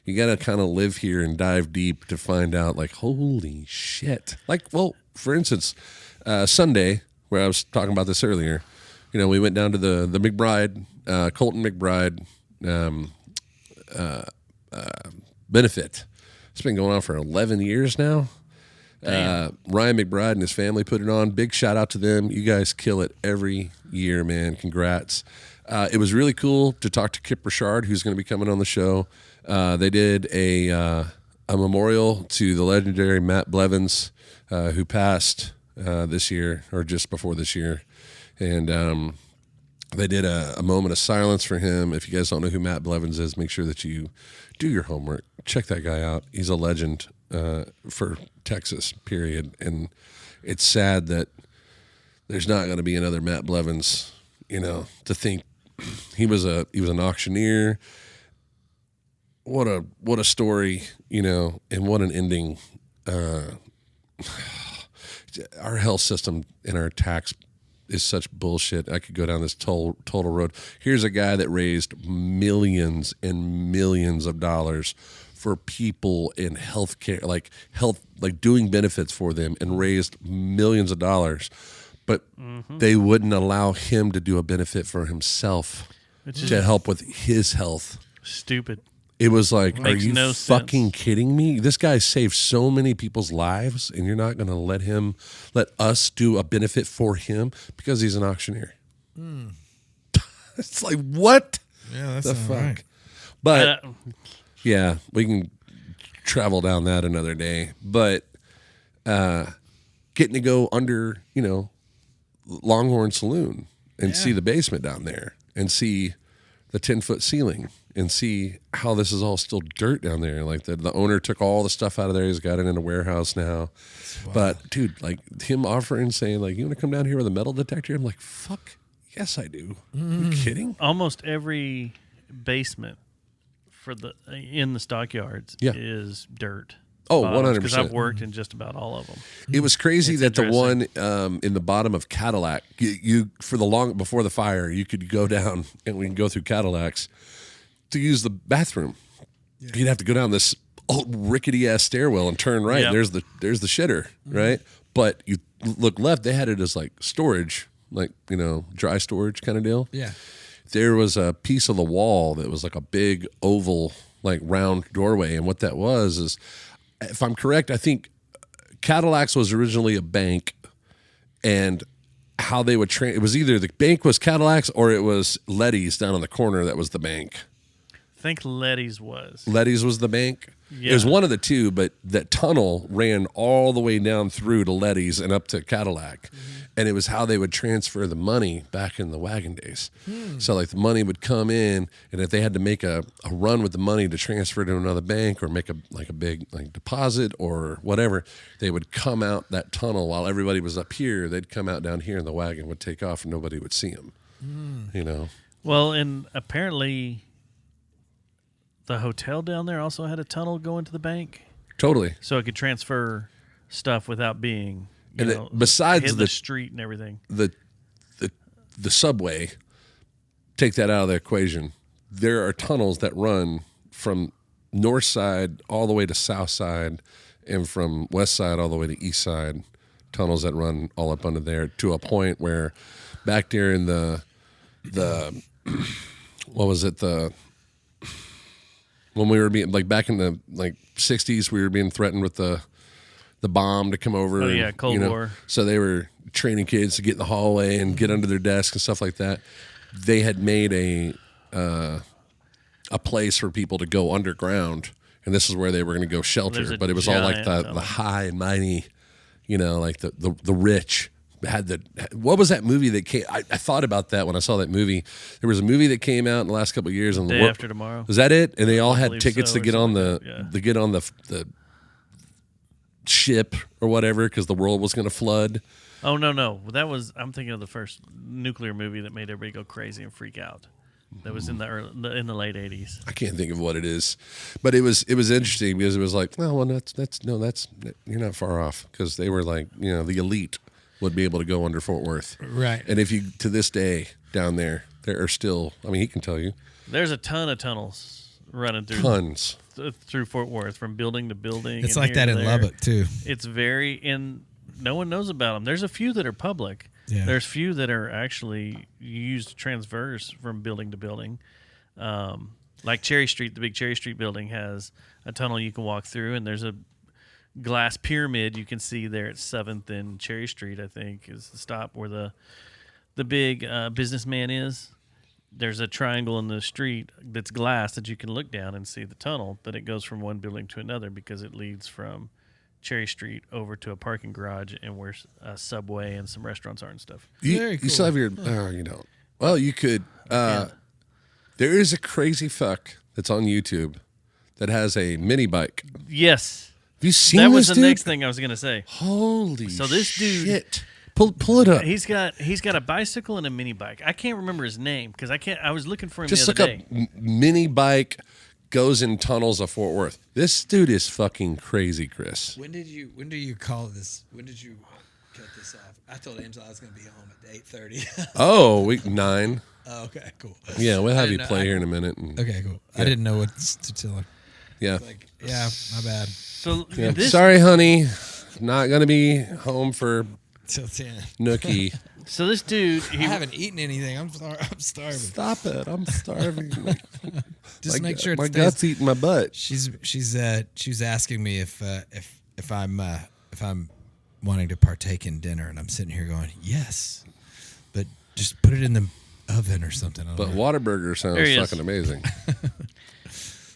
You got to kind of live here and dive deep to find out like, holy shit. Like, well, for instance, Sunday, where I was talking about this earlier, we went down to the McBride, Colton McBride benefit. It's been going on for 11 years now. Ryan McBride and his family put it on. Big shout out to them. You guys kill it every year, man. Congrats. It was really cool to talk to Kip Richard, who's going to be coming on the show. They did a memorial to the legendary Matt Blevins, who passed this year or just before this year. And they did a moment of silence for him. If you guys don't know who Matt Blevins is, make sure that you do your homework. Check that guy out. He's a legend for Texas, period. And it's sad that there's not going to be another Matt Blevins, to think he was an auctioneer. What a story, and what an ending. Our health system and our tax is such bullshit. I could go down this total road. Here's a guy that raised millions and millions of dollars for people in healthcare, like doing benefits for them, and raised millions of dollars. But they wouldn't allow him to do a benefit for himself to help with his health. Stupid. It was like, are you no fucking sense. kidding me? This guy saved so many people's lives, and you're not going to let us do a benefit for him because he's an auctioneer. It's like, what? Yeah, that's the not fuck. right. But yeah, we can travel down that another day. But getting to go under, Longhorn Saloon and see the basement down there and see the 10-foot ceiling and see how this is all still dirt down there. Like the owner took all the stuff out of there. He's got it in a warehouse now. Wow. But dude, like him offering, saying like, you want to come down here with a metal detector? I'm like, fuck, yes I do. Are you kidding? Almost every basement in the stockyards is dirt. Oh, bottles, because 100%. I've worked in just about all of them. It was crazy It's that the one interesting. in the bottom of Cadillac, you for the long before the fire, you could go down and we can go through Cadillacs to use the bathroom. You'd have to go down this old rickety ass stairwell and turn right. Yep. There's the shitter, right? But you look left, they had it as like storage, like dry storage kind of deal. Yeah. There was a piece of the wall that was like a big oval, like round doorway, and what that was is, if I'm correct, I think Cadillacs was originally a bank, and how they would it was either the bank was Cadillacs or it was Letty's down on the corner that was the bank. I think Letty's was. Letty's was the bank. Yeah. It was one of the two, but that tunnel ran all the way down through to Letty's and up to Cadillac. And it was how they would transfer the money back in the wagon days. So like the money would come in, and if they had to make a run with the money to transfer to another bank or make a big like deposit or whatever, they would come out that tunnel while everybody was up here. They'd come out down here and the wagon would take off and nobody would see them. Well, and apparently the hotel down there also had a tunnel going to the bank, Totally. so it could transfer stuff without being besides hitting the the street and everything. the subway, take that out of the equation. There are tunnels that run from north side all the way to south side, and from west side all the way to east side. Tunnels that run all up under there to a point where, back there in the what was it, when we were being like back in the like 60s, we were being threatened with the bomb to come over. Oh, yeah, Cold War. So they were training kids to get in the hallway and get under their desk and stuff like that. They had made a place for people to go underground, and this is where they were going to go shelter. But it was all like the high and mighty, like the rich. What was that movie that came? I thought about that when I saw that movie. There was a movie that came out in the last couple of years. Day After Tomorrow. Was that it? And they all had believe tickets so, to get or on something the like that, to get on the ship or whatever because the world was going to flood. Oh no, I'm thinking of the first nuclear movie that made everybody go crazy and freak out. That was in the late 80s. I can't think of what it is, but it was interesting because it was like, that's you're not far off, because they were like, the elite would be able to go under Fort Worth, Right. And if you to this day down there are still, I mean, he can tell you, There's a ton of tunnels running through tons through Fort Worth from building to building. It's and like here that to in there. Lubbock too. It's and no one knows about them. There's a few that are public. Yeah. There's few that are actually used to transverse from building to building. Like Cherry Street, the big Cherry Street building has a tunnel you can walk through, and there's a glass pyramid you can see there at 7th and Cherry Street, I think, is the stop where the big businessman is. There's a triangle in the street that's glass that you can look down and see the tunnel, but it goes from one building to another because it leads from Cherry Street over to a parking garage and where a Subway and some restaurants are and stuff. Very You still have your, well, you could, there is a crazy fuck that's on YouTube that has a mini bike. Yes. Have you seen That this was the dude? next thing I was going to say. Holy So this dude- shit. Pull it up. He's got a bicycle and a mini bike. I can't remember his name because I was looking for him Just the look other up day. mini bike goes in tunnels of Fort Worth. This dude is fucking crazy, Chris. When do you call this? When did you cut this off? I told Angela I was going to be home at 8:30. Oh, week 9. Oh, okay, cool. Yeah, we'll have I you didn't play know- here in a minute. And, Okay, cool. I didn't know what to tell her. yeah. Like, yeah, my bad. So Yeah. this Sorry, honey. Not going to be home for Till 10. Nookie. So this dude, I haven't eaten anything. I'm starving. Stop it. I'm starving. Just make sure my it stays. gut's eating my butt. She's asking me if I'm wanting to partake in dinner, and I'm sitting here going yes, but just put it in the oven or something. I don't But know. Whataburger sounds There he is. fucking amazing.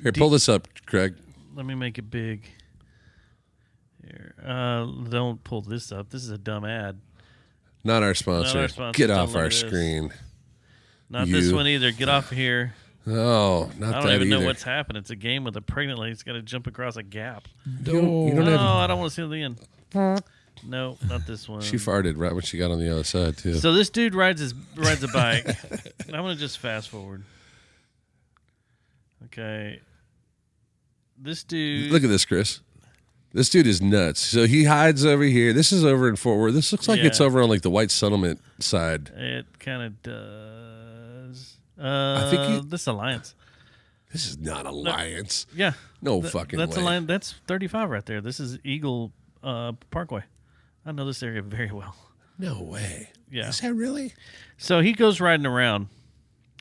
Here, pull this up, Craig. let me make it big. Here, don't pull this up. This is a dumb ad. Not our sponsor. sponsor. Get Don't off look our at this. screen. Not this You- one either. Get off of here. Oh, not I that don't even either. know what's happened. It's a game with a pregnant lady's got to jump across a gap. You don't No, have- I don't want to see the end. No, not this one. She farted right when she got on the other side too. So this dude rides a bike. I'm gonna just fast forward. Okay. This dude. Look at this, Chris. This dude is nuts. So he hides over here. This is over in Fort Worth. This looks like it's over on like the white settlement side. It kind of does. I think this Alliance. This is not Alliance. Yeah. No fucking that's way. Alliance. That's 35 right there. This is Eagle Parkway. I know this area very well. No way. Yeah. Is that really? So he goes riding around.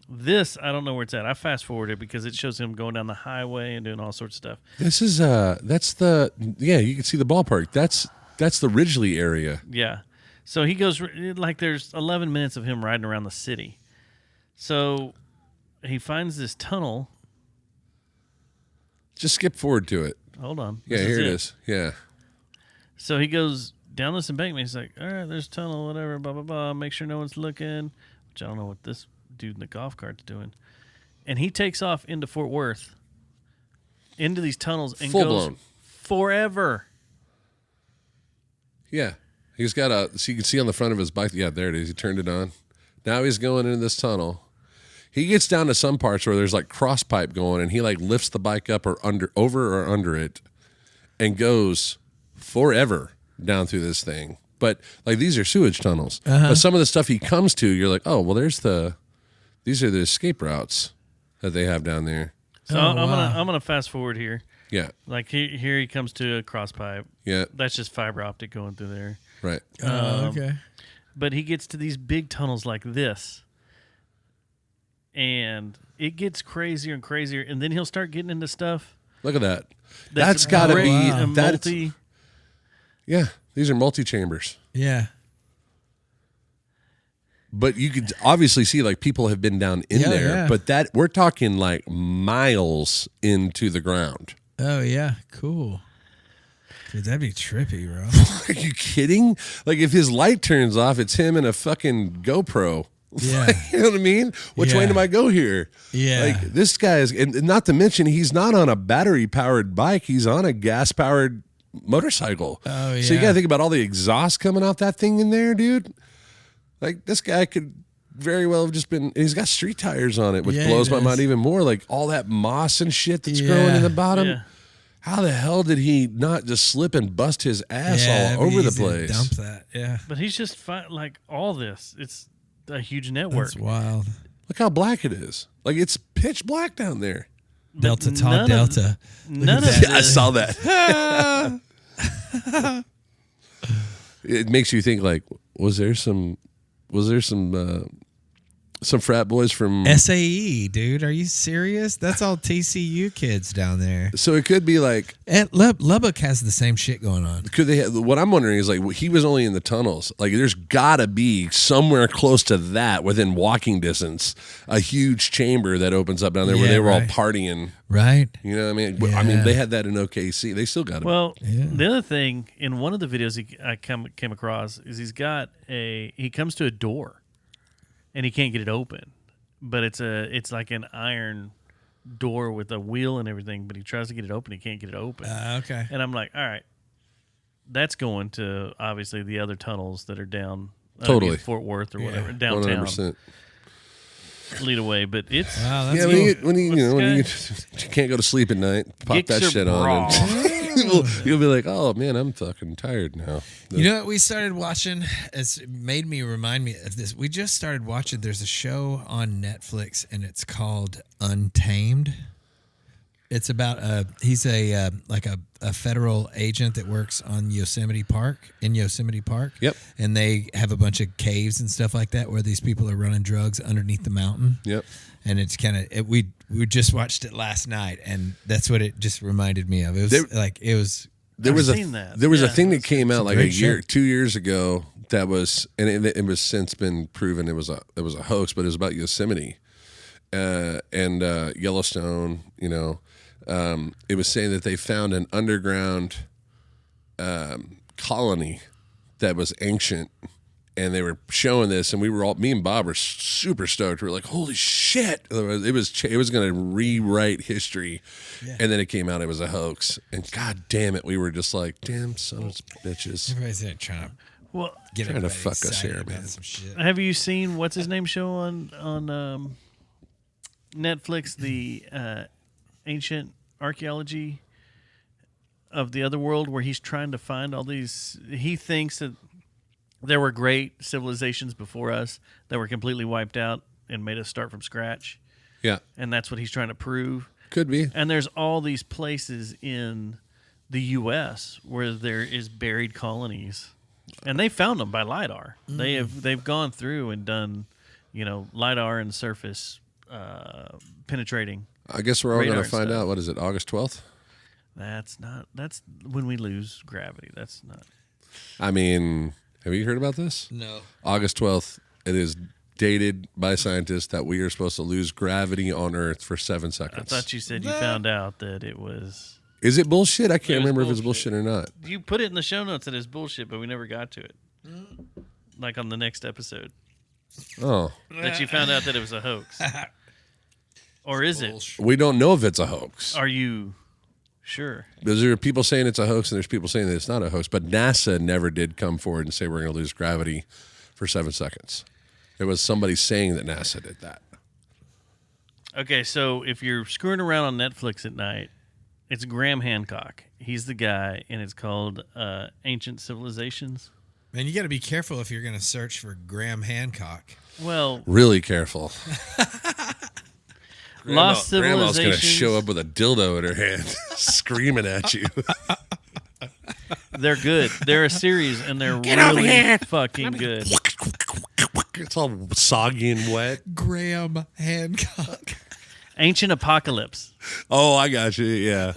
This, I don't know where it's at. I fast forwarded because it shows him going down the highway and doing all sorts of stuff. This is you can see the ballpark. That's the Ridgely area. Yeah. So he goes, like there's 11 minutes of him riding around the city. So he finds this tunnel. Just skip forward to it. Hold on. Yeah, here it is. Yeah. So he goes down this embankment. He's like, all right, there's a tunnel, whatever, blah, blah, blah. Make sure no one's looking. Which I don't know what this dude in the golf cart's doing. And he takes off into Fort Worth, into these tunnels, and Full goes blown. forever. Yeah. He's got so you can see on the front of his bike. Yeah, there it is. He turned it on. Now he's going into this tunnel. He gets down to some parts where there's like cross pipe going, and he like lifts the bike up or over or under it and goes forever down through this thing. But like these are sewage tunnels. But some of the stuff he comes to, you're like, oh, well, these are the escape routes that they have down there. So I'm gonna fast forward here. Yeah. Like here he comes to a cross pipe. Yeah. That's just fiber optic going through there. Right. Okay. But he gets to these big tunnels like this. And it gets crazier and crazier. And then he'll start getting into stuff. Look at that. That's got to be multi. Yeah. These are multi-chambers. Yeah. But you could obviously see like people have been down in there. Yeah. But that we're talking like miles into the ground. Oh, yeah. Cool. Dude, that'd be trippy, bro. Are you kidding? Like if his light turns off, it's him and a fucking GoPro. Yeah. You know what I mean? Which way do I go here? Yeah. Like this guy is, and not to mention, he's not on a battery-powered bike. He's on a gas-powered motorcycle. Oh, yeah. So you got to think about all the exhaust coming off that thing in there, dude. Like this guy could very well have just been, and he's got street tires on it, which blows my mind even more. Like all that moss and shit that's growing in the bottom. Yeah. How the hell did he not just slip and bust his ass all over the place? Dump that. Yeah. But he's just like all this. It's a huge network. That's wild. Look how black it is. Like it's pitch black down there. Delta, Todd Delta. None of Yeah, I saw that. It makes you think like, was there some frat boys from SAE, dude. Are you serious? That's all TCU kids down there. So it could be like, And Lubbock has the same shit going on. could they have, what I'm wondering is like, he was only in the tunnels. Like there's gotta be somewhere close to that within walking distance, a huge chamber that opens up down there where Yeah, they were all right. partying. Right? You know what I mean? Yeah. I mean, they had that in OKC. They still got it. Well, the other thing in one of the videos I came across is he comes to a door, and he can't get it open, but it's like an iron door with a wheel and everything. But he tries to get it open, he can't get it open. Okay. And I'm like, all right, that's going to obviously the other tunnels that are down Totally. Fort Worth or whatever downtown. 100%. Lead away, but it's Wow, that's Yeah, cool. when you This can't go to sleep at night, pop that Gixxer shit bra. on. And you'll be like, oh man, I'm fucking tired now. You know what we started watching? It remind me of this. We just started watching. There's a show on Netflix, and it's called Untamed. It's about he's a federal agent that works on Yosemite Park. Yep. And they have a bunch of caves and stuff like that where these people are running drugs underneath the mountain. Yep. And it's kind of we just watched it last night, and that's what it just reminded me of. It was There was seen that. There was a Yeah, thing that came out like a great year, show. 2 years ago that was, and it was since been proven it was a hoax, but it was about Yosemite and Yellowstone. You know, it was saying that they found an underground colony that was ancient, and they were showing this, and me and Bob were super stoked. We were like, "Holy shit!" It was going to rewrite history, and then it came out it was a hoax. And god damn it, we were just like, "Damn sons of bitches!" everybody's trying to well. get Trying to everybody fuck us excited here, about man. some shit. Have you seen what's his name show on Netflix? The ancient archaeology. of the other world where he's trying to find all these. He thinks that there were great civilizations before us that were completely wiped out and made us start from scratch. Yeah. And that's what he's trying to prove. Could be. And there's all these places in the U.S. where there is buried colonies, and they found them by LiDAR. They've gone through and done, LiDAR and surface penetrating. I guess we're all going to radar find stuff. out. What is it? August 12th? That's when we lose gravity. That's not. I mean, have you heard about this? No. August 12th. It is dated by scientists that we are supposed to lose gravity on Earth for 7 I seconds. thought you said you found out that it was. Is it bullshit? I can't was remember if it's bullshit. bullshit or not. You put it in the show notes that it's bullshit, but we never got to it. Like on the next episode, Oh. that you found out that it was a hoax. Or is it? We don't know if it's a hoax. Are you sure? Because there are people saying it's a hoax and there's people saying that it's not a hoax. But NASA never did come forward and say we're going to lose gravity for 7 seconds. It was somebody saying that NASA did that. Okay, so if you're screwing around on Netflix at night, it's Graham Hancock. He's the guy, and it's called Ancient Civilizations. Man, you got to be careful if you're going to search for Graham Hancock. Well, Really careful. Lost Grandma's going to Civilizations. show up with a dildo in her hand, screaming at you. They're good. They're a series, and they're really fucking good. It's all soggy and wet. Graham Hancock. Ancient Apocalypse. Oh, I got you. Yeah.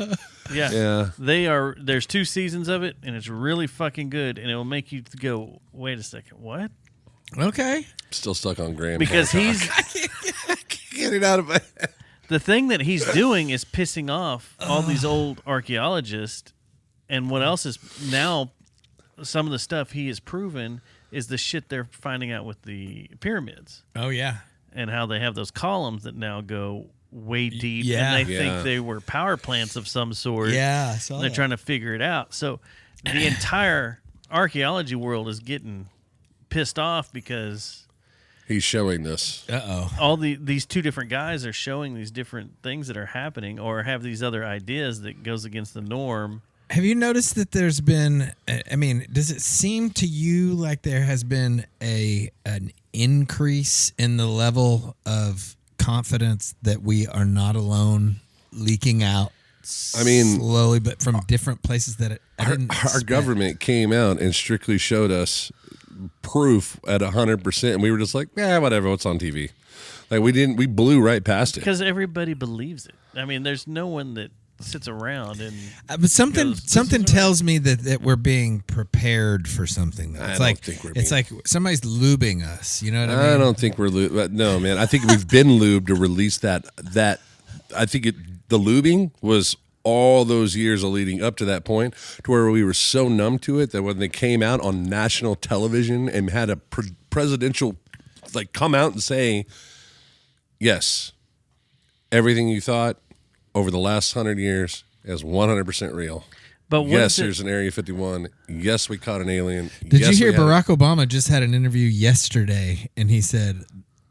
Yeah. Yeah. They are. There's 2 seasons of it, and it's really fucking good, and it will make you go, wait a second, what? Okay. Still stuck on Graham. Because he's Get it out of my head. the thing that he's doing is pissing off all these old archaeologists, and what else is now some of the stuff he has proven is the shit they're finding out with the pyramids Oh, yeah. and how they have those columns that now go way deep, yeah. and they Yeah. think they were power plants of some sort. Yeah, I saw They're that. trying to figure it out. So the entire archaeology world is getting pissed off because He's showing this. Uh-oh. all these 2 different guys are showing these different things that are happening or have these other ideas that goes against the norm. Have you noticed that there's been, I mean, does it seem to you like there has been an increase in the level of confidence that we are not alone leaking out I mean, slowly, but from different places that I didn't Our expect? government came out and strictly showed us proof at 100%, and we were just like, whatever, what's on TV? Like, we blew right past it. Because everybody believes it. I mean, there's no one that sits around and But something goes, "This is right." tells me that we're being prepared for something. Though. I It's don't like think we're it's being- like somebody's lubing us. You know what I mean? I don't think we're lubed. No, man. I think we've been lubed to release that. I think the lubing was all those years of leading up to that point to where we were so numb to it that when they came out on national television and had a presidential, come out and say, yes, everything you thought over the last 100 years is 100% real. But what Yes, is it- there's an Area 51. Yes, we caught an alien. Did Yes, you hear we had- Barack Obama just had an interview yesterday, and he said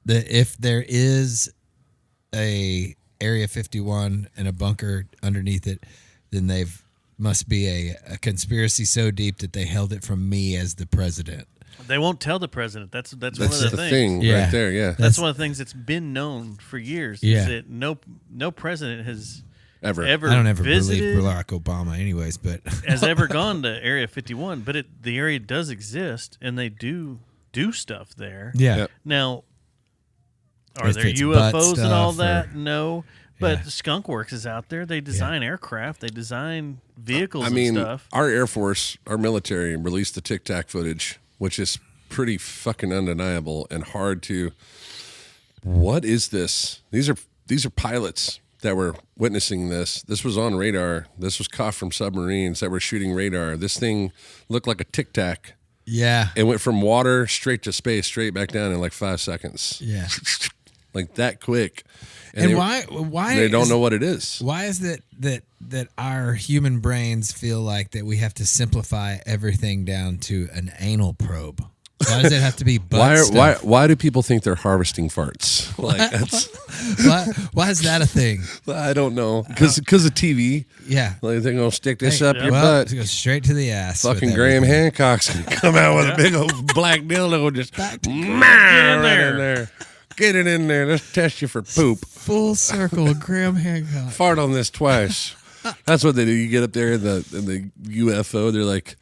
that if there is a Area 51 and a bunker underneath it, then they've must be a conspiracy so deep that they held it from me as the president. They won't tell the president. That's one That's of the the things. thing Yeah. right there, yeah. That's one of the things that's been known for years. Yeah. Is that no president has Ever. I don't ever visited, believe Barack Obama, anyways. But has ever gone to Area 51. But the area does exist, and they do stuff there. yeah, Yep. Now, are If there it's butt UFOs and all stuff that? or- No. But Yeah. Skunk Works is out there. They design aircraft. They design vehicles I mean, and stuff. our Air Force, our military released the Tic Tac footage, which is pretty fucking undeniable and hard to. What is this? These are pilots that were witnessing this. This was on radar. This was caught from submarines that were shooting radar. This thing looked like a Tic Tac. yeah, It went from water straight to space, straight back down in 5 seconds. yeah. Like that quick. And they- why They don't is- know what it is. Why is that our human brains feel like that we have to simplify everything down to an anal probe? Why does it have to be butt stuff? Why do people think they're harvesting farts? Like that's why is that a thing? I don't know. Because of TV. Yeah. Like they're gonna stick this up your Well, butt. it goes straight to the ass. Fucking Graham Hancock's gonna come out with a big old black dildo, just Get in right there. Get it in there. Let's test you for poop. Full circle, Graham Hancock. Fart on this twice. That's what they do. You get up there in the UFO. They're like,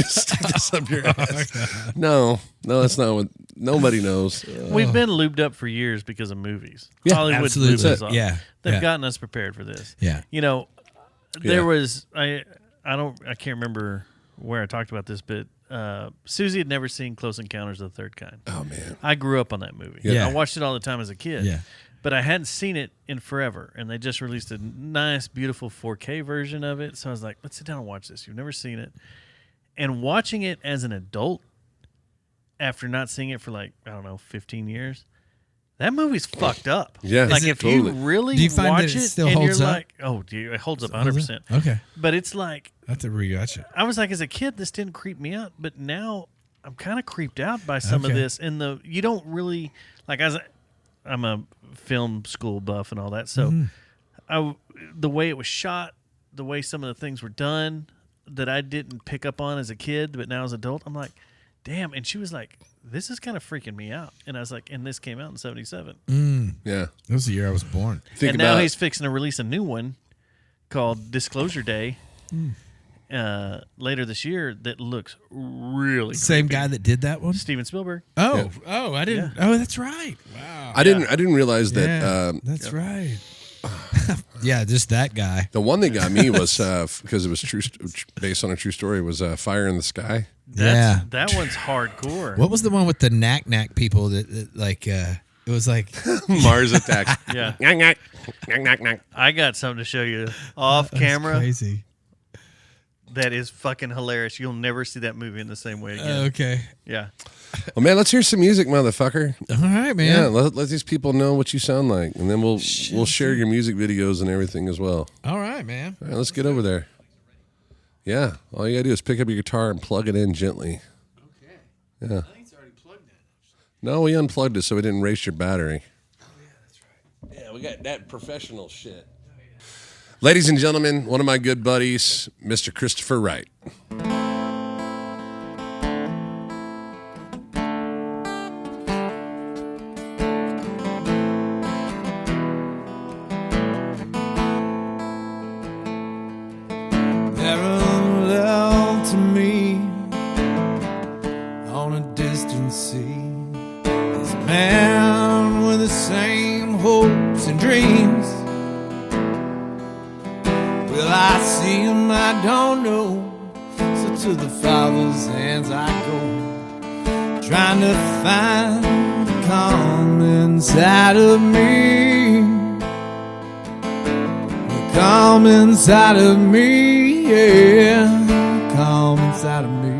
stick this up your ass. No, that's not what. Nobody knows. We've been lubed up for years because of movies. Yeah, Hollywood absolutely. lubed us up. Yeah, They've yeah. gotten us prepared for this. Yeah. You know, there Yeah. was I can't remember where I talked about this, but Susie had never seen Close Encounters of the Third Kind. Oh man, I grew up on that movie. Yeah. I watched it all the time as a kid. Yeah. But I hadn't seen it in forever, and they just released a nice, beautiful 4K version of it. So I was like, let's sit down and watch this. You've never seen it. And watching it as an adult, after not seeing it for 15 years, that movie's fucked up. Yeah. Like, Is it? if Totally. you really Do you find that watch it it, still and holds you're up? like, oh, dude, it holds up 100%. Okay. But it's like, I have to rewatch it. I was like, as a kid, this didn't creep me out, but now I'm kind of creeped out by some of Okay. this. And you don't really, like, I'm a film school buff and all that, so the way it was shot, the way some of the things were done that I didn't pick up on as a kid, but now as an adult, I'm like, damn. And she was like, this is kind of freaking me out. And I was like, and this came out in 1977. yeah. That was the year I was born. Think And about now he's fixing to release a new one called Disclosure Day later this year that looks really Same creepy. guy that did that one? Steven Spielberg. Oh, I didn't. Oh, that's right. Wow. I didn't realize that. Yeah, that's right. Yeah, just that guy. The one that got me was because it was based on a true story. Was Fire in the Sky. That one's hardcore. What was the one with the knack people that like? It was like Mars Attacks. Yeah. Knack, knack, knack, knack. I got something to show you off camera crazy. that is fucking hilarious. You'll never see that movie in the same way again. Okay. Yeah. Well, man, let's hear some music, motherfucker. All right, man. Yeah, let these people know what you sound like, and then we'll share your music videos and everything as well. All right, man. All right, let's get over there. Yeah, all you gotta do is pick up your guitar and plug it in gently. Okay. Yeah. I think it's already plugged in. No, we unplugged it so it didn't race your battery. Oh yeah, that's right. Yeah, we got that professional shit. Ladies and gentlemen, one of my good buddies, Mr. Christopher Wright. Parallel to me on a distant sea is a man with the same hopes and dreams. Will I see him? I don't know. So to the Father's hands I go, trying to find the calm inside of me. The calm inside of me, yeah. Calm inside of me.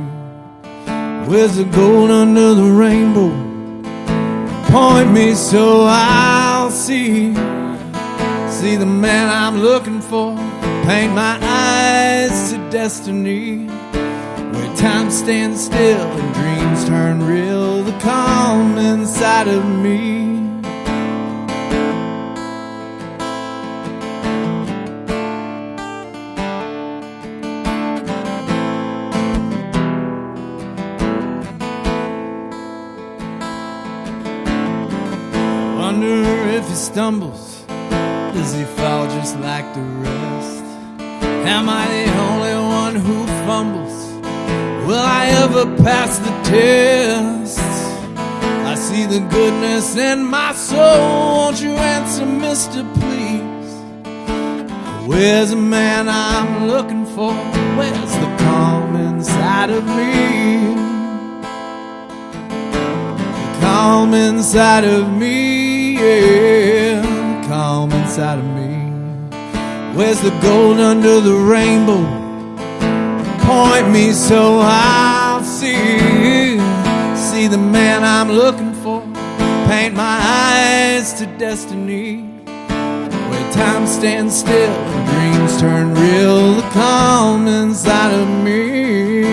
Where's the gold under the rainbow? Point me so I'll see. See the man I'm looking for. Paint my eyes to destiny, where time stands still and dreams turn real. The calm inside of me. Wonder if he stumbles, does he fall just like the rest? Am I the only one who fumbles? Will I ever pass the test? I see the goodness in my soul. Won't you answer, mister, please? Where's the man I'm looking for? Where's the calm inside of me? The calm inside of me, yeah. The calm inside of me. Where's the gold under the rainbow? Point me so I'll see. See the man I'm looking for. Paint my eyes to destiny, where time stands still and dreams turn real. The calm inside of me.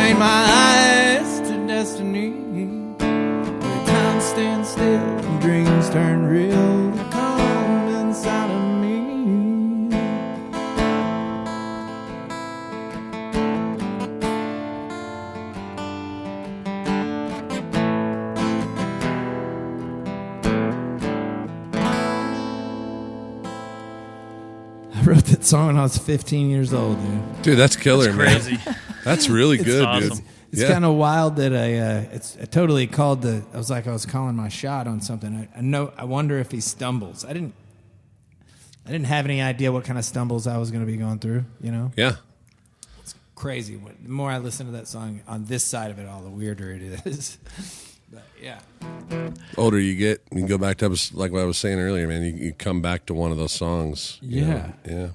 train my eyes to destiny. Where time stands still and dreams turn real to come inside of me. I wrote that song when I was 15 years old, dude. Dude, that's killer, Crazy. man. That's really good, awesome. dude. It's kind of wild that I totally called I was calling my shot on something. I wonder if he stumbles. I didn't have any idea what kind of stumbles I was going to be going through, you know? Yeah. It's crazy. The more I listen to that song on this side of it all, the weirder it is. But yeah. Older you get, you go back to, like what I was saying earlier, man, you come back to one of those songs. you know? Yeah.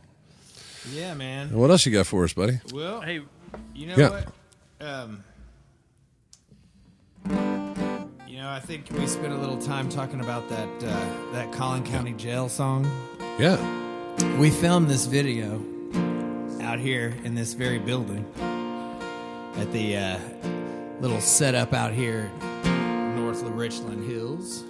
Yeah, man. And what else you got for us, buddy? Well, Hey, you know Yeah. what? I think we spent a little time talking about that Collin County Jail song. Yeah. We filmed this video out here in this very building at the little setup out here north of Richland Hills.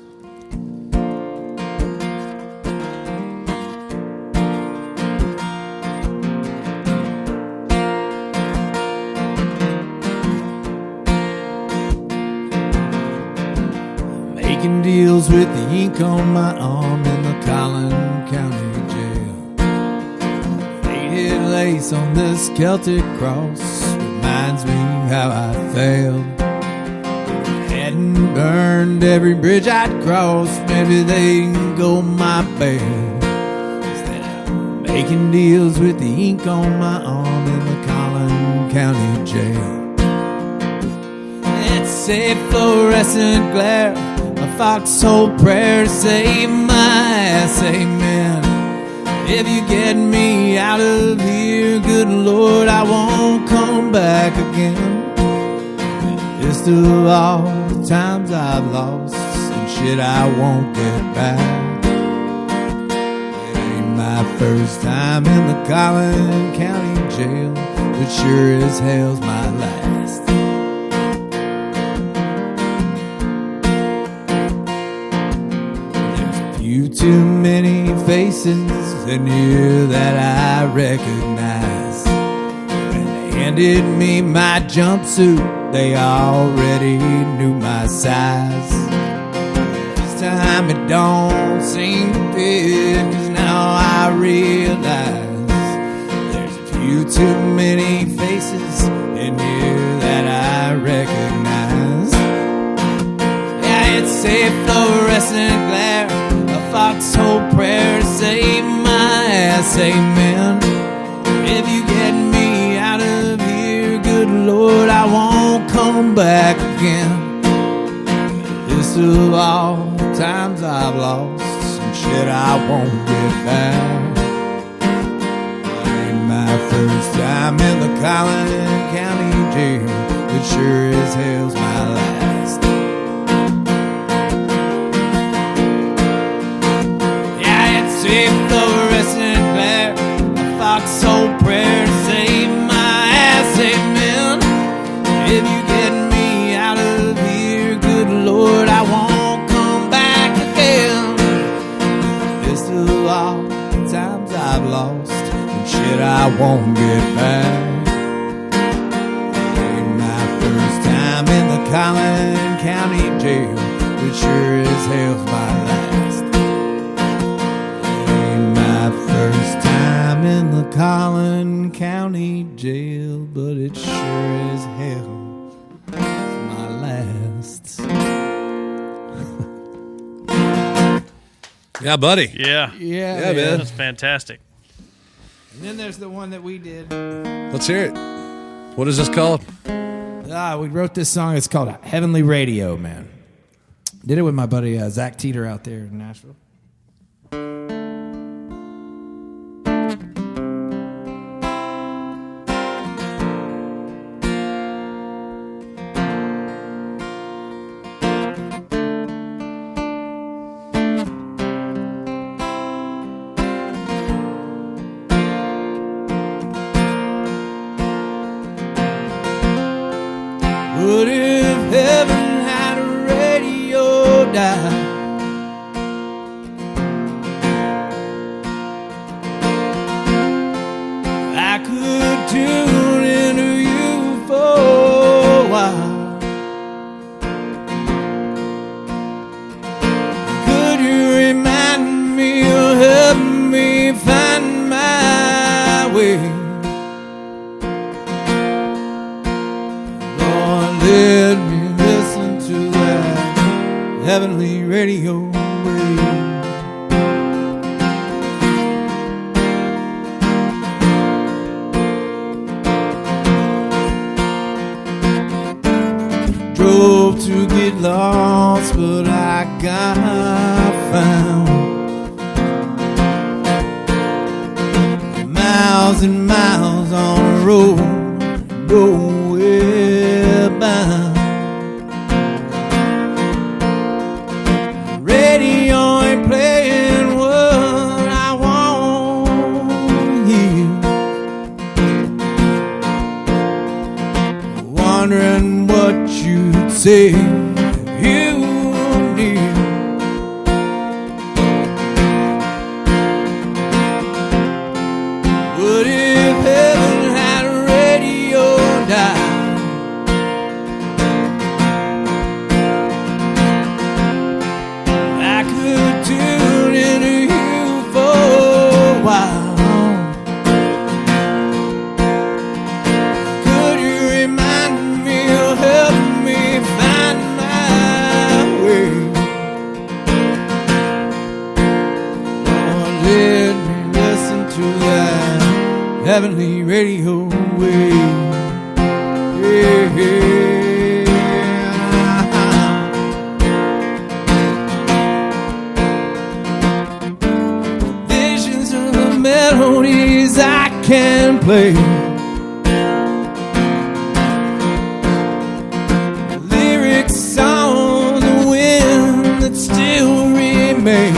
Making deals with the ink on my arm in the Collin County Jail. Faded lace on this Celtic cross reminds me how I failed. If I hadn't burned every bridge I'd crossed, maybe they'd go my bail. Instead of making deals with the ink on my arm in the Collin County Jail. It's a fluorescent glare, a foxhole prayer to save my ass, amen. If you get me out of here, good Lord, I won't come back again. List of all the times I've lost and shit I won't get back. It ain't my first time in the Collin County Jail, but sure as hell's my last. Too many faces in here that I recognize. When they handed me my jumpsuit, they already knew my size. This time it don't seem to fit, 'cause now I realize there's a few too many faces in here that I recognize. Yeah, it's a fluorescent glare, foxhole prayer to save my ass, amen. If you get me out of here, good Lord, I won't come back again. List of all the times I've lost and shit I won't get back. It ain't my first time in the Collin County Jail, but sure as hell's my last. A fluorescent glare, a foxhole prayer to save my ass, amen. If you get me out of here, good Lord, I won't come back again. List of all the times I've lost and shit I won't get back. Ain't my first time in the Collin County Jail, but sure as hell's my last. First time in the Collin County Jail, but it sure as hell is my last. Yeah, buddy. Yeah. Yeah, man. That's fantastic. And then there's the one that we did. Let's hear it. What is this called? We wrote this song. It's called Heavenly Radio, man. Did it with my buddy Zach Teeter out there in Nashville. What if heaven had a radio dial? I could tune into you for a while. Could you remind me or help me find my way? Lord, let me listen to that heavenly radio wave. Drove to get lost, but I got found. Miles and miles on a road, nowhere bound. Radio ain't playing what I want to hear. Wondering what you'd say if you were near. What if heaven had a radio dial? I could tune into you for a while. Could you remind me or help me find my way? Lord, let me listen to that heavenly radio wave. Yeah, yeah. Visions of the melodies I can play. Lyrics on the wind that still remain.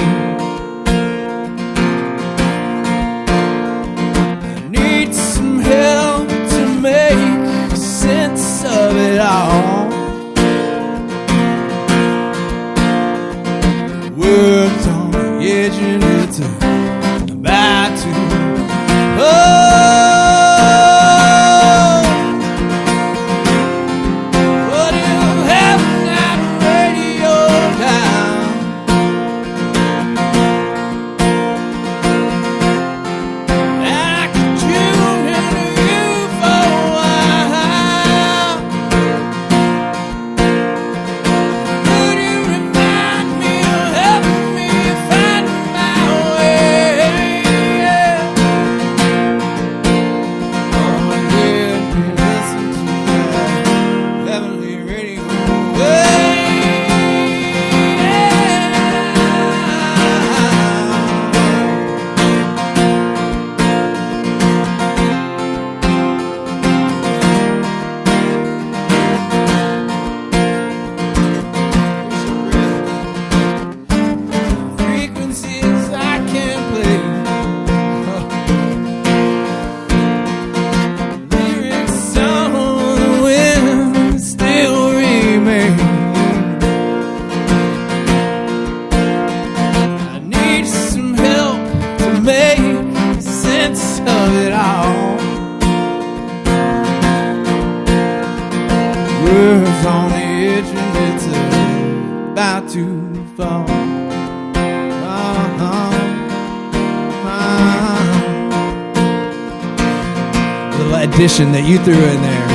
Need some help to make sense of it all. Words on the edge and it's about to what if heaven had a radio dial? And I could tune into you for a while. Could you remind me or help me find my way? Oh, let me listen to that heavenly radio wave. Frequencies I can play. Lyrics on the wind still remain. I need some help to make sense of it all. Words on the edge and it's about to fall. Little addition that you threw in there.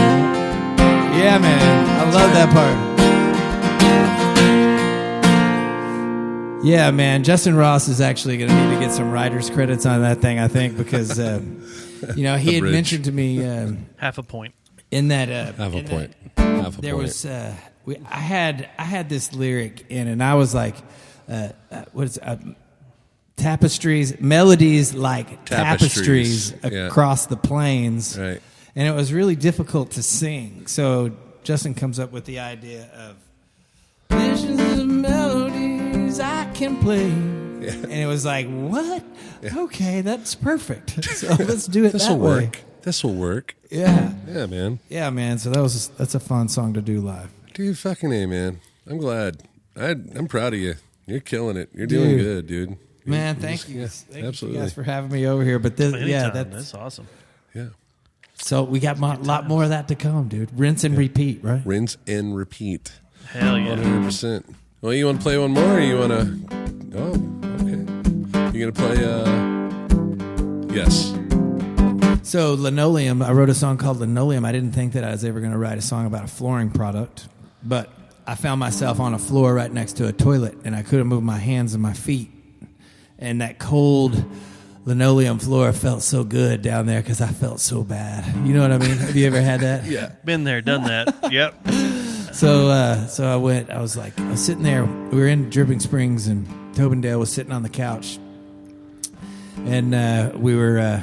Yeah, man. I love that part. Yeah, man. Justin Ross is actually going to need to get some writer's credits on that thing, I think, because, he had bridge. mentioned to me Half a point. in that. Half a in point. that- Half a there point. was I had this lyric in, and I was like, what is tapestries, melodies like tapestries Yeah. across the plains, Right. and it was really difficult to sing. So Justin comes up with the idea of visions of melodies I can play, and it was like, what? Yeah. Okay, that's perfect. So let's do it This'll that way. work. This will work. Yeah. Yeah, man. Yeah, man. So that's a fun song to do live. Dude, fucking A, man. I'm glad. I'm proud of you. You're killing it. You're doing good, dude. Man, thank you. Thank absolutely. you guys for having me over here. But That's awesome. Yeah. So we got a lot more of that to come, dude. Rinse and repeat, right? Rinse and repeat. Hell yeah. 100%. Well, you want to play one more, or you want to... Oh, okay. You going to play... Yes. So Linoleum, I wrote a song called Linoleum. I didn't think that I was ever going to write a song about a flooring product, but I found myself on a floor right next to a toilet, and I couldn't move my hands and my feet. And that cold linoleum floor felt so good down there because I felt so bad. You know what I mean? Have you ever had that? Yeah. Been there, done that. Yep. So I was sitting there. We were in Dripping Springs, and Tobindale was sitting on the couch. And we were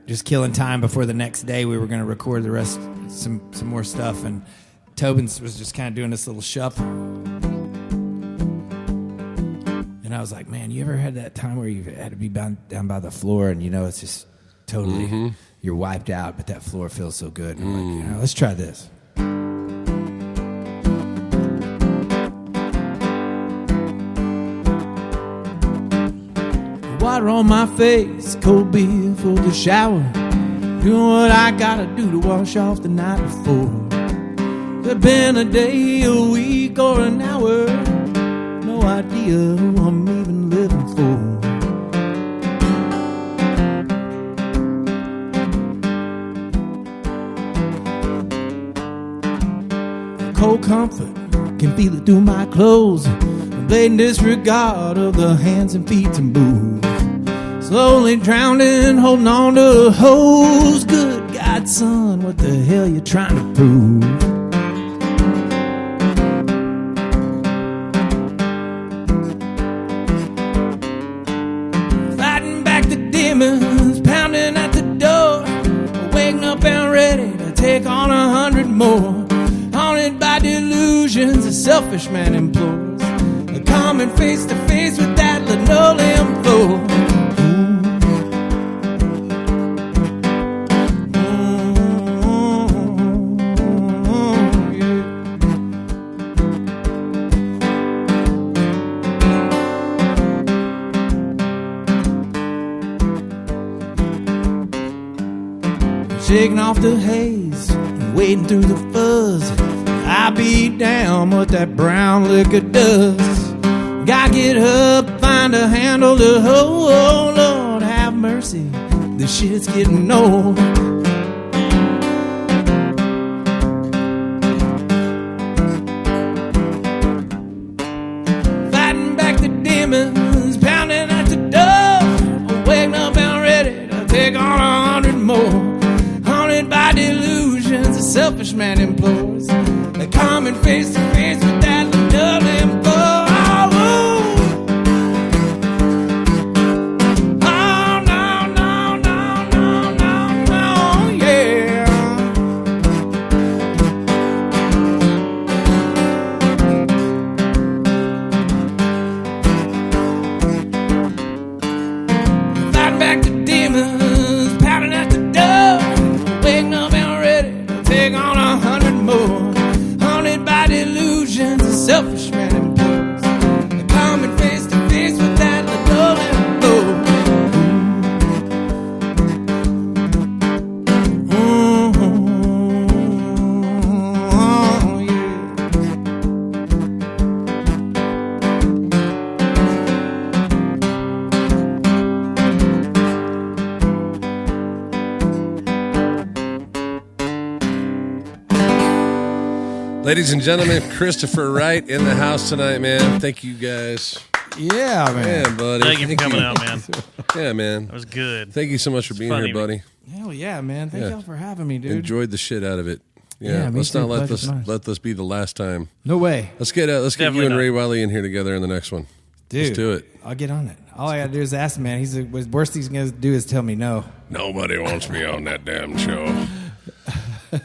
just killing time before the next day. We were going to record the rest, some more stuff. And Tobin was just kind of doing this little shuffle. And I was like, man, you ever had that time where you had to be down by the floor and, it's just totally, you're wiped out, but that floor feels so good. And I'm like, let's try this. Water on my face, cold beer for the shower. Doing what I gotta do to wash off the night before. Could've been a day, a week, or an hour. No idea who I'm even living for. Cold comfort, can feel it through my clothes. Blatant disregard of the hands and feet to move. Slowly drowning, holding on to a hose. Good God, son, what the hell you trying to prove? Fighting back the demons, pounding at the door. Waking up and ready to take on 100 more. Haunted by delusions, a selfish man implores. Coming face to face with that linoleum floor. Shaking off the haze, wading through the fuzz. I beat down what that brown liquor does. Gotta get up, find a handle to hold. Oh, Lord, have mercy, this shit's getting old. Fighting back the demons, pounding at the door. Waking up and ready to take on 100 more. Haunted by delusions, a selfish man implores. They're coming face to face with that linoleum floor. Selfish man implores. They're coming face to face with that linoleum floor. Ladies and gentlemen, Christopher Wright in the house tonight, man. Thank you guys. Yeah, man. Yeah, buddy. Thank you for coming out, man. Yeah, man. That was good. Thank you so much for being funny, here, buddy. Hell yeah, man. Thank y'all for having me, dude. Enjoyed the shit out of it. Yeah, me let's too. not let Pleasure's nice. let this be the last time. No way. Let's get you Definitely and not. Ray Wiley in here together in the next one. Dude, Let's do it. I'll get on it. All I gotta do is ask him, man. The worst he's gonna do is tell me no. Nobody wants me on that damn show.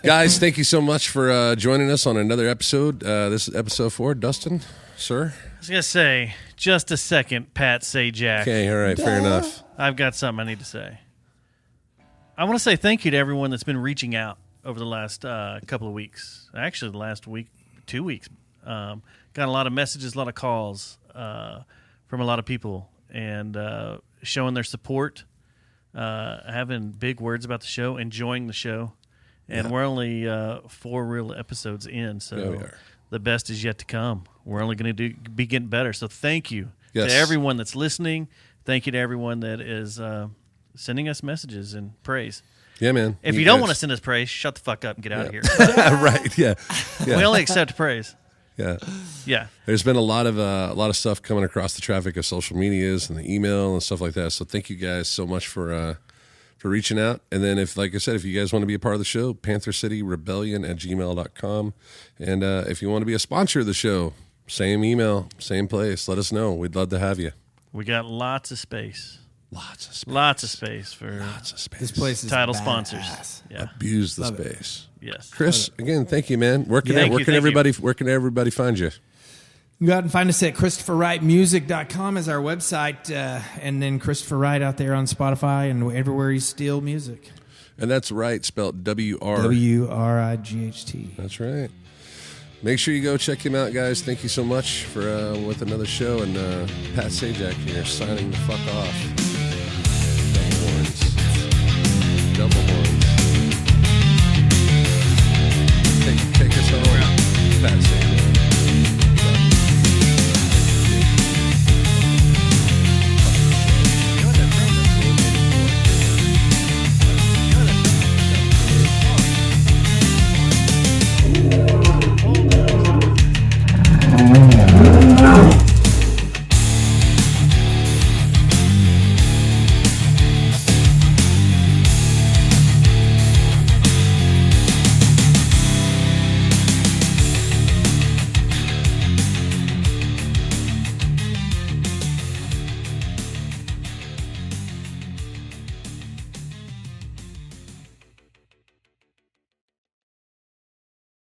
Guys, thank you so much for joining us on another episode. This is episode 4. Dustin, sir? I was going to say, just a second, Pat Sajak. Okay, all right, fair enough. I've got something I need to say. I want to say thank you to everyone that's been reaching out over the last couple of weeks. Actually, the last week, 2 weeks. Got a lot of messages, a lot of calls from a lot of people, and showing their support, having big words about the show, enjoying the show. And we're only 4 real episodes in, so the best is yet to come. We're only going to be getting better. So thank you to everyone that's listening. Thank you to everyone that is sending us messages and praise. Yeah, man. If you don't want to send us praise, shut the fuck up and get out of here. Right, yeah. We only accept praise. Yeah. Yeah. There's been a lot of stuff coming across the traffic of social medias and the email and stuff like that. So thank you guys so much for reaching out. And then like I said, if you guys want to be a part of the show, panthercityrebellion@gmail.com. And if you want to be a sponsor of the show, same email, same place. Let us know. We'd love to have you. We got lots of space. Lots of space for This place is title badass. sponsors. Yeah. Abuse the space. Yes. Chris, again, thank you, man. Where can Thank you. everybody find you? You can go out and find us at ChristopherWrightMusic.com is our website, and then Christopher Wright out there on Spotify and everywhere you steal music. And that's Wright, spelled W-R. W-R-I-G-H-T. That's right. Make sure you go check him out, guys. Thank you so much for with another show. And Pat Sajak here signing the fuck off.